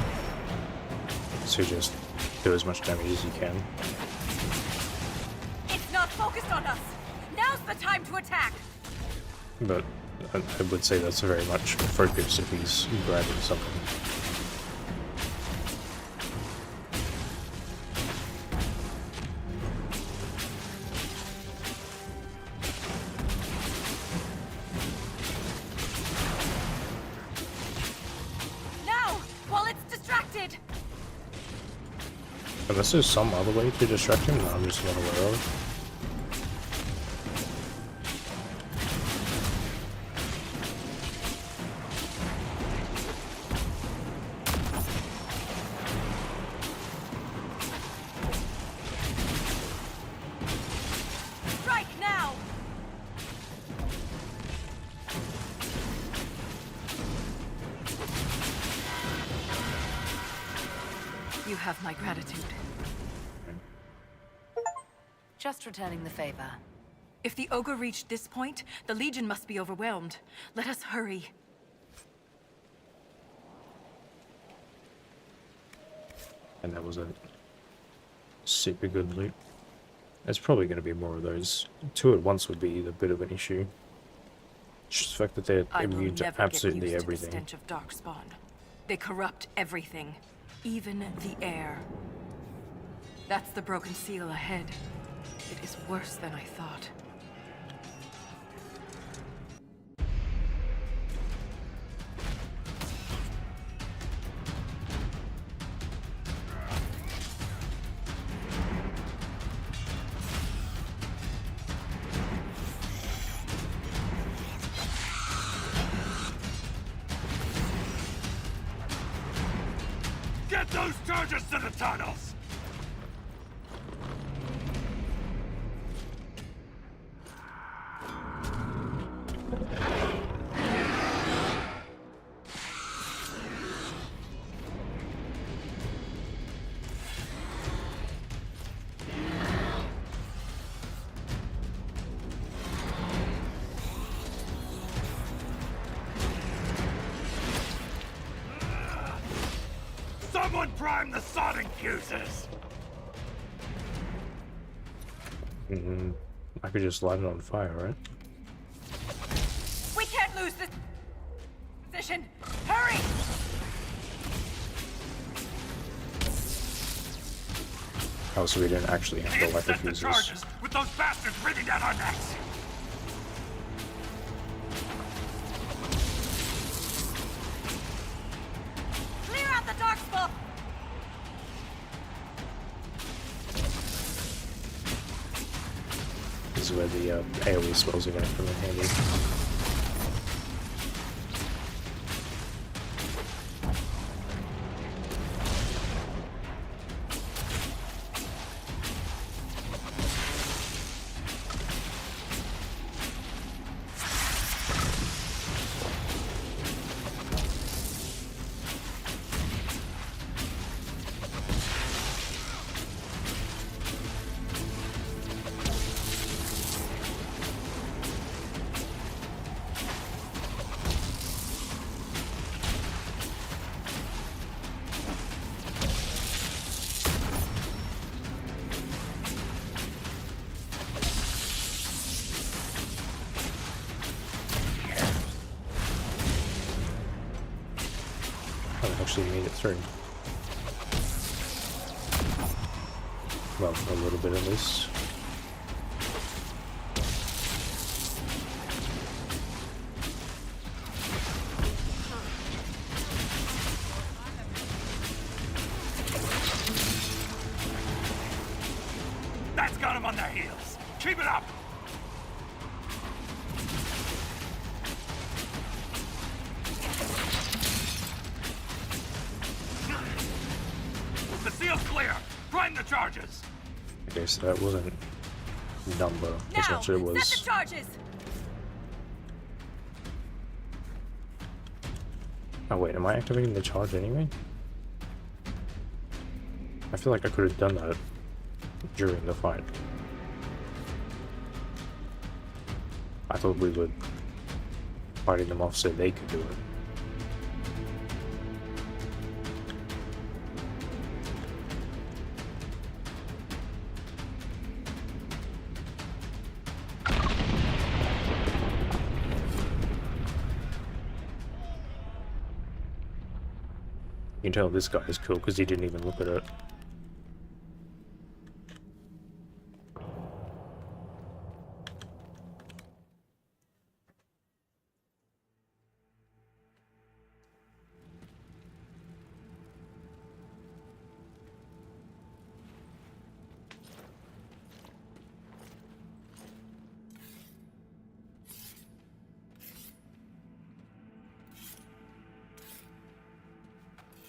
So just do as much damage as you can. It's not focused on us! Now's the time to attack! But I would say that's very much focused if he's grabbing something. Now! While it's distracted! Unless there's some other way to distract him that I'm just not aware of. Strike now! You have my gratitude. Just returning the favor. If the ogre reached this point, the Legion must be overwhelmed. Let us hurry. And that was a super good loot. There's probably going to be more of those. 2 at once would be a bit of an issue. Just the fact that they're I will immune to never absolutely get used everything. to the stench of darkspawn. They corrupt everything, even the air. That's the broken seal ahead. It is worse than I thought. charges to the tunnels! Someone prime the sodding fuses! I could just light it on fire, right? We can't lose this position! Hurry! Oh, so we didn't actually have to light the Set the fuses. charges with those bastards breathing down our necks! Clear out the darkspawn! This is where the AoE spells are going to come in handy. Actually made it through. Well, a little bit at least. That's got them on their heels! Keep it up! The seal's clear! Prime the charges! Okay, so that wasn't number as much as it was. Set the charges! Oh wait, am I activating the charge anyway? I feel like I could have done that during the fight. I thought we were fighting them off so they could do it. You can tell this guy is cool because he didn't even look at it.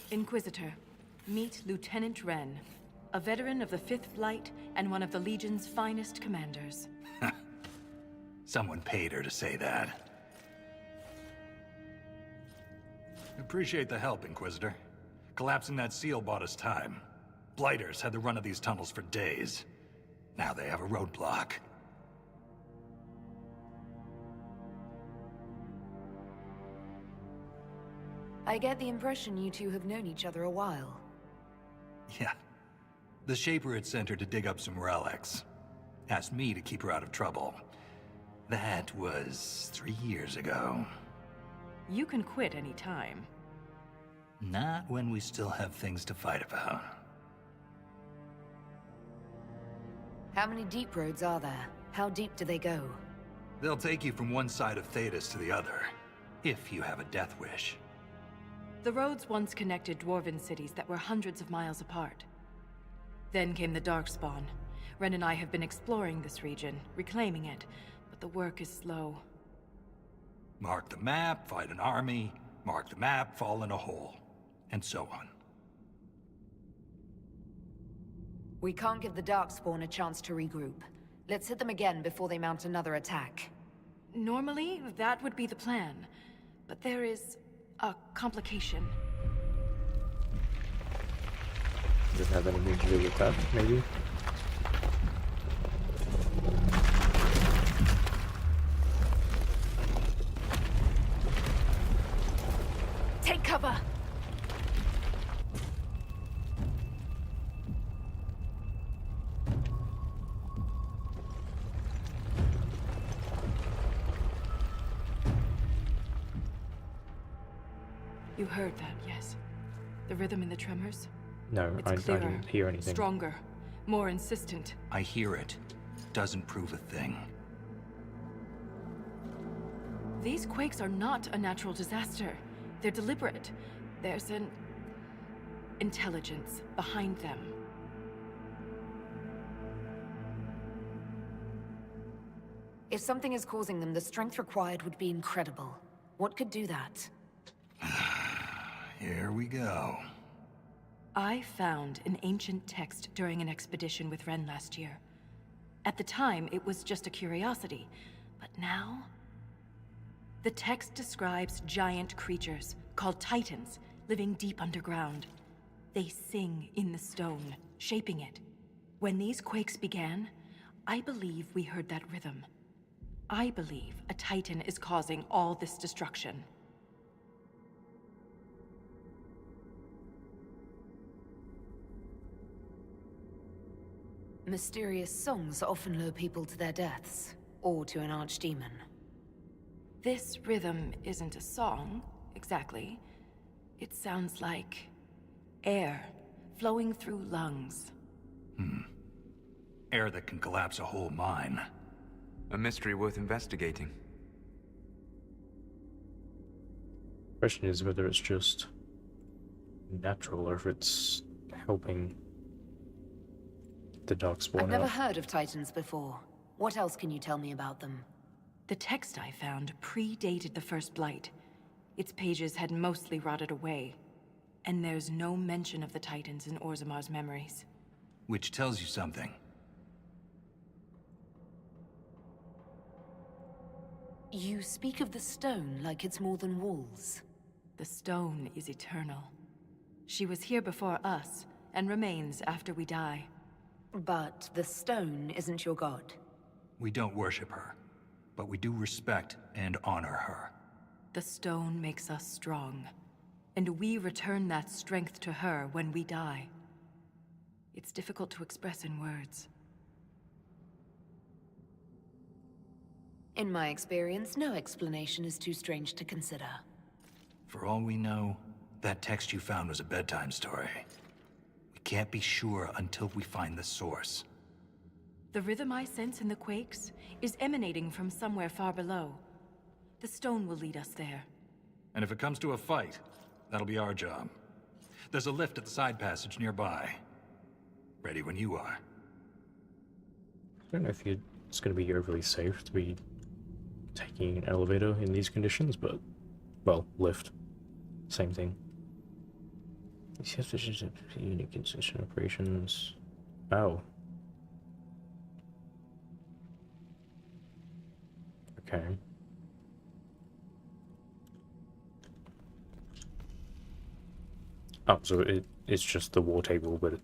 Inquisitor, meet Lieutenant Wren, a veteran of the 5th Flight and one of the Legion's finest commanders. Someone paid her to say that. Appreciate the help, Inquisitor. Collapsing that seal bought us time. Blighters had the run of these tunnels for days. Now they have a roadblock. I get the impression you two have known each other a while. Yeah. The Shaper had sent her to dig up some relics. Asked me to keep her out of trouble. That was 3 years ago. You can quit any time. Not when we still have things to fight about. How many deep roads are there? How deep do they go? They'll take you from one side of Thetis to the other, if you have a death wish. The roads once connected dwarven cities that were hundreds of miles apart. Then came the Darkspawn. Ren and I have been exploring this region, reclaiming it, but the work is slow. Mark the map, fight an army. Mark the map, fall in a hole. And so on. We can't give the Darkspawn a chance to regroup. Let's hit them again before they mount another attack. Normally, that would be the plan. But there is a complication. Doesn't have anything to do with that, maybe? Take cover! You heard that, yes? The rhythm in the tremors? No, I Clearer, didn't hear anything. stronger, more insistent. I hear it. Doesn't prove a thing. These quakes are not a natural disaster. They're deliberate. There's an intelligence behind them. If something is causing them, the strength required would be incredible. What could do that? Here we go. I found an ancient text during an expedition with Ren last year. At the time, it was just a curiosity, but now... The text describes giant creatures, called Titans, living deep underground. They sing in the stone, shaping it. When these quakes began, I believe we heard that rhythm. I believe a Titan is causing all this destruction. Mysterious songs often lure people to their deaths, or to an archdemon. This rhythm isn't a song, exactly. It sounds like air flowing through lungs. Air that can collapse a whole mine. A mystery worth investigating. Question is whether it's just natural or if it's helping the Darkspawn I've never out. heard of Titans before. What else can you tell me about them? The text I found predated the First Blight. Its pages had mostly rotted away. And there's no mention of the Titans in Orzamar's memories. Which tells you something. You speak of the stone like it's more than walls. The stone is eternal. She was here before us, and remains after we die. But the stone isn't your god. We don't worship her, but we do respect and honor her. The stone makes us strong, and we return that strength to her when we die. It's difficult to express in words. In my experience, no explanation is too strange to consider. For all we know, that text you found was a bedtime story. We can't be sure until we find the source. The rhythm I sense in the quakes is emanating from somewhere far below. The stone will lead us there. And if it comes to a fight, that'll be our job. There's a lift at the side passage nearby. Ready when you are. I don't know if it's going to be overly safe to be taking an elevator in these conditions, but, well, lift. Same thing. These suspicions of unique consistent operations. Oh. Okay. Oh, so it's just the war table, but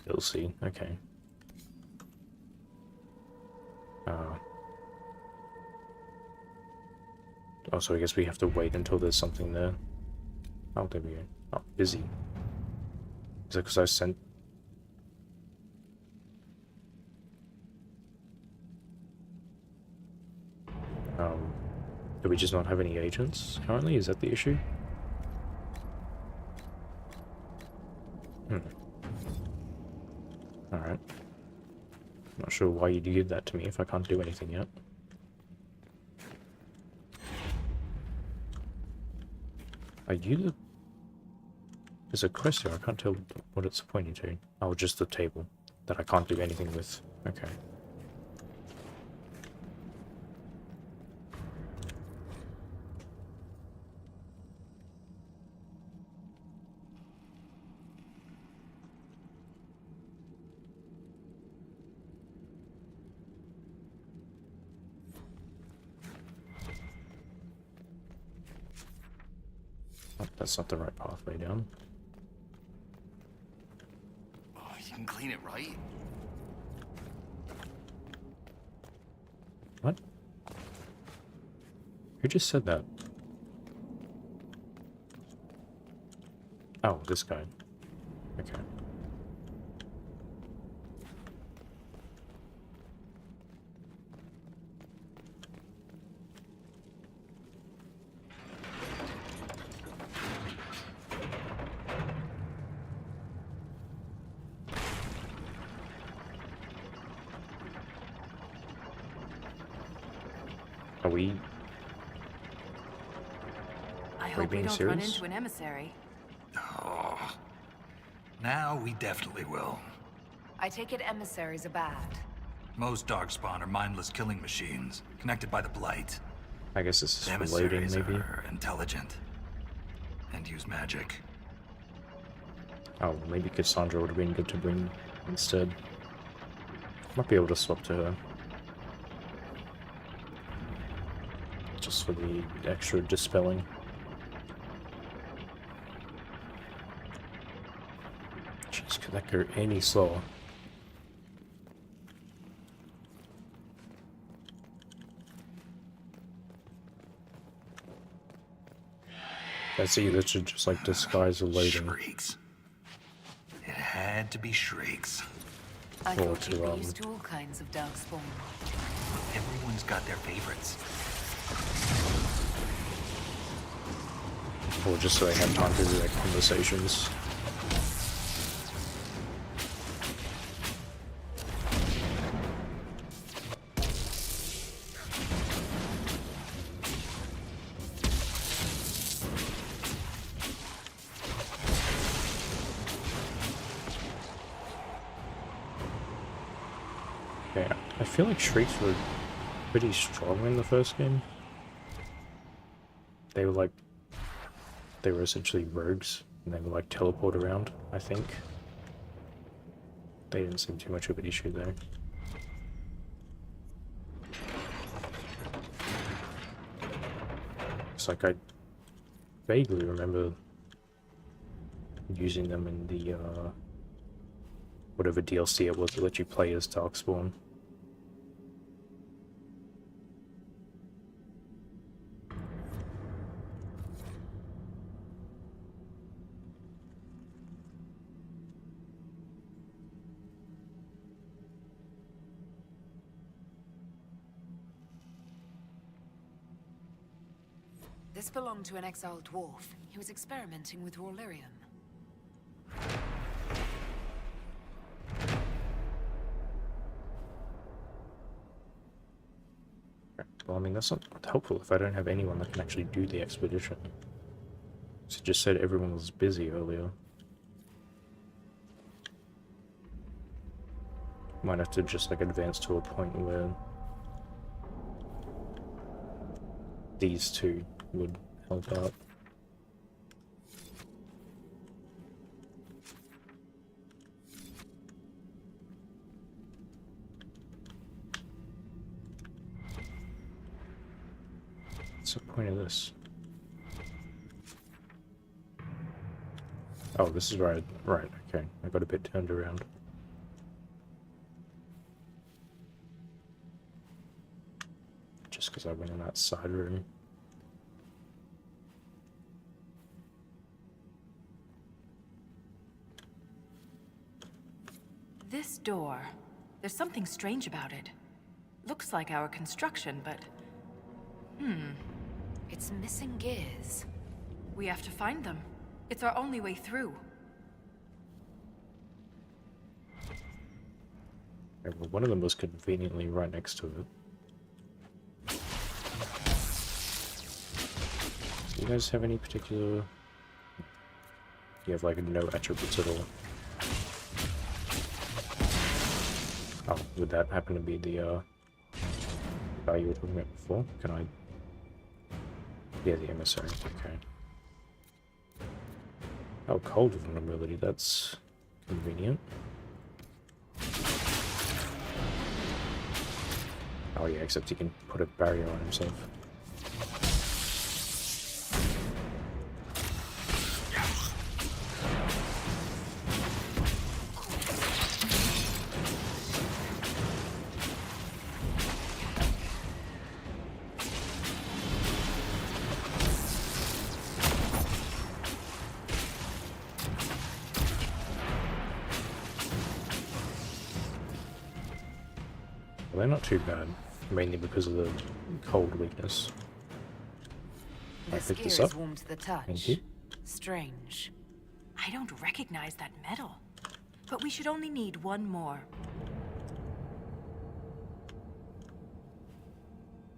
it'll see. Okay. Oh, so I guess we have to wait until there's something there. Oh, there we go. Oh, busy. Is that because I sent... Do we just not have any agents currently? Is that the issue? Alright. Not sure why you'd give that to me if I can't do anything yet. Are you the... There's a quest here, I can't tell what it's pointing to. Oh, just the table that I can't do anything with. Okay. That's not the right pathway down. Oh, you can clean it, right? What? Who just said that? Oh, this guy. Okay. Are we? I hope we being don't run serious? into an emissary. Oh. Now we definitely will. I take it emissaries are bad. Most darkspawn are mindless killing machines, connected by the Blight. I guess this is for loading, Emissaries maybe. are intelligent and use magic. Oh, maybe Cassandra would have been good to bring instead. Might be able to swap to her. Just for the extra dispelling. Jeez, could that go any slower? That's either to just like disguise the loading. Shrieks. It had to be shrieks. I Or thought to, you'd be used to all kinds of darkspawn. Everyone's got their favorites. Or just so they have time to do their conversations. Okay, I feel like shrieks were pretty strong in the first game. They were essentially rogues, and they would like teleport around, I think. They didn't seem too much of an issue though. It's like I vaguely remember using them in the whatever DLC it was that let you play as Darkspawn. This belonged to an exiled dwarf. He was experimenting with raw lyrium. Well, I mean, that's not helpful if I don't have anyone that can actually do the expedition. So it just said everyone was busy earlier. Might have to just like advance to a point where these two would help out. What's the point of this? Oh, this is right. Right, okay. I got a bit turned around. Just because I went in that side room. This door. There's something strange about it. Looks like our construction, but... It's missing gears. We have to find them. It's our only way through. Yeah, well, one of them was conveniently right next to it. Do you guys have any particular... You have like no attributes at all? Oh, would that happen to be the guy you were talking about before? Can I... Yeah, the emissary, okay. Oh, cold vulnerability, that's convenient. Oh yeah, except he can put a barrier on himself. Well, they're not too bad, mainly because of the cold weakness. I This picked gear this is up. warm to the Thank touch. you. Strange. I don't recognize that metal. But we should only need one more.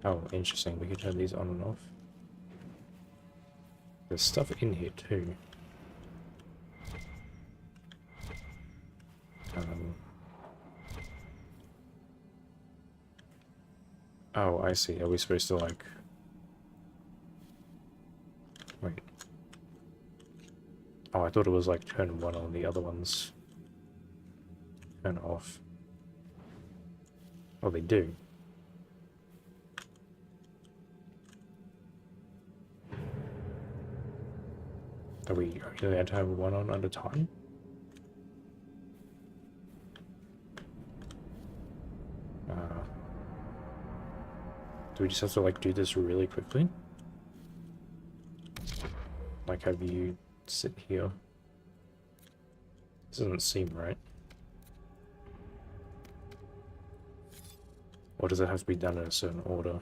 Oh, interesting. We could turn these on and off. There's stuff in here too. Oh, I see. Are we supposed to, like... Wait. Oh, I thought it was, like, turn one on, the other ones turn off. Oh, they do. Are we allowed to have one on at a time? Do we just have to, like, do this really quickly? Like, have you sit here? This doesn't seem right. Or does it have to be done in a certain order?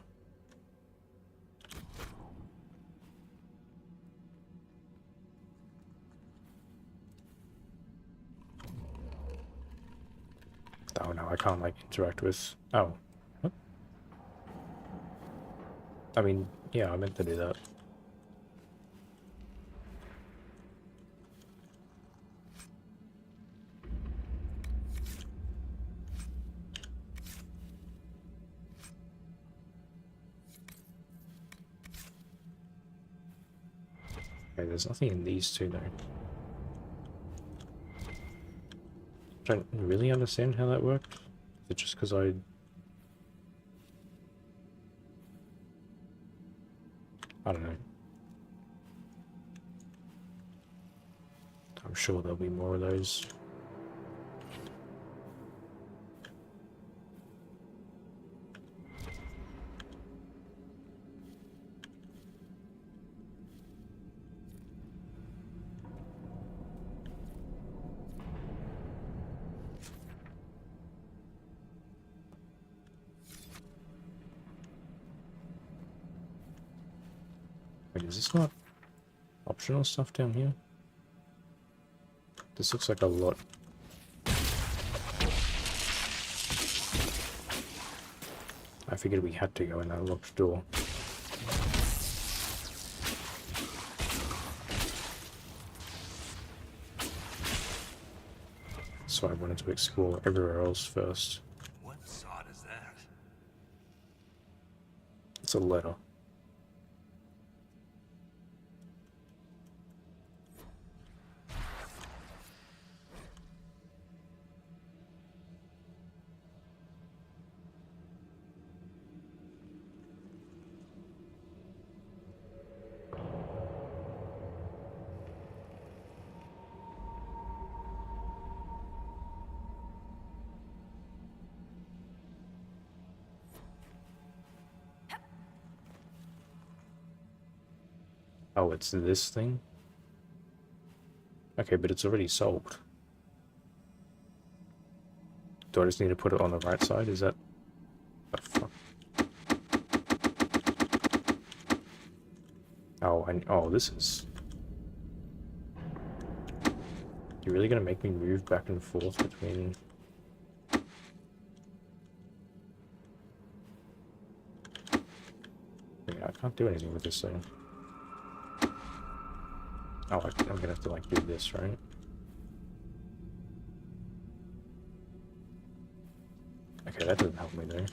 Oh no, I can't, like, interact with... Oh. What? I mean, yeah, I meant to do that. Okay, there's nothing in these two, though. I don't really understand how that worked. Is it just because I don't know. I'm sure there'll be more of those. Wait, is this not optional stuff down here? This looks like a lot. I figured we had to go in that locked door. So I wanted to explore everywhere else first. What sod is that? It's a letter. Oh, it's this thing? Okay, but it's already solved. Do I just need to put it on the right side? Is that... the fuck? Oh, oh, this is... You're really gonna make me move back and forth between... Yeah, I can't do anything with this thing. Oh, I'm gonna have to, like, do this, right? Okay, that doesn't help me there.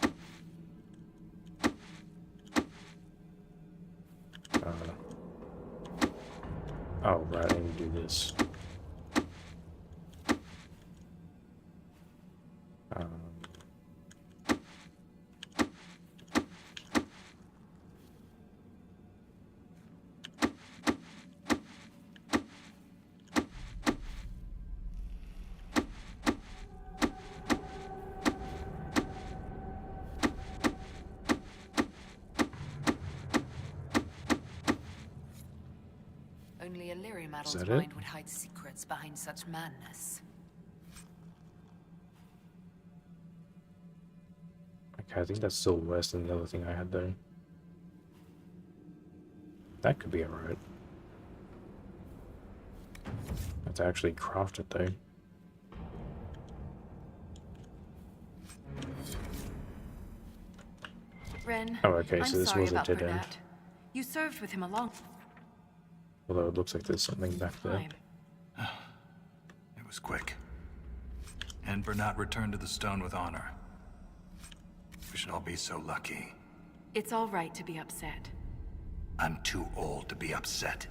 Oh, right, I need to do this. Only a Lyrium Is adult's that it? mind would hide secrets behind such madness. Okay, I think that's still worse than the other thing I had though. That could be alright. I have to actually craft it though. Ren, Oh, okay, so I'm this sorry was a about dead end. Burnett. You served with him a long Although it looks like there's something back there. time. It was quick. And Bernat returned to the stone with honor. We should all be so lucky. It's all right to be upset. I'm too old to be upset.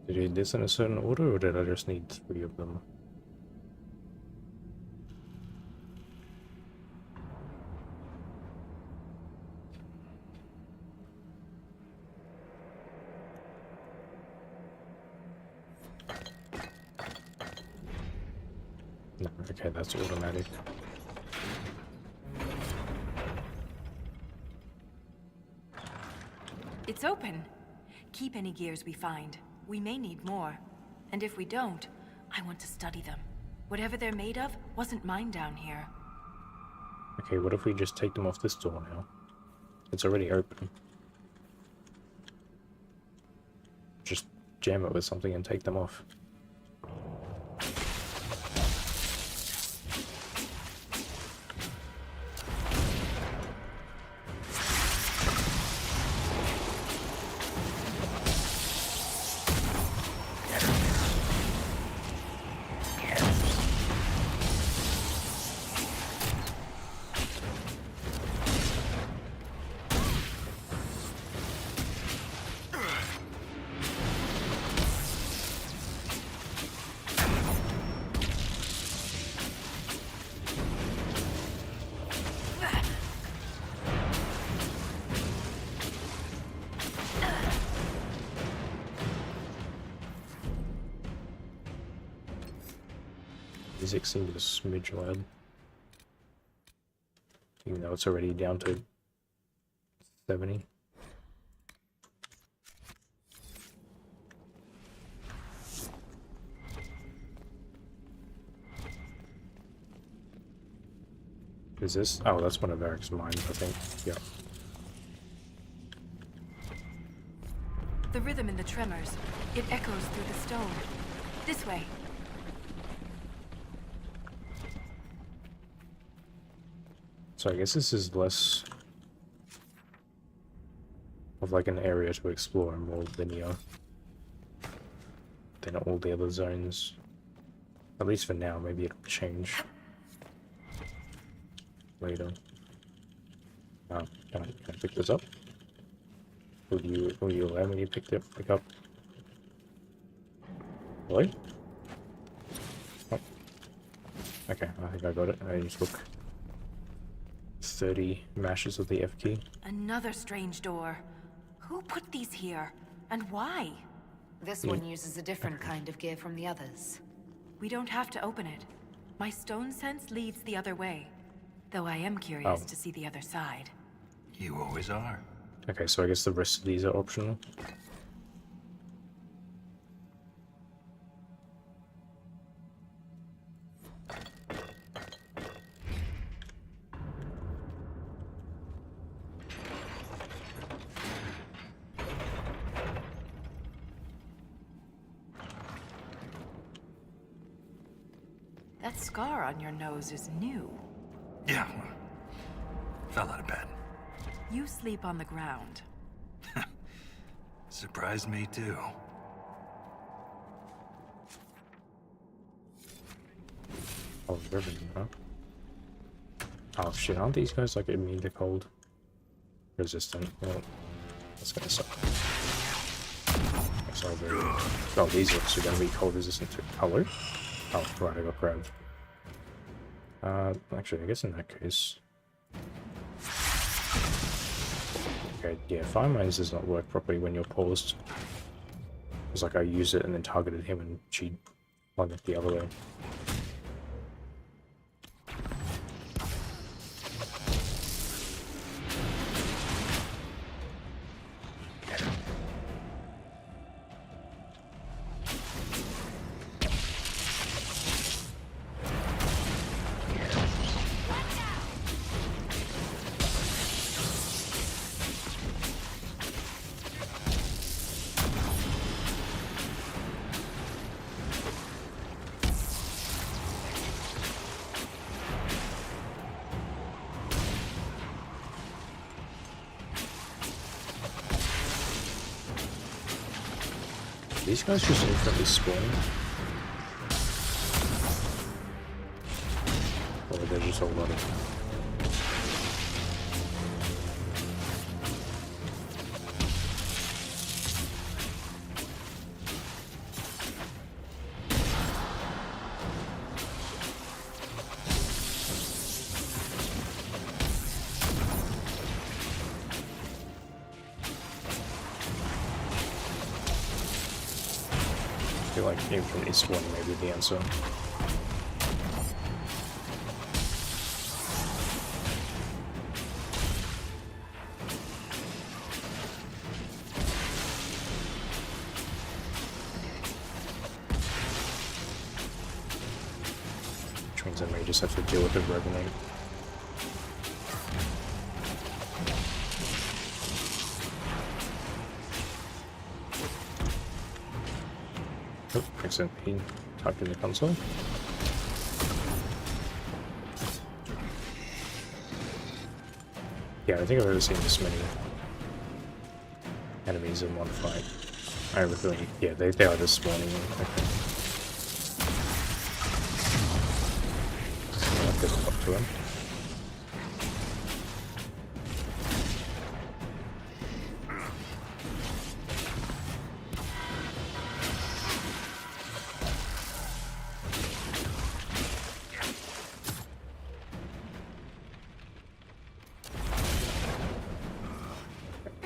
Did you do this in a certain order, or did I just need 3 of them? No, okay, that's automatic. It's open. Keep any gears we find. We may need more. And if we don't, I want to study them. Whatever they're made of wasn't mine down here. Okay, what if we just take them off this door now? It's already open. Just jam it with something and take them off. Music seems a smidge loud. Even though it's already down to 70. Is this? Oh, that's one of Eric's mines, I think. Yeah. The rhythm in the tremors. It echoes through the stone. This way. So I guess this is less of like an area to explore and more linear than all the other zones. At least for now, maybe it'll change later. Can I pick this up? Will you allow me to pick up? Really? Oh. Okay, I think I got it. I just look. 30 mashes of the F key. Another strange door. Who put these here? And why? This one uses a different kind of gear from the others. We don't have to open it. My stone sense leads the other way. Though I am curious to see the other side. You always are. Okay, so I guess the rest of these are optional. That scar on your nose is new. Yeah, fell out of bed. You sleep on the ground. Surprised me too. Oh, ribbon, huh? Oh shit, aren't these guys like immune to cold? Resistant. Well, that's gonna suck. That's all very... Oh, these are also gonna be cold resistant to color. Oh, right, I got grabbed. Actually, I guess in that case... Okay, yeah, Fire Mines does not work properly when you're paused. It's like I used it and then targeted him and she flung it the other way. these guys just infinitely spawn? Or are there just a lot of them? I feel like infinitely spawn may be the answer. Which means I may just have to deal with the Revenant. Oh, accidentally typed in the console. Yeah, I think I've ever seen this many enemies in one fight. I have a feeling, yeah, they are just spawning. Okay. So I'll get up to them.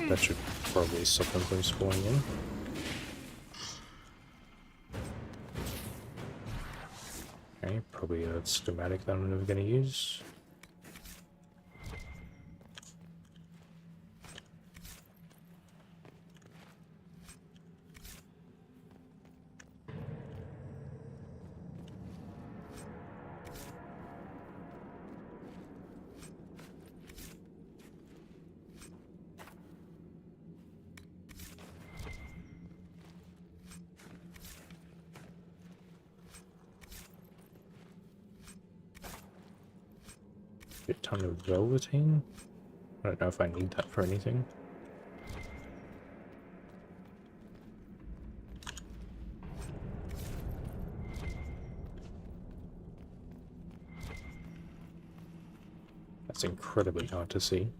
That should probably stop them from spawning in. Okay, probably a schematic that I'm never going to use. A ton of velveteen. I don't know if I need that for anything. That's incredibly hard to see.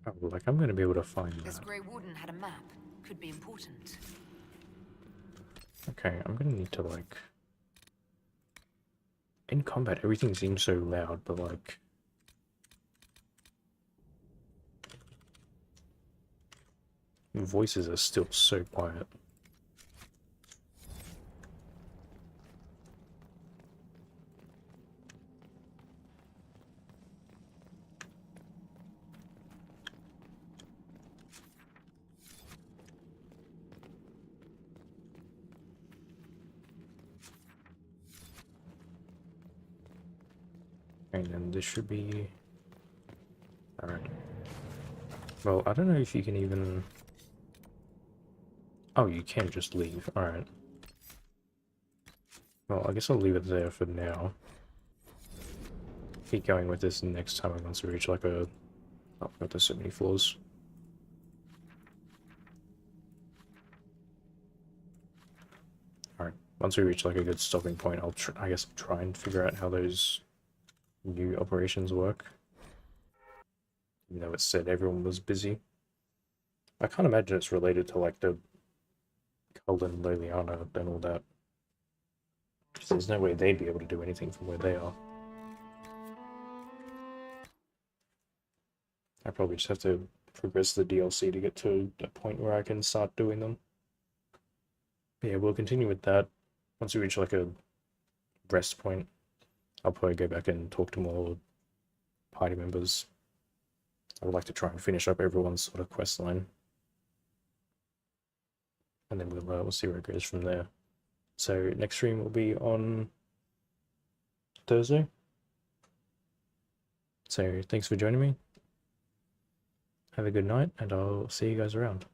Oh, like I'm gonna be able to find This that. Grey Warden had a map. Could be important. Okay, I'm gonna need to like... In combat, everything seems so loud, but like... voices are still so quiet. And then this should be... Alright. Well, I don't know if you can even... Oh, you can just leave. Alright. Well, I guess I'll leave it there for now. Keep going with this next time once we reach like a... Oh, God, there's so many floors. Alright, once we reach like a good stopping point, I'll I guess try and figure out how those new operations work. Even though it said everyone was busy. I can't imagine it's related to like the Cullen, Liliana, and all that. There's no way they'd be able to do anything from where they are. I probably just have to progress the DLC to get to a point where I can start doing them. But yeah, we'll continue with that once we reach like a rest point, I'll probably go back and talk to more party members. I would like to try and finish up everyone's sort of quest line. And then we'll see where it goes from there. So next stream will be on Thursday. So thanks for joining me. Have a good night, and I'll see you guys around.